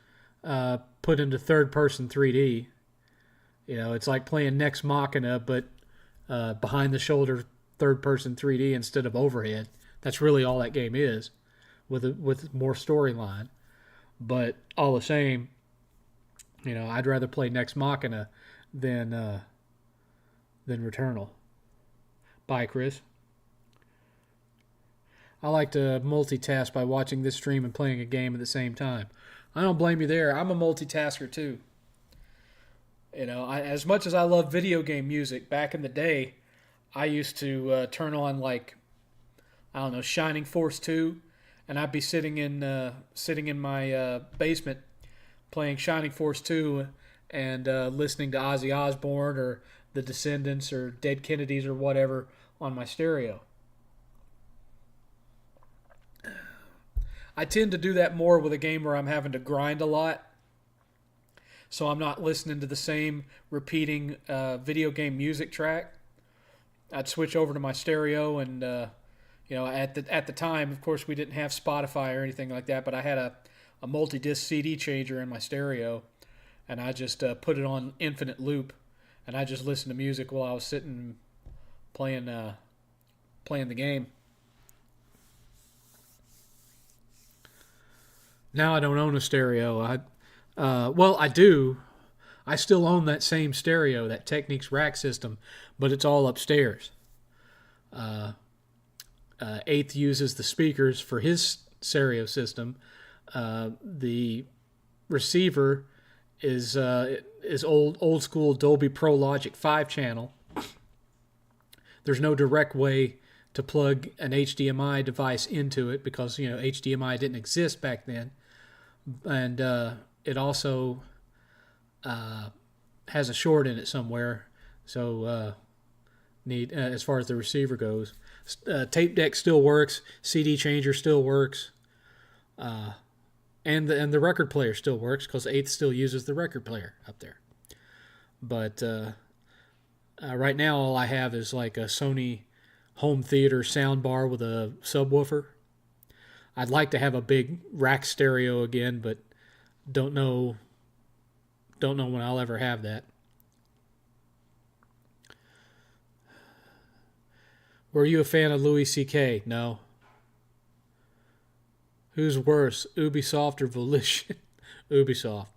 put into third person 3D. It's like playing Nex Machina, but behind the shoulder third person 3D instead of overhead. That's really all that game is, with more storyline. But all the same, I'd rather play Nex Machina than Returnal. Bye, Chris. I like to multitask by watching this stream and playing a game at the same time. I don't blame you there. I'm a multitasker too. As much as I love video game music, back in the day, I used to turn on Shining Force 2, and I'd be sitting in my basement playing Shining Force 2 and listening to Ozzy Osbourne or The Descendants or Dead Kennedys or whatever on my stereo. I tend to do that more with a game where I'm having to grind a lot, so I'm not listening to the same repeating video game music track. I'd switch over to my stereo, and at the time, of course, we didn't have Spotify or anything like that, but I had a multi-disc CD changer in my stereo, and I just put it on infinite loop, and I just listened to music while I was sitting playing the game. Now I don't own a stereo. I do. I still own that same stereo, that Technics rack system, but it's all upstairs. 8th uses the speakers for his stereo system. The receiver is old school Dolby Pro Logic 5-channel. There's no direct way to plug an HDMI device into it because HDMI didn't exist back then. And it also has a short in it somewhere, so as far as the receiver goes. Tape deck still works, CD changer still works, and the record player still works because 8th still uses the record player up there. But right now all I have is like a Sony home theater soundbar with a subwoofer. I'd like to have a big rack stereo again, but don't know when I'll ever have that. Were you a fan of Louis C.K.? No. Who's worse, Ubisoft or Volition? Ubisoft.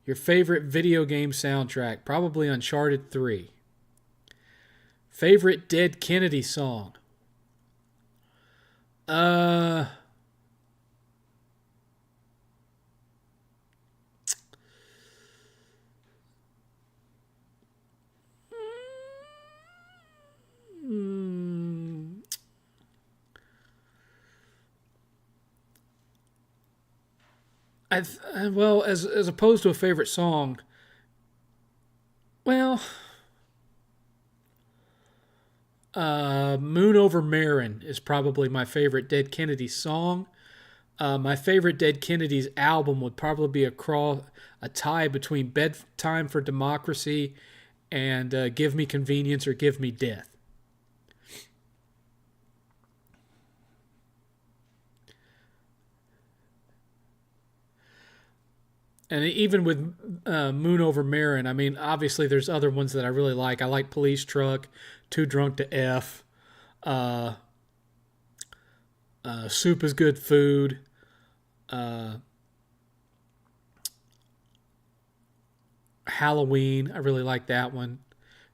Your favorite video game soundtrack? Probably Uncharted 3. Favorite Dead Kennedy song? Well, as opposed to a favorite song, well, "Moon Over Marin" is probably my favorite Dead Kennedys song. My favorite Dead Kennedys album would probably be a tie between "Bedtime for Democracy" and "Give Me Convenience" or "Give Me Death." And even with "Moon Over Marin," I mean, obviously there's other ones that I really like. I like "Police Truck," "Too Drunk to F," uh, "Soup is Good Food." Uh, Halloween, I really like that one.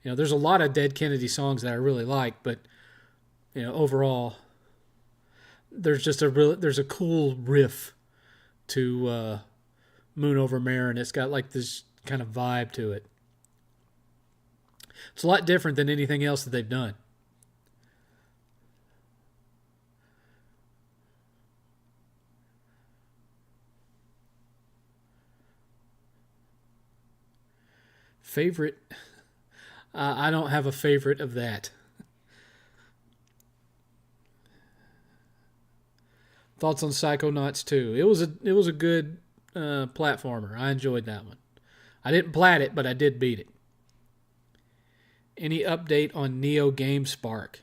There's a lot of Dead Kennedy songs that I really like, but overall, there's a cool riff to "Moon Over Marin." It's got like this kind of vibe to it. It's a lot different than anything else that they've done. Favorite? I don't have a favorite of that. Thoughts on Psychonauts 2? It was a good platformer. I enjoyed that one. I didn't plat it, but I did beat it. Any update on Neo Game Spark?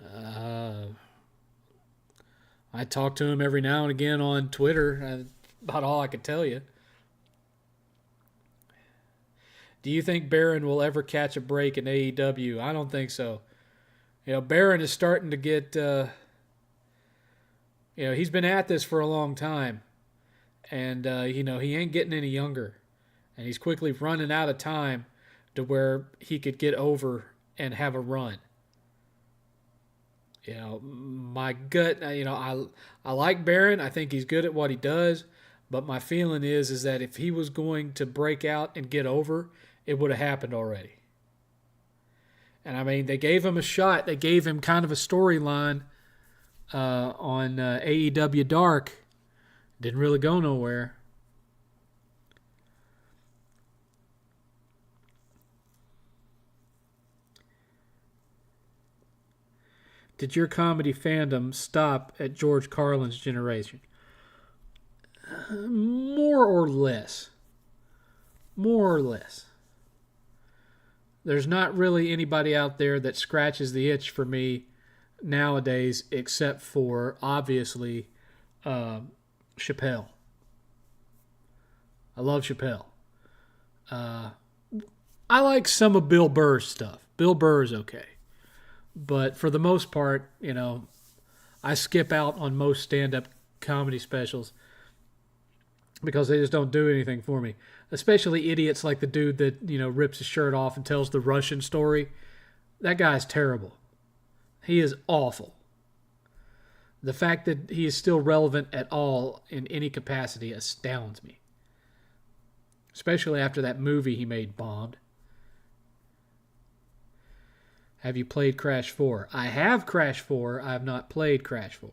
Uh, I talk to him every now and again on Twitter. About all I could tell you. Do you think Baron will ever catch a break in AEW? I don't think so. Baron is starting to get. He's been at this for a long time, and he ain't getting any younger, and he's quickly running out of time to where he could get over and have a run. My gut. I like Baron. I think he's good at what he does, but my feeling is that if he was going to break out and get over, it would have happened already. And I mean, they gave him a shot. They gave him kind of a storyline on AEW Dark. Didn't really go nowhere. Did your comedy fandom stop at George Carlin's generation? More or less. More or less. There's not really anybody out there that scratches the itch for me nowadays, except for obviously Chappelle. I love Chappelle. I like some of Bill Burr's stuff. Bill Burr is okay, but for the most part, I skip out on most stand-up comedy specials because they just don't do anything for me. Especially idiots like the dude that rips his shirt off and tells the Russian story. That guy's terrible. He is awful. The fact that he is still relevant at all in any capacity astounds me. Especially after that movie he made bombed. Have you played Crash 4? I have Crash 4. I have not played Crash 4.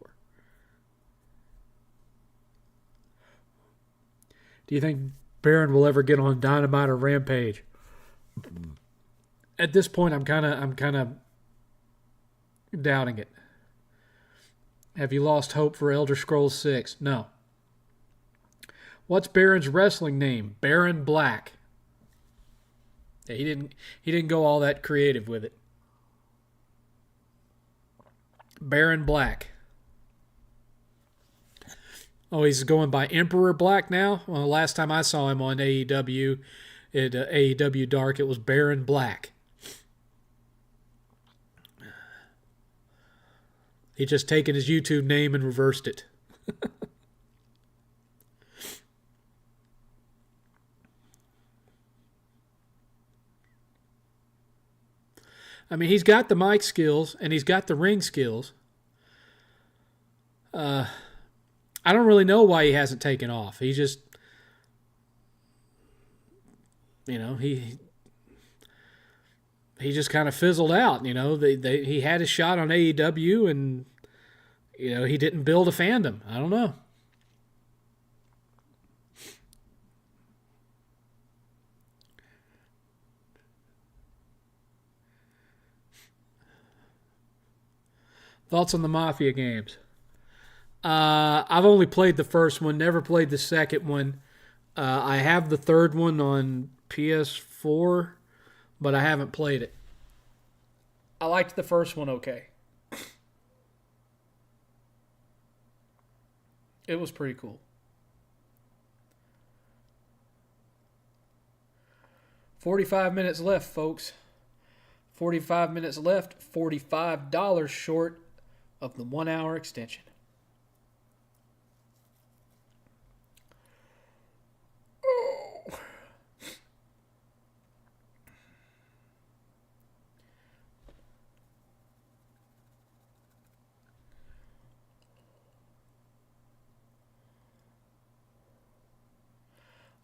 Do you think Baron will ever get on Dynamite or Rampage? At this point, I'm kind of doubting it. Have you lost hope for Elder Scrolls 6? No. What's Baron's wrestling name? Baron Black. Yeah, he didn't go all that creative with it. Baron Black. Oh, he's going by Emperor Black now? Well, last time I saw him on AEW, AEW Dark, it was Baron Black. He just taken his YouTube name and reversed it. I mean, he's got the mic skills and he's got the ring skills. I don't really know why he hasn't taken off. He just, he just kind of fizzled out. He had a shot on AEW and, he didn't build a fandom. I don't know. Thoughts on the Mafia games? I've only played the first one, never played the second one. I have the third one on PS4, but I haven't played it. I liked the first one okay. It was pretty cool. 45 minutes left, folks. 45 minutes left, $45 short of the 1 hour extension.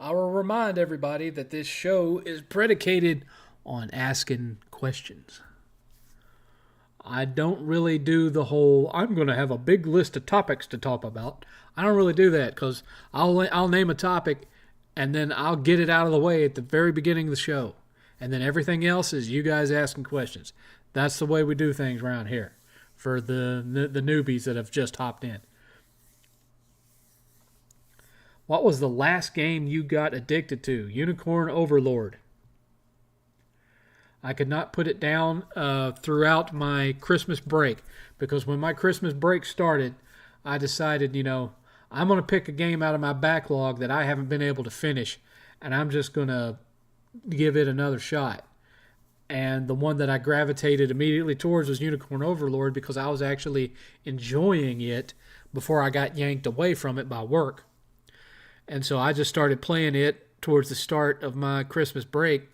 I will remind everybody that this show is predicated on asking questions. I don't really do the whole, I'm going to have a big list of topics to talk about. I don't really do that because I'll name a topic and then I'll get it out of the way at the very beginning of the show. And then everything else is you guys asking questions. That's the way we do things around here for the newbies that have just hopped in. What was the last game you got addicted to? Unicorn Overlord. I could not put it down throughout my Christmas break because when my Christmas break started, I decided, I'm going to pick a game out of my backlog that I haven't been able to finish, and I'm just going to give it another shot. And the one that I gravitated immediately towards was Unicorn Overlord because I was actually enjoying it before I got yanked away from it by work. And so I just started playing it towards the start of my Christmas break.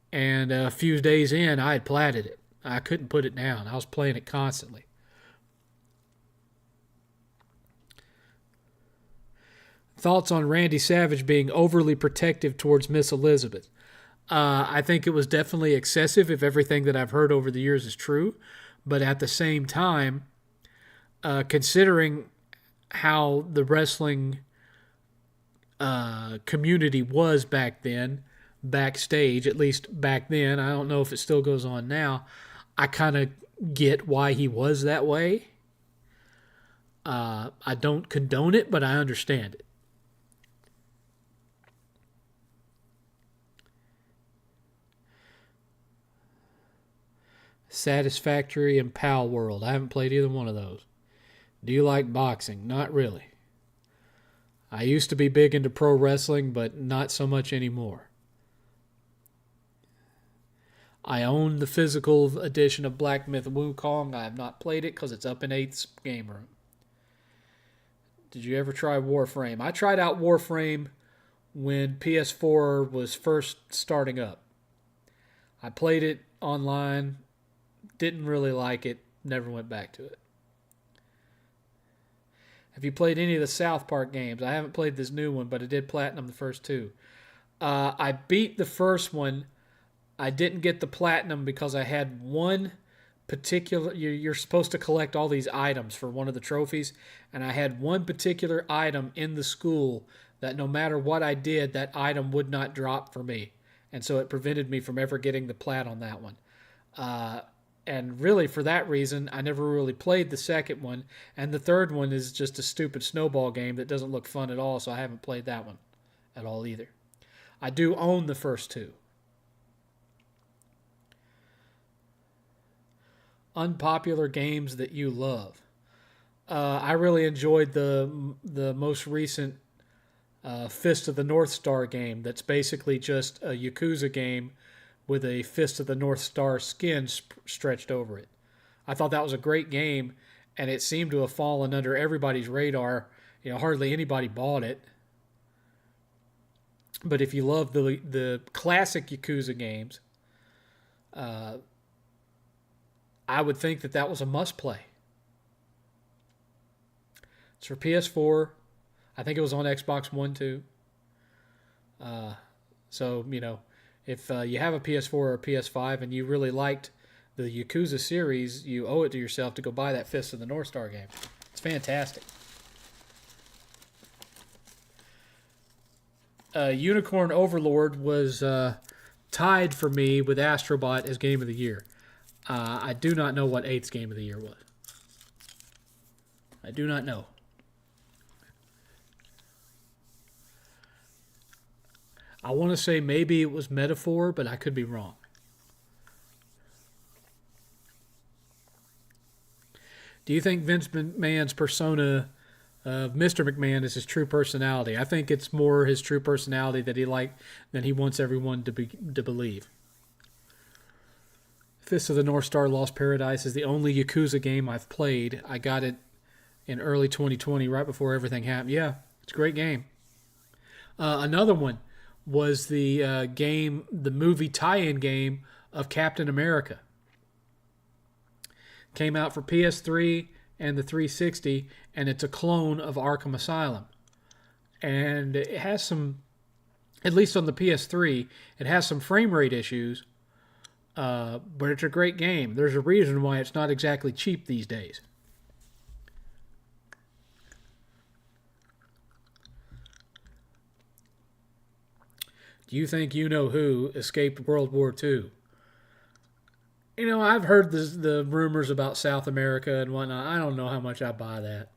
And a few days in, I had platted it. I couldn't put it down. I was playing it constantly. Thoughts on Randy Savage being overly protective towards Miss Elizabeth? I think it was definitely excessive if everything that I've heard over the years is true. But at the same time, considering how the wrestling community was back then, backstage, at least back then, I don't know if it still goes on now, I kind of get why he was that way. I don't condone it, but I understand it. Satisfactory and Pal World. I haven't played either one of those. Do you like boxing? Not really. I used to be big into pro wrestling, but not so much anymore. I own the physical edition of Black Myth Wukong. I have not played it because it's up in 8th's game room. Did you ever try Warframe? I tried out Warframe when PS4 was first starting up. I played it online, didn't really like it, never went back to it. Have you played any of the South Park games? I haven't played this new one, but I did platinum the first two. I beat the first one. I didn't get the platinum because I had one particular... You're supposed to collect all these items for one of the trophies, and I had one particular item in the school that no matter what I did, that item would not drop for me. And so it prevented me from ever getting the plat on that one. And really, for that reason, I never really played the second one. And the third one is just a stupid snowball game that doesn't look fun at all, so I haven't played that one at all either. I do own the first two. Unpopular games that you love. I really enjoyed the most recent Fist of the North Star game that's basically just a Yakuza game with a Fist of the North Star skin stretched over it. I thought that was a great game, and it seemed to have fallen under everybody's radar. Hardly anybody bought it. But if you love the classic Yakuza games, I would think that was a must-play. It's for PS4. I think it was on Xbox One, too. So, if you have a PS4 or a PS5 and you really liked the Yakuza series, you owe it to yourself to go buy that Fist of the North Star game. It's fantastic. Unicorn Overlord was tied for me with Astrobot as Game of the Year. I do not know what 8th's Game of the Year was. I do not know. I want to say maybe it was metaphor, but I could be wrong. Do you think Vince McMahon's persona of Mr. McMahon is his true personality? I think it's more his true personality than he wants everyone to believe. Fist of the North Star Lost Paradise is the only Yakuza game I've played. I got it in early 2020, right before everything happened. Yeah, it's a great game. Another one was the movie tie-in game of Captain America. Came out for PS3 and the 360, and it's a clone of Arkham Asylum. And it has some, at least on the PS3, it has some frame rate issues, but it's a great game. There's a reason why it's not exactly cheap these days. Do you think You-Know-Who escaped World War II? I've heard the rumors about South America and whatnot. I don't know how much I buy that.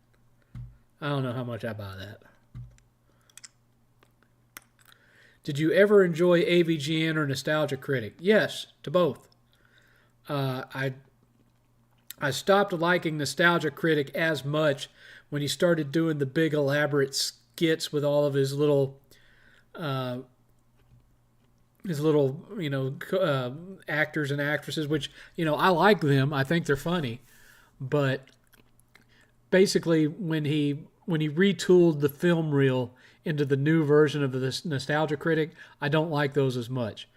Did you ever enjoy AVGN or Nostalgia Critic? Yes, to both. I stopped liking Nostalgia Critic as much when he started doing the big elaborate skits with all of his little actors and actresses, which, I like them. I think they're funny. But basically, when he retooled the film reel into the new version of the Nostalgia Critic, I don't like those as much.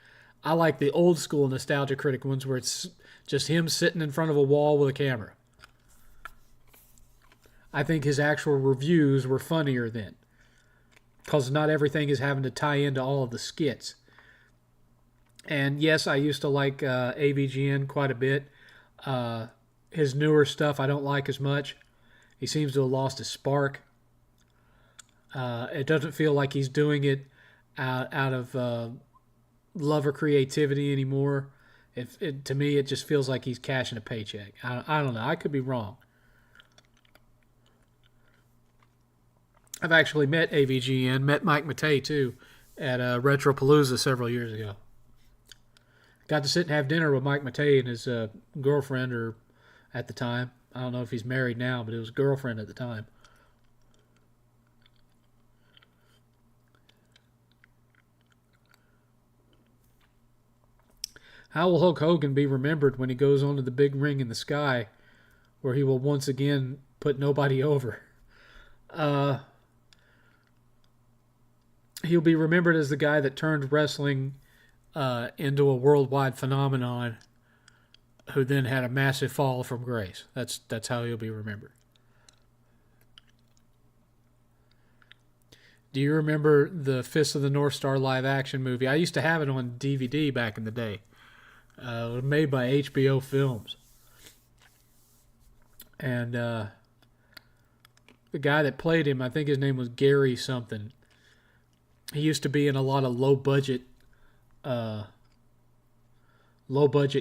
I like the old school Nostalgia Critic ones where it's just him sitting in front of a wall with a camera. I think his actual reviews were funnier then, because not everything is having to tie into all of the skits. And yes, I used to like AVGN quite a bit. His newer stuff I don't like as much. He seems to have lost his spark. It doesn't feel like he's doing it out of love or creativity anymore. To me, it just feels like he's cashing a paycheck. I don't know. I could be wrong. I've actually met AVGN, met Mike Matei too, at Retropalooza several years ago. Got to sit and have dinner with Mike Matei and his girlfriend, or at the time. I don't know if he's married now, but it was girlfriend at the time. How will Hulk Hogan be remembered when he goes onto the big ring in the sky, where he will once again put nobody over? He'll be remembered as the guy that turned wrestling into a worldwide phenomenon, who then had a massive fall from grace. That's how he'll be remembered. Do you remember the Fist of the North Star live action movie? I used to have it on DVD back in the day. It was made by HBO Films. And the guy that played him, I think his name was Gary something. He used to be in a lot of low budget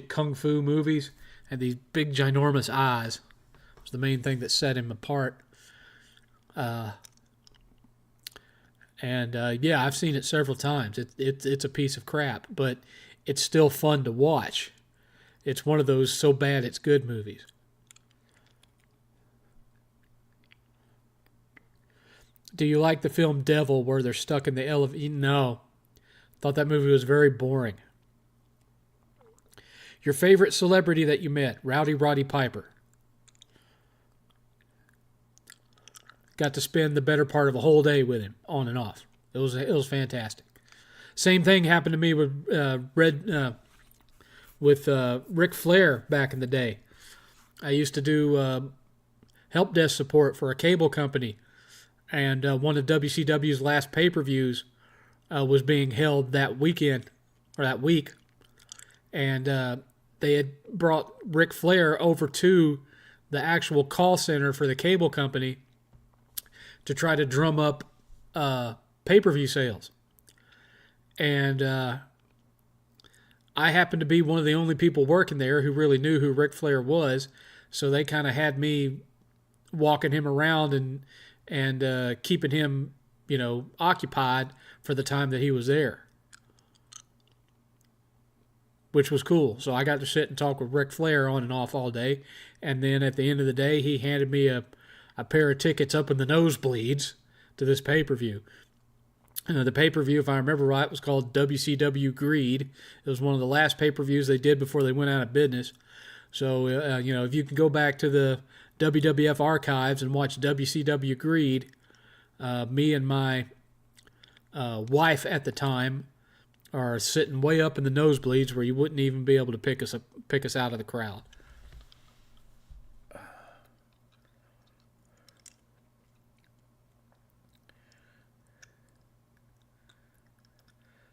kung fu movies, and these big ginormous eyes was the main thing that set him apart. Yeah, I've seen it several times. It's a piece of crap, but it's still fun to watch. It's one of those so bad it's good movies. Do you like the film Devil, where they're stuck in the elevator? No. Thought that movie was very boring. Your favorite celebrity that you met? Rowdy Roddy Piper. Got to spend the better part of a whole day with him, on and off. It was fantastic. Same thing happened to me with Ric Flair back in the day. I used to do help desk support for a cable company, and one of WCW's last pay-per-views was being held that weekend, or that week, and they had brought Ric Flair over to the actual call center for the cable company to try to drum up pay-per-view sales. And I happened to be one of the only people working there who really knew who Ric Flair was, so they kind of had me walking him around and keeping him, occupied for the time that he was there, which was cool. So I got to sit and talk with Ric Flair on and off all day, and then at the end of the day, he handed me a pair of tickets up in the nosebleeds to this pay-per-view. The pay-per-view, if I remember right, was called WCW Greed. It was one of the last pay-per-views they did before they went out of business. So, if you can go back to the WWF archives and watch WCW Greed, me and my wife at the time are sitting way up in the nosebleeds where you wouldn't even be able to pick us out of the crowd.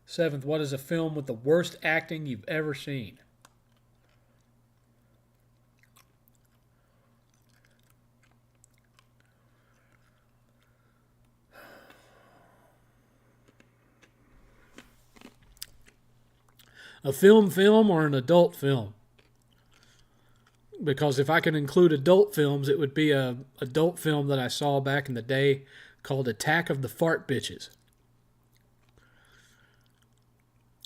Seventh, what is a film with the worst acting you've ever seen? A film or an adult film? Because if I can include adult films, it would be a adult film that I saw back in the day called Attack of the Fart Bitches.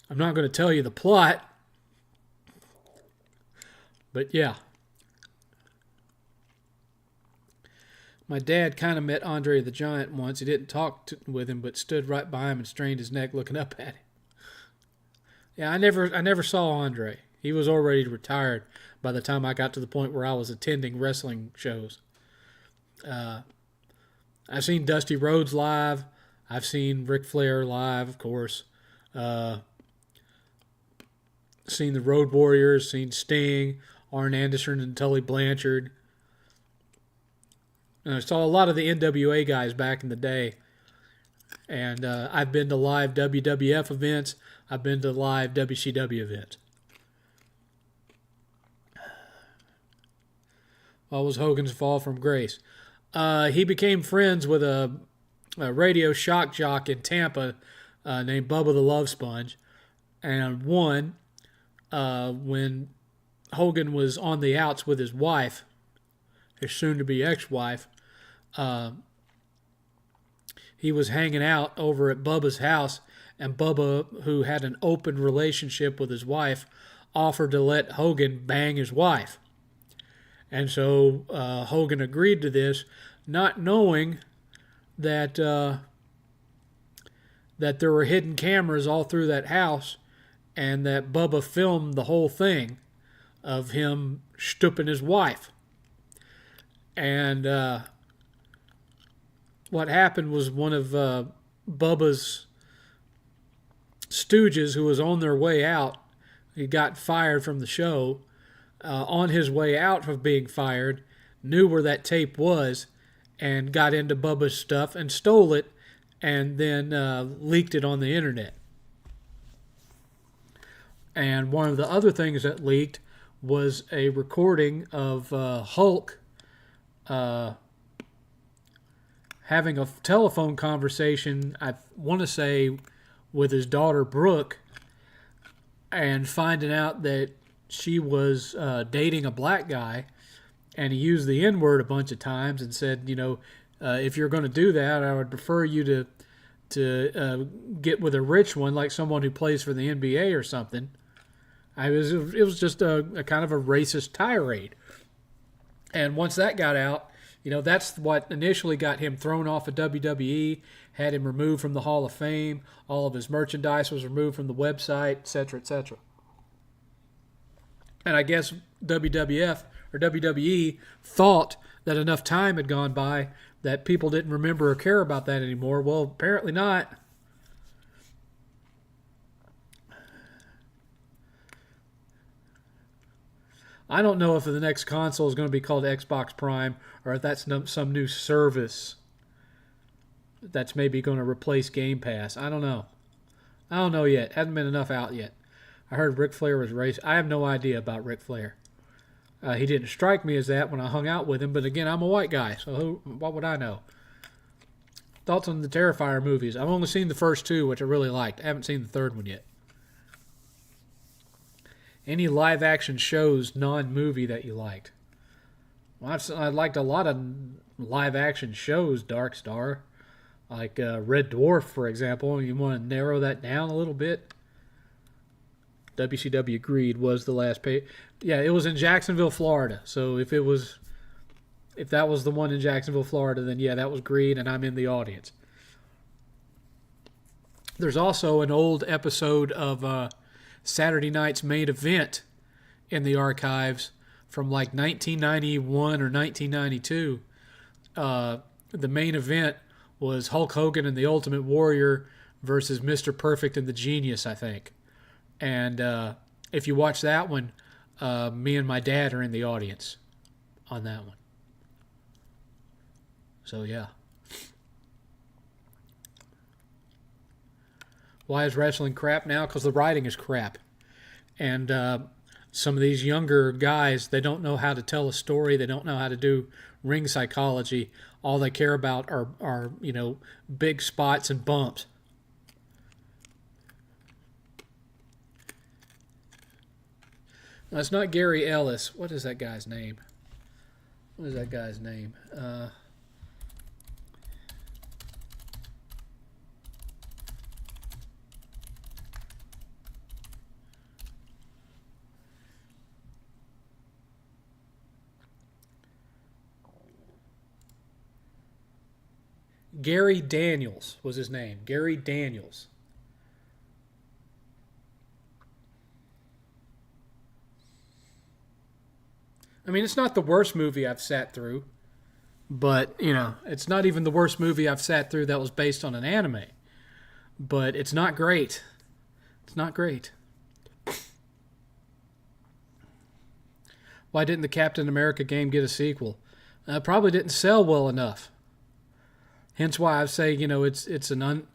I'm not going to tell you the plot, but yeah. My dad kind of met Andre the Giant once. He didn't talk with him, but stood right by him and strained his neck looking up at him. Yeah, I never saw Andre. He was already retired by the time I got to the point where I was attending wrestling shows. I've seen Dusty Rhodes live. I've seen Ric Flair live, of course. Seen the Road Warriors, seen Sting, Arn Anderson, and Tully Blanchard. I saw a lot of the NWA guys back in the day. And I've been to live WWF events. I've been to live WCW events. What was Hogan's fall from grace? He became friends with a radio shock jock in Tampa named Bubba the Love Sponge. And when Hogan was on the outs with his wife, his soon-to-be ex-wife, he was hanging out over at Bubba's house, and Bubba, who had an open relationship with his wife, offered to let Hogan bang his wife. And so Hogan agreed to this, not knowing that that there were hidden cameras all through that house, and that Bubba filmed the whole thing of him stooping his wife. And what happened was one of Bubba's stooges, who was on their way out, he got fired from the show. On his way out of being fired, knew where that tape was and got into Bubba's stuff and stole it and then leaked it on the internet. And one of the other things that leaked was a recording of Hulk having a telephone conversation, I want to say, with his daughter Brooke, and finding out that she was dating a black guy, and he used the N-word a bunch of times and said, if you're going to do that, I would prefer you to get with a rich one, like someone who plays for the NBA or something. It was just a kind of a racist tirade. And once that got out, that's what initially got him thrown off of WWE, had him removed from the Hall of Fame, all of his merchandise was removed from the website, etc., etc. And I guess WWF or WWE thought that enough time had gone by that people didn't remember or care about that anymore. Well, apparently not. I don't know if the next console is going to be called Xbox Prime or if that's some new service that's maybe going to replace Game Pass. I don't know. I don't know yet. Hasn't been enough out yet. I heard Ric Flair was racist. I have no idea about Ric Flair. He didn't strike me as that when I hung out with him, but again, I'm a white guy, so what would I know? Thoughts on the Terrifier movies? I've only seen the first two, which I really liked. I haven't seen the third one yet. Any live-action shows, non-movie, that you liked? I liked a lot of live action shows, Dark Star, like Red Dwarf, for example. You want to narrow that down a little bit? WCW Greed was the last pay. Yeah, it was in Jacksonville, Florida. So if that was the one in Jacksonville, Florida, then yeah, that was Greed, and I'm in the audience. There's also an old episode of Saturday Night's Main Event in the archives from like 1991 or 1992. The main event was Hulk Hogan and the Ultimate Warrior versus Mr. Perfect and the Genius, I think. And if you watch that one, me and my dad are in the audience on that one. So, yeah. Why is wrestling crap now? Because the writing is crap. And some of these younger guys, they don't know how to tell a story. They don't know how to do ring psychology. All they care about are big spots and bumps. No, it's not Gary Ellis. What is that guy's name? Gary Daniels was his name. Gary Daniels. I mean, it's not the worst movie I've sat through, but, it's not even the worst movie I've sat through that was based on an anime. But it's not great. It's not great. Why didn't the Captain America game get a sequel? Probably didn't sell well enough. Hence why I say, it's an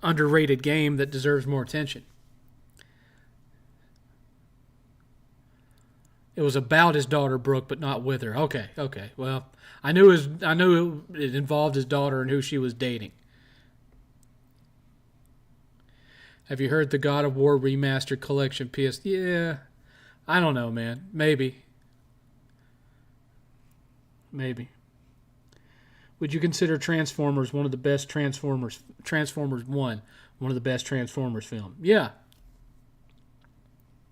underrated game that deserves more attention. It was about his daughter Brooke, but not with her. Okay. Well, I knew it involved his daughter and who she was dating. Have you heard the God of War Remastered Collection PS? Yeah, I don't know, man. Maybe. Would you consider Transformers one of the best Transformers 1 one of the best Transformers film? Yeah.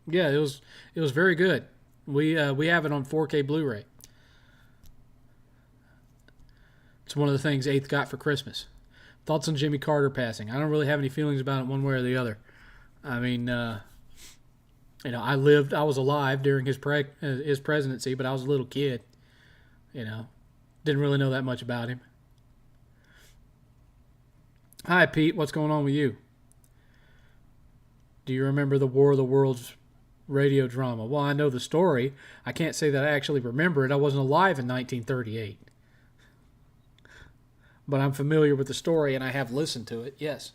Yeah, it was very good. We have it on 4K Blu-ray. It's one of the things 8th got for Christmas. Thoughts on Jimmy Carter passing? I don't really have any feelings about it one way or the other. I mean, I was alive during his presidency, but I was a little kid. Didn't really know that much about him. Hi, Pete. What's going on with you? Do you remember the War of the Worlds radio drama? Well, I know the story. I can't say that I actually remember it. I wasn't alive in 1938. But I'm familiar with the story, and I have listened to it, yes.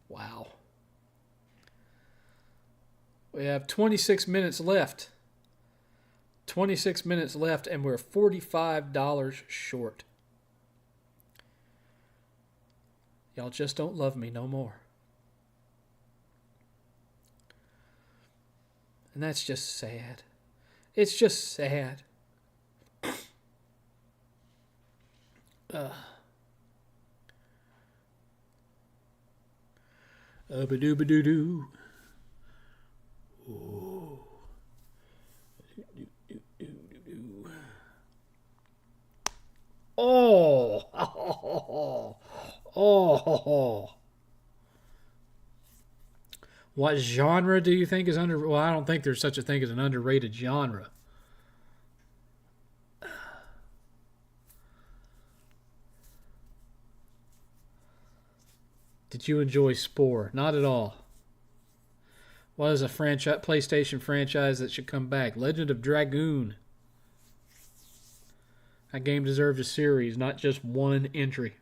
Wow. We have 26 minutes left. 26 minutes left, and we're $45 short. Y'all just don't love me no more. And that's just sad. It's just sad. Ba-doo-ba-doo-doo. Ooh. Oh. Oh. What genre do you think is under... Well, I don't think there's such a thing as an underrated genre. Did you enjoy Spore? Not at all. What is a PlayStation franchise that should come back? Legend of Dragoon. That game deserved a series, not just one entry.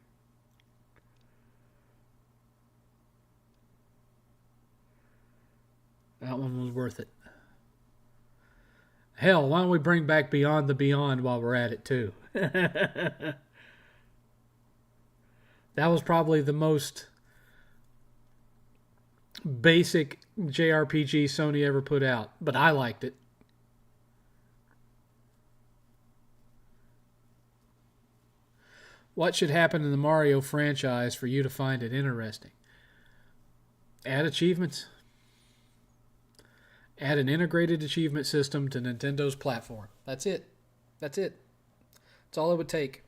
That one was worth it. Hell, why don't we bring back Beyond the Beyond while we're at it, too? That was probably the most basic JRPG Sony ever put out, but I liked it. What should happen in the Mario franchise for you to find it interesting? Add achievements. Add an integrated achievement system to Nintendo's platform. That's it. That's it. That's all it would take.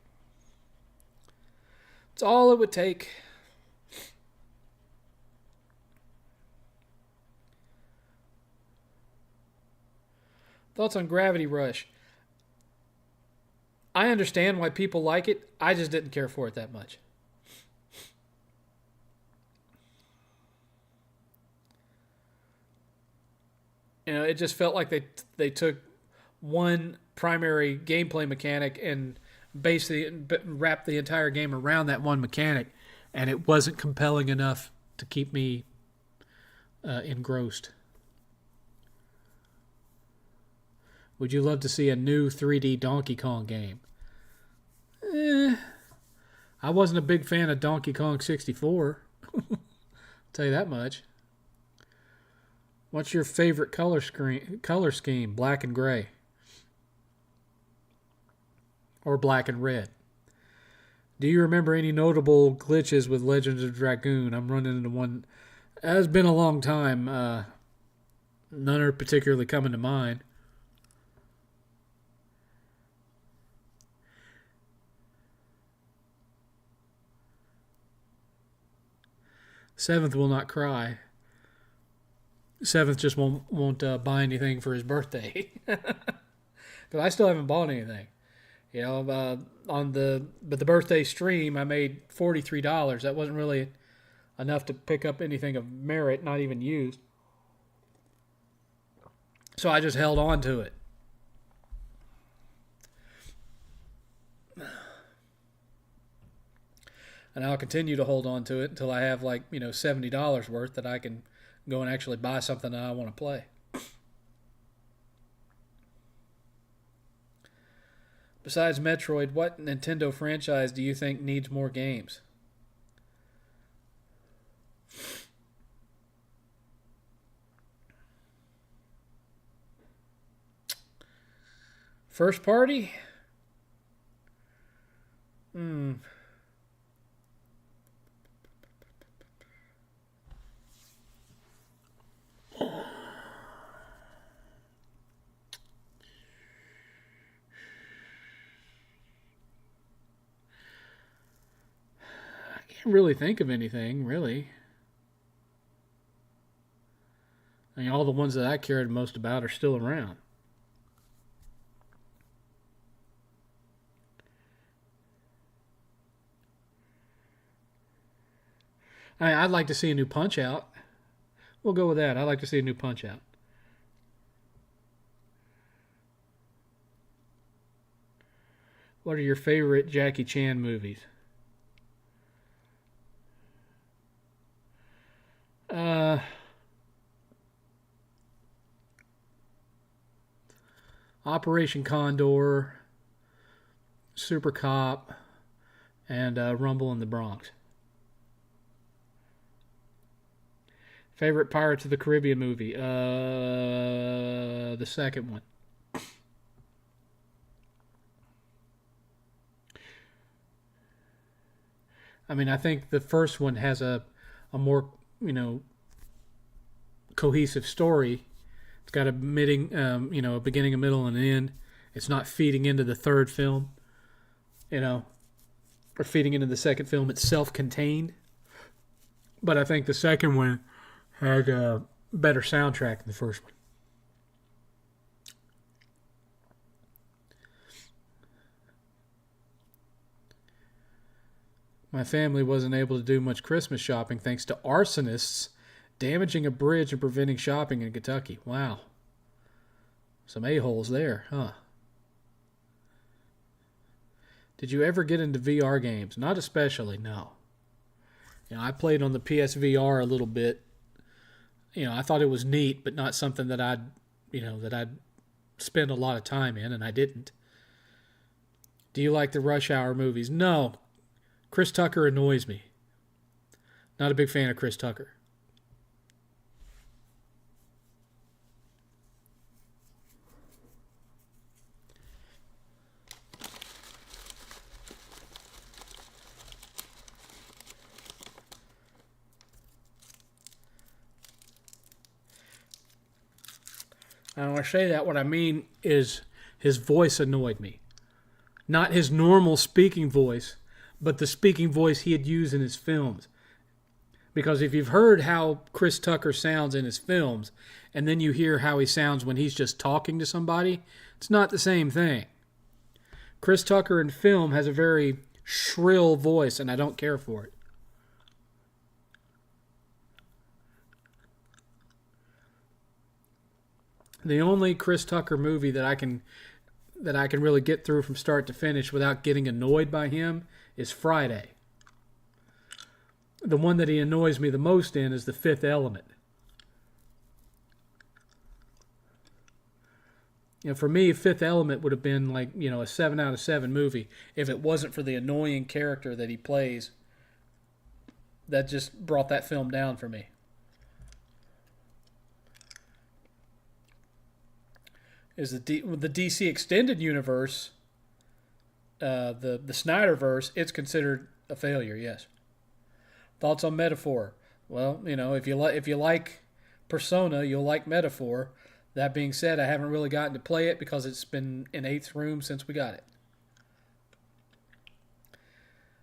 It's all it would take. Thoughts on Gravity Rush? I understand why people like it. I just didn't care for it that much. It just felt like they took one primary gameplay mechanic and wrapped the entire game around that one mechanic, and it wasn't compelling enough to keep me engrossed. Would you love to see a new 3D Donkey Kong game? I wasn't a big fan of Donkey Kong 64. I'll tell you that much. What's your favorite color scheme? Black and gray. Or black and red. Do you remember any notable glitches with Legends of Dragoon? I'm running into one. It's been a long time. None are particularly coming to mind. Seventh will not cry. Seventh just won't buy anything for his birthday. Because I still haven't bought anything. On the birthday stream, I made $43. That wasn't really enough to pick up anything of merit, not even used. So I just held on to it. And I'll continue to hold on to it until I have $70 worth that I can go and actually buy something that I want to play. Besides Metroid, what Nintendo franchise do you think needs more games? First party? Can't really think of anything, really. I mean, all the ones that I cared most about are still around. I'd like to see a new Punch-Out. We'll go with that. I'd like to see a new Punch-Out. What are your favorite Jackie Chan movies? Operation Condor, Super Cop, and Rumble in the Bronx. Favorite Pirates of the Caribbean movie? The second one. I mean, I think the first one has a more, cohesive story. It's got a a beginning, a middle, and an end. It's not feeding into the third film, or feeding into the second film. It's self-contained. But I think the second one had a better soundtrack than the first one. My family wasn't able to do much Christmas shopping thanks to arsonists damaging a bridge and preventing shopping in Kentucky. Wow. Some a-holes there, huh? Did you ever get into VR games? Not especially, no. I played on the PSVR a little bit. I thought it was neat, but not something that I'd spend a lot of time in, and I didn't. Do you like the Rush Hour movies? No. Chris Tucker annoys me. Not a big fan of Chris Tucker. And when I say that, what I mean is his voice annoyed me. Not his normal speaking voice, but the speaking voice he had used in his films. Because if you've heard how Chris Tucker sounds in his films, and then you hear how he sounds when he's just talking to somebody, it's not the same thing. Chris Tucker in film has a very shrill voice, and I don't care for it. The only Chris Tucker movie that I can really get through from start to finish without getting annoyed by him is Friday. The one that he annoys me the most in is The Fifth Element. For me, Fifth Element would have been like, a 7 out of 7 movie if it wasn't for the annoying character that he plays. That just brought that film down for me. Is the DC Extended Universe, the Snyderverse, it's considered a failure, yes. Thoughts on Metaphor? Well, if you like Persona, you'll like Metaphor. That being said, I haven't really gotten to play it because it's been in 8th room since we got it.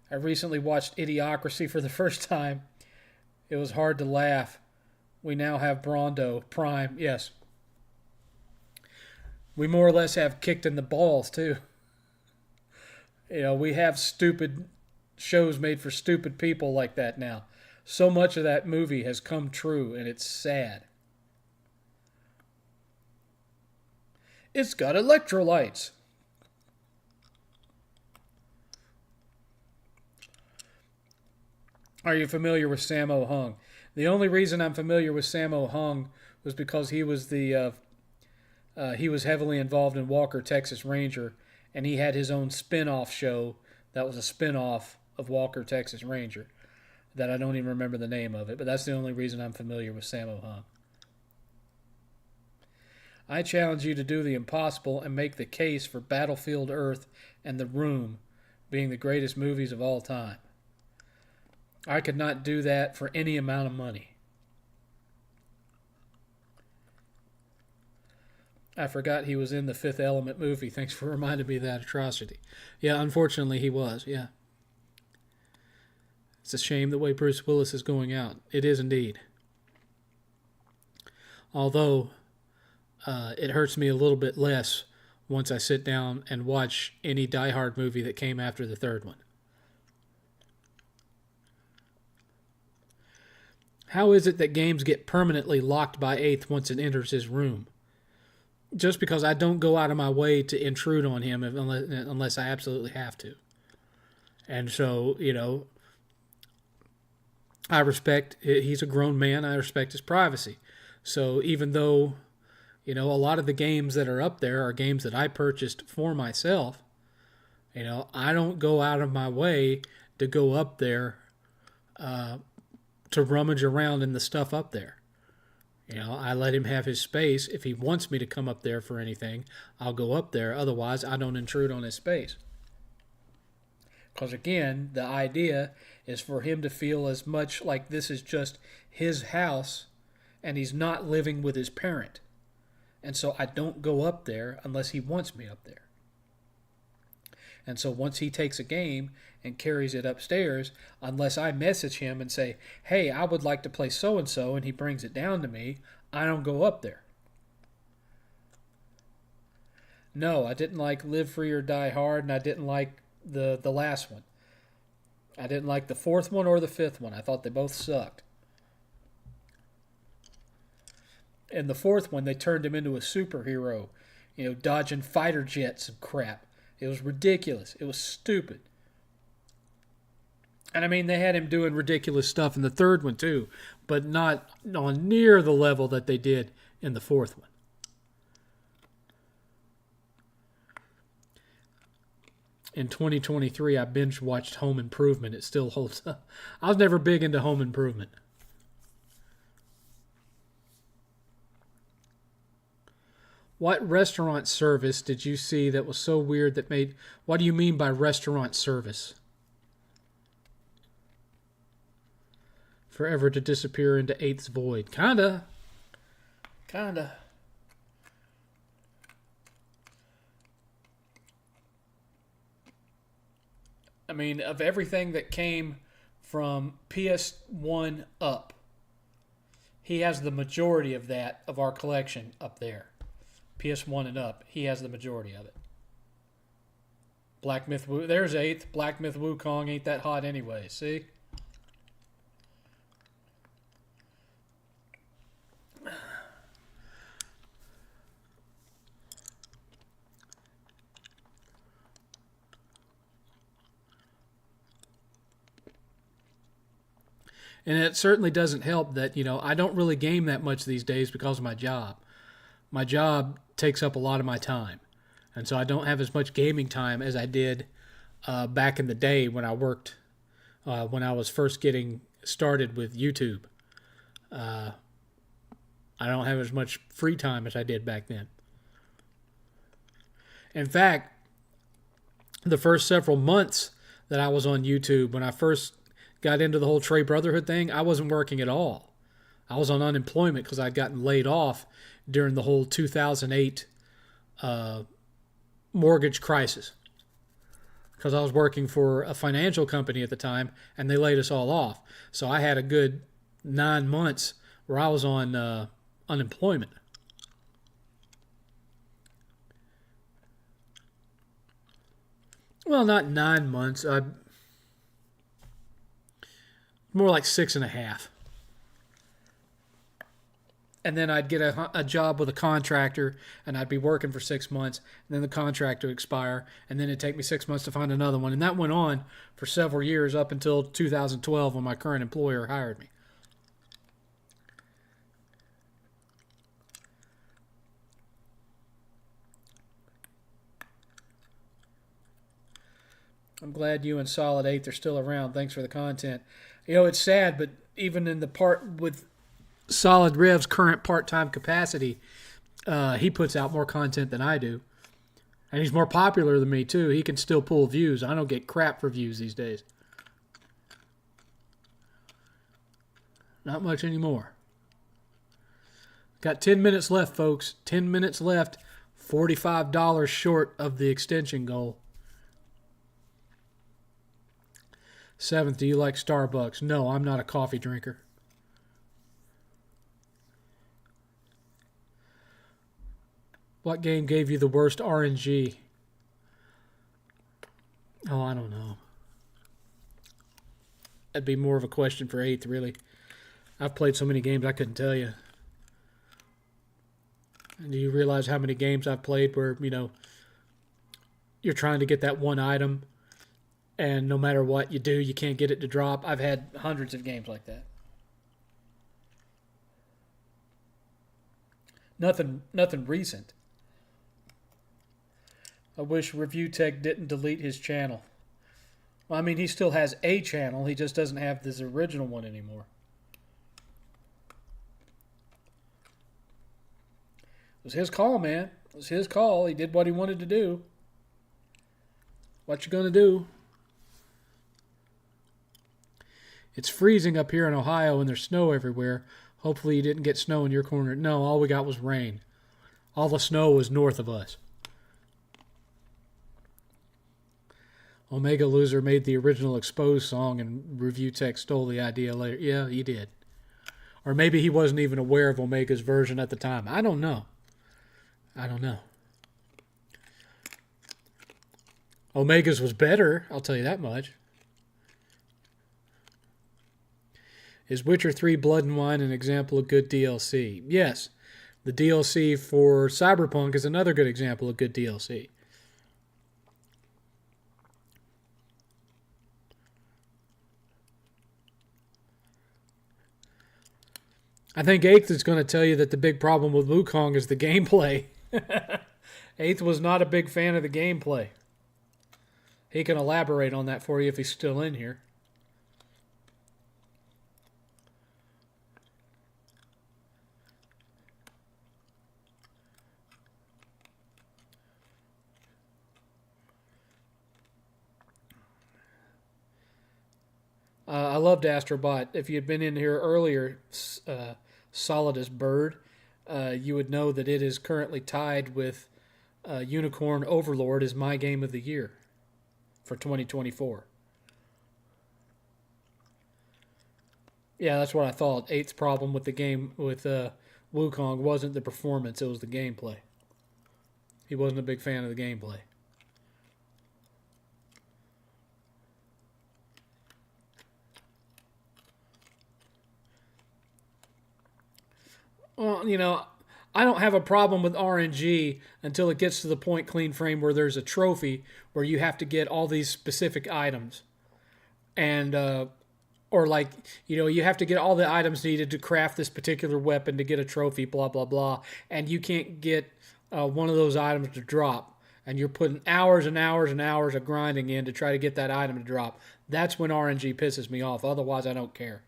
I recently watched Idiocracy for the first time. It was hard to laugh. We now have Brondo, Prime, yes. We more or less have kicked in the balls, too. We have stupid shows made for stupid people like that now. So much of that movie has come true, and it's sad. It's got electrolytes. Are you familiar with Sammo Hung? The only reason I'm familiar with Sammo Hung was because he was he was heavily involved in Walker, Texas Ranger, and he had his own spin-off show that was a spin-off of Walker, Texas Ranger, that I don't even remember the name of it, but that's the only reason I'm familiar with Sammo Hung. I challenge you to do the impossible and make the case for Battlefield Earth and The Room being the greatest movies of all time. I could not do that for any amount of money. I forgot he was in the Fifth Element movie. Thanks for reminding me of that atrocity. Yeah, unfortunately he was, yeah. It's a shame the way Bruce Willis is going out. It is indeed. Although, it hurts me a little bit less once I sit down and watch any Die Hard movie that came after the third one. How is it that games get permanently locked by 8th once it enters his room? Just because I don't go out of my way to intrude on him unless I absolutely have to. And so, I respect, he's a grown man, I respect his privacy. So even though, a lot of the games that are up there are games that I purchased for myself, I don't go out of my way to go up there to rummage around in the stuff up there. I let him have his space. If he wants me to come up there for anything, I'll go up there. Otherwise, I don't intrude on his space. Because again, the idea is for him to feel as much like this is just his house and he's not living with his parent. And so I don't go up there unless he wants me up there. And so once he takes a game and carries it upstairs, unless I message him and say, hey, I would like to play so-and-so, and he brings it down to me, I don't go up there. No, I didn't like Live Free or Die Hard, and I didn't like the last one. I didn't like the 4th one or the 5th one. I thought they both sucked. In the 4th one, they turned him into a superhero, dodging fighter jets and crap. It was ridiculous. It was stupid. And I mean, they had him doing ridiculous stuff in the 3rd one too, but not on near the level that they did in the 4th one. In 2023, I binge watched Home Improvement. It still holds up. I was never big into Home Improvement. What restaurant service did you see that was so weird that made... What do you mean by restaurant service? Forever to disappear into 8th's void. Kinda. I mean, of everything that came from PS1 up, he has the majority of that, of our collection up there. PS1 and up, he has the majority of it. Black Myth Wu, there's 8th. Black Myth Wukong ain't that hot anyway, see? And it certainly doesn't help that, I don't really game that much these days because of my job. My job takes up a lot of my time. And so I don't have as much gaming time as I did back in the day when I worked, when I was first getting started with YouTube. I don't have as much free time as I did back then. In fact, the first several months that I was on YouTube, when I first got into the whole Trey Brotherhood thing, I wasn't working at all. I was on unemployment because I'd gotten laid off during the whole 2008 mortgage crisis, because I was working for a financial company at the time and they laid us all off. So I had a good 9 months where I was on unemployment. Well, not 9 months. More like 6.5. And then I'd get a job with a contractor, and I'd be working for 6 months, and then the contract would expire, and then it'd take me 6 months to find another one. And that went on for several years up until 2012 when my current employer hired me. I'm glad you and Solid 8th are still around. Thanks for the content. It's sad, but even in the part with Solid Rev's current part-time capacity, he puts out more content than I do. And he's more popular than me, too. He can still pull views. I don't get crap for views these days. Not much anymore. Got 10 minutes left, folks. 10 minutes left. $45 short of the extension goal. 7th, do you like Starbucks? No, I'm not a coffee drinker. What game gave you the worst RNG? Oh, I don't know. That'd be more of a question for 8th, really. I've played so many games I couldn't tell you. And do you realize how many games I've played where, you're trying to get that one item, and no matter what you do, you can't get it to drop? I've had hundreds of games like that. Nothing recent. I wish Review Tech didn't delete his channel. Well, I mean, he still has a channel. He just doesn't have this original one anymore. It was his call, man. It was his call. He did what he wanted to do. What you gonna do? It's freezing up here in Ohio and there's snow everywhere. Hopefully you didn't get snow in your corner. No, all we got was rain. All the snow was north of us. Omega Loser made the original Exposed song and Review Tech stole the idea later. Yeah, he did. Or maybe he wasn't even aware of Omega's version at the time. I don't know. Omega's was better, I'll tell you that much. Is Witcher 3 Blood and Wine an example of good DLC? Yes. The DLC for Cyberpunk is another good example of good DLC. I think 8th is going to tell you that the big problem with Wukong is the gameplay. 8th was not a big fan of the gameplay. He can elaborate on that for you if he's still in here. I loved Astrobot. If you had been in here earlier, Solid as Bird, you would know that it is currently tied with Unicorn Overlord as my game of the year for 2024. Yeah, that's what I thought. Eighth's problem with the game with Wukong wasn't the performance; it was the gameplay. He wasn't a big fan of the gameplay. Well, I don't have a problem with RNG until it gets to the point clean frame where there's a trophy where you have to get all these specific items. And or like you have to get all the items needed to craft this particular weapon to get a trophy, blah blah blah, and you can't get one of those items to drop, and you're putting hours and hours and hours of grinding in to try to get that item to drop. That's when RNG pisses me off. Otherwise, I don't care.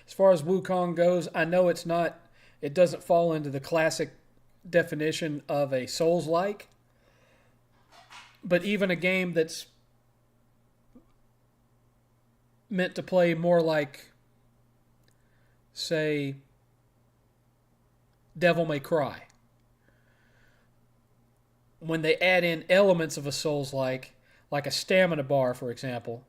As far as Wukong goes, I know it doesn't fall into the classic definition of a Souls-like, but even a game that's meant to play more like, say, Devil May Cry, when they add in elements of a Souls-like, like a stamina bar, for example,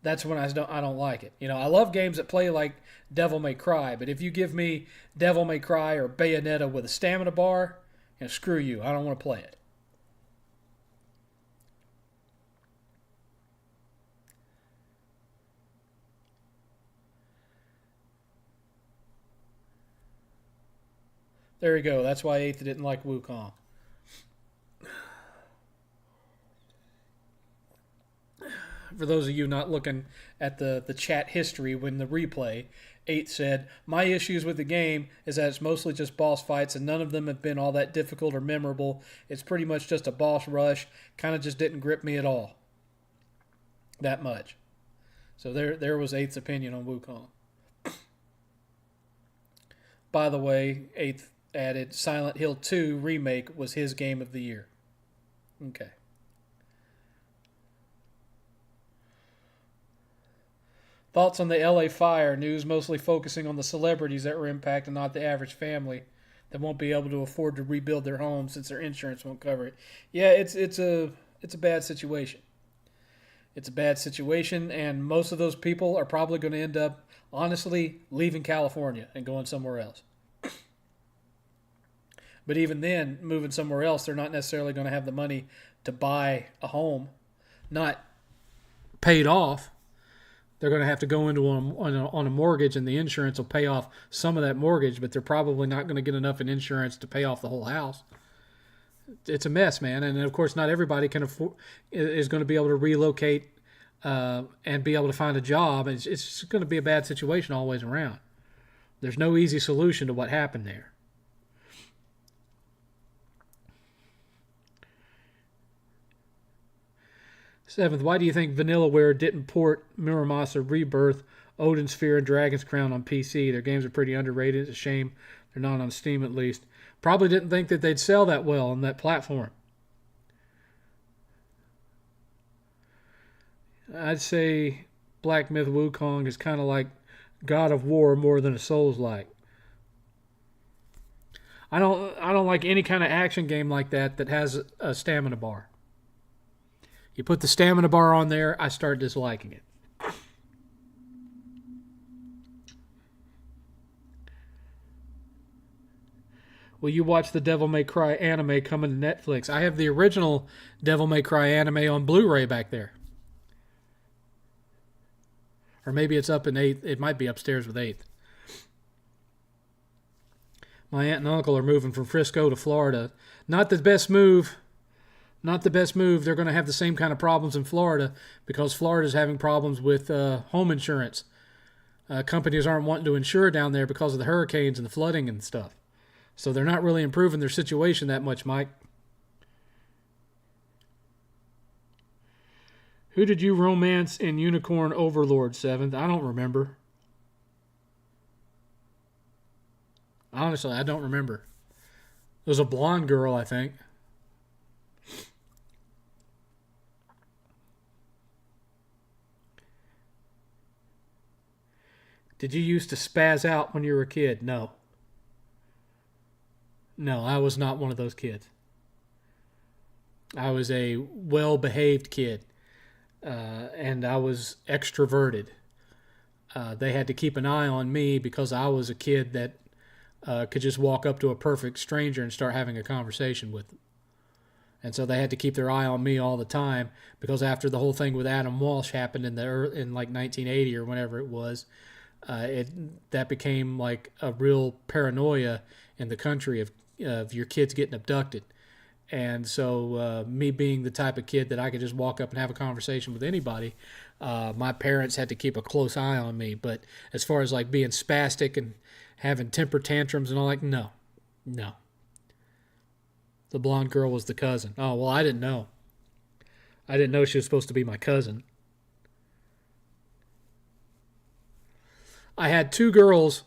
that's when I don't like it. I love games that play like Devil May Cry, but if you give me Devil May Cry or Bayonetta with a stamina bar, screw you. I don't want to play it. There you go. That's why Eighth didn't like Wukong. For those of you not looking at the chat history when the replay, 8 said, "My issues with the game is that it's mostly just boss fights and none of them have been all that difficult or memorable. It's pretty much just a boss rush. Kind of just didn't grip me at all. That much." So there was 8's opinion on Wukong. By the way, 8 added Silent Hill 2 remake was his game of the year. Okay. Thoughts on the LA fire? News mostly focusing on the celebrities that were impacted, not the average family that won't be able to afford to rebuild their home since their insurance won't cover it. Yeah, it's a bad situation. It's a bad situation, and most of those people are probably going to end up, honestly, leaving California and going somewhere else. But even then, moving somewhere else, they're not necessarily going to have the money to buy a home, not paid off. They're going to have to go into on a mortgage, and the insurance will pay off some of that mortgage, but they're probably not going to get enough in insurance to pay off the whole house. It's a mess, man. And of course, not everybody is going to be able to relocate and be able to find a job. It's going to be a bad situation all the way around. There's no easy solution to what happened there. Seventh, why do you think Vanillaware didn't port Muramasa Rebirth, Odin Sphere, and Dragon's Crown on PC? Their games are pretty underrated. It's a shame they're not on Steam at least. Probably didn't think that they'd sell that well on that platform. I'd say Black Myth Wukong is kind of like God of War more than a Souls-like. I don't like any kind of action game like that has a stamina bar. You put the stamina bar on there, I start disliking it. Will you watch the Devil May Cry anime coming to Netflix? I have the original Devil May Cry anime on Blu-ray back there. Or maybe it's up in 8th. It might be upstairs with 8th. My aunt and uncle are moving from Frisco to Florida. Not the best move. Not the best move. They're going to have the same kind of problems in Florida because Florida's having problems with home insurance. Companies aren't wanting to insure down there because of the hurricanes and the flooding and stuff. So they're not really improving their situation that much, Mike. Who did you romance in Unicorn Overlord 7th? I don't remember. Honestly, I don't remember. It was a blonde girl, I think. Did you used to spaz out when you were a kid? No. No, I was not one of those kids. I was a well-behaved kid, and I was extroverted. They had to keep an eye on me because I was a kid that could just walk up to a perfect stranger and start having a conversation with them. And so they had to keep their eye on me all the time because after the whole thing with Adam Walsh happened in like 1980 or whenever it was, that became like a real paranoia in the country of your kids getting abducted. And so me being the type of kid that I could just walk up and have a conversation with anybody, my parents had to keep a close eye on me. But as far as like being spastic and having temper tantrums and all, like, no. The blonde girl was the cousin. Oh, well, I didn't know. I didn't know she was supposed to be my cousin. I had two girls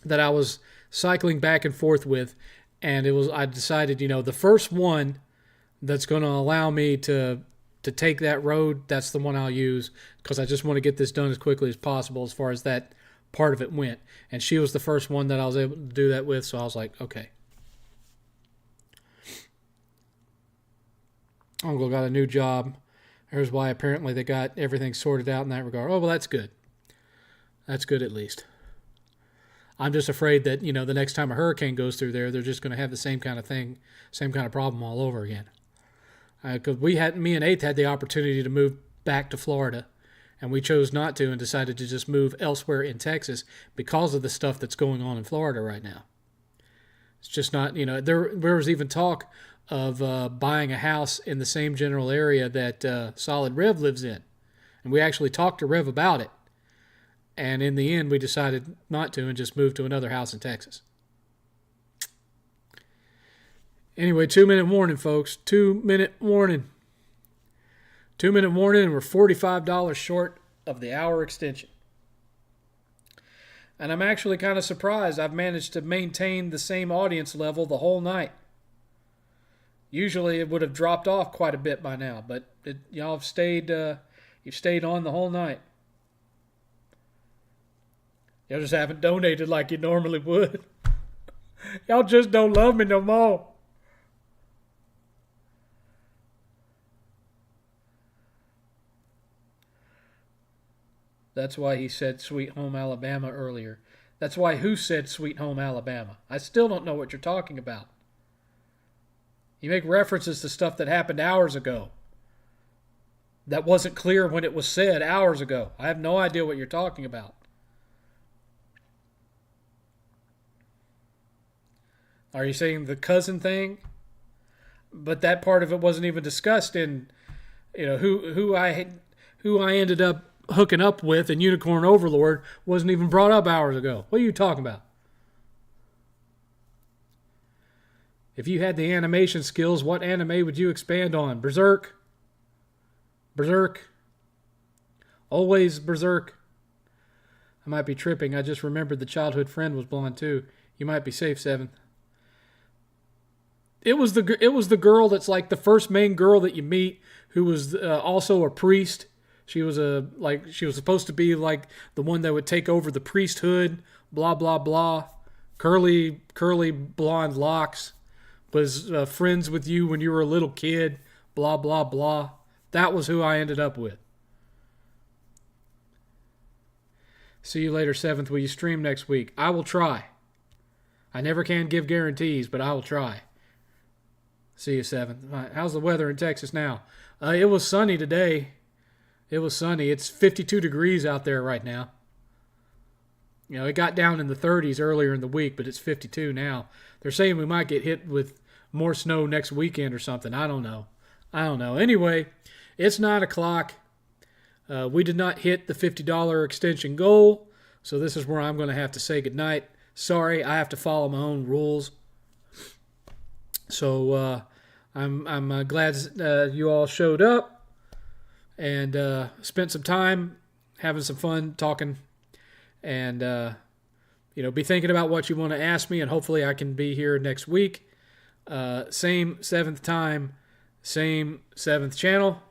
that I was cycling back and forth with, and I decided, the first one that's going to allow me to take that road, that's the one I'll use because I just want to get this done as quickly as possible as far as that part of it went. And she was the first one that I was able to do that with, so I was like, okay. Uncle got a new job. Here's why apparently they got everything sorted out in that regard. Oh, well, that's good. That's good at least. I'm just afraid that, the next time a hurricane goes through there, they're just going to have the same kind of thing, same kind of problem all over again. Because me and 8th had the opportunity to move back to Florida, and we chose not to and decided to just move elsewhere in Texas because of the stuff that's going on in Florida right now. It's just not, there was even talk of buying a house in the same general area that Solid Rev lives in. And we actually talked to Rev about it. And in the end, we decided not to and just moved to another house in Texas. Anyway, 2-minute warning, folks. 2-minute warning. 2-minute warning, and we're $45 short of the hour extension. And I'm actually kind of surprised I've managed to maintain the same audience level the whole night. Usually it would have dropped off quite a bit by now, but y'all have stayed on the whole night. Y'all just haven't donated like you normally would. Y'all just don't love me no more. That's why he said Sweet Home Alabama earlier. That's why who said Sweet Home Alabama? I still don't know what you're talking about. You make references to stuff that happened hours ago. That wasn't clear when it was said hours ago. I have no idea what you're talking about. Are you saying the cousin thing? But that part of it wasn't even discussed in, who I ended up hooking up with and Unicorn Overlord wasn't even brought up hours ago. What are you talking about? If you had the animation skills, what anime would you expand on? Berserk? Always Berserk. I might be tripping. I just remembered the childhood friend was blonde too. You might be safe, 7th. It was the girl that's like the first main girl that you meet who was also a priest. She was supposed to be like the one that would take over the priesthood, blah blah blah. Curly blonde locks. Was friends with you when you were a little kid, blah, blah, blah. That was who I ended up with. See you later, 7th. Will you stream next week? I will try. I never can give guarantees, but I will try. See you, 7th. Right, how's the weather in Texas now? It was sunny today. It was sunny. It's 52 degrees out there right now. It got down in the 30s earlier in the week, but it's 52 now. They're saying we might get hit with more snow next weekend or something. I don't know. Anyway, it's 9 o'clock. We did not hit the $50 extension goal, so this is where I'm going to have to say goodnight. Sorry, I have to follow my own rules. So I'm glad you all showed up and spent some time having some fun talking. And, be thinking about what you want to ask me, and hopefully I can be here next week. Same 7th time, same 7th channel.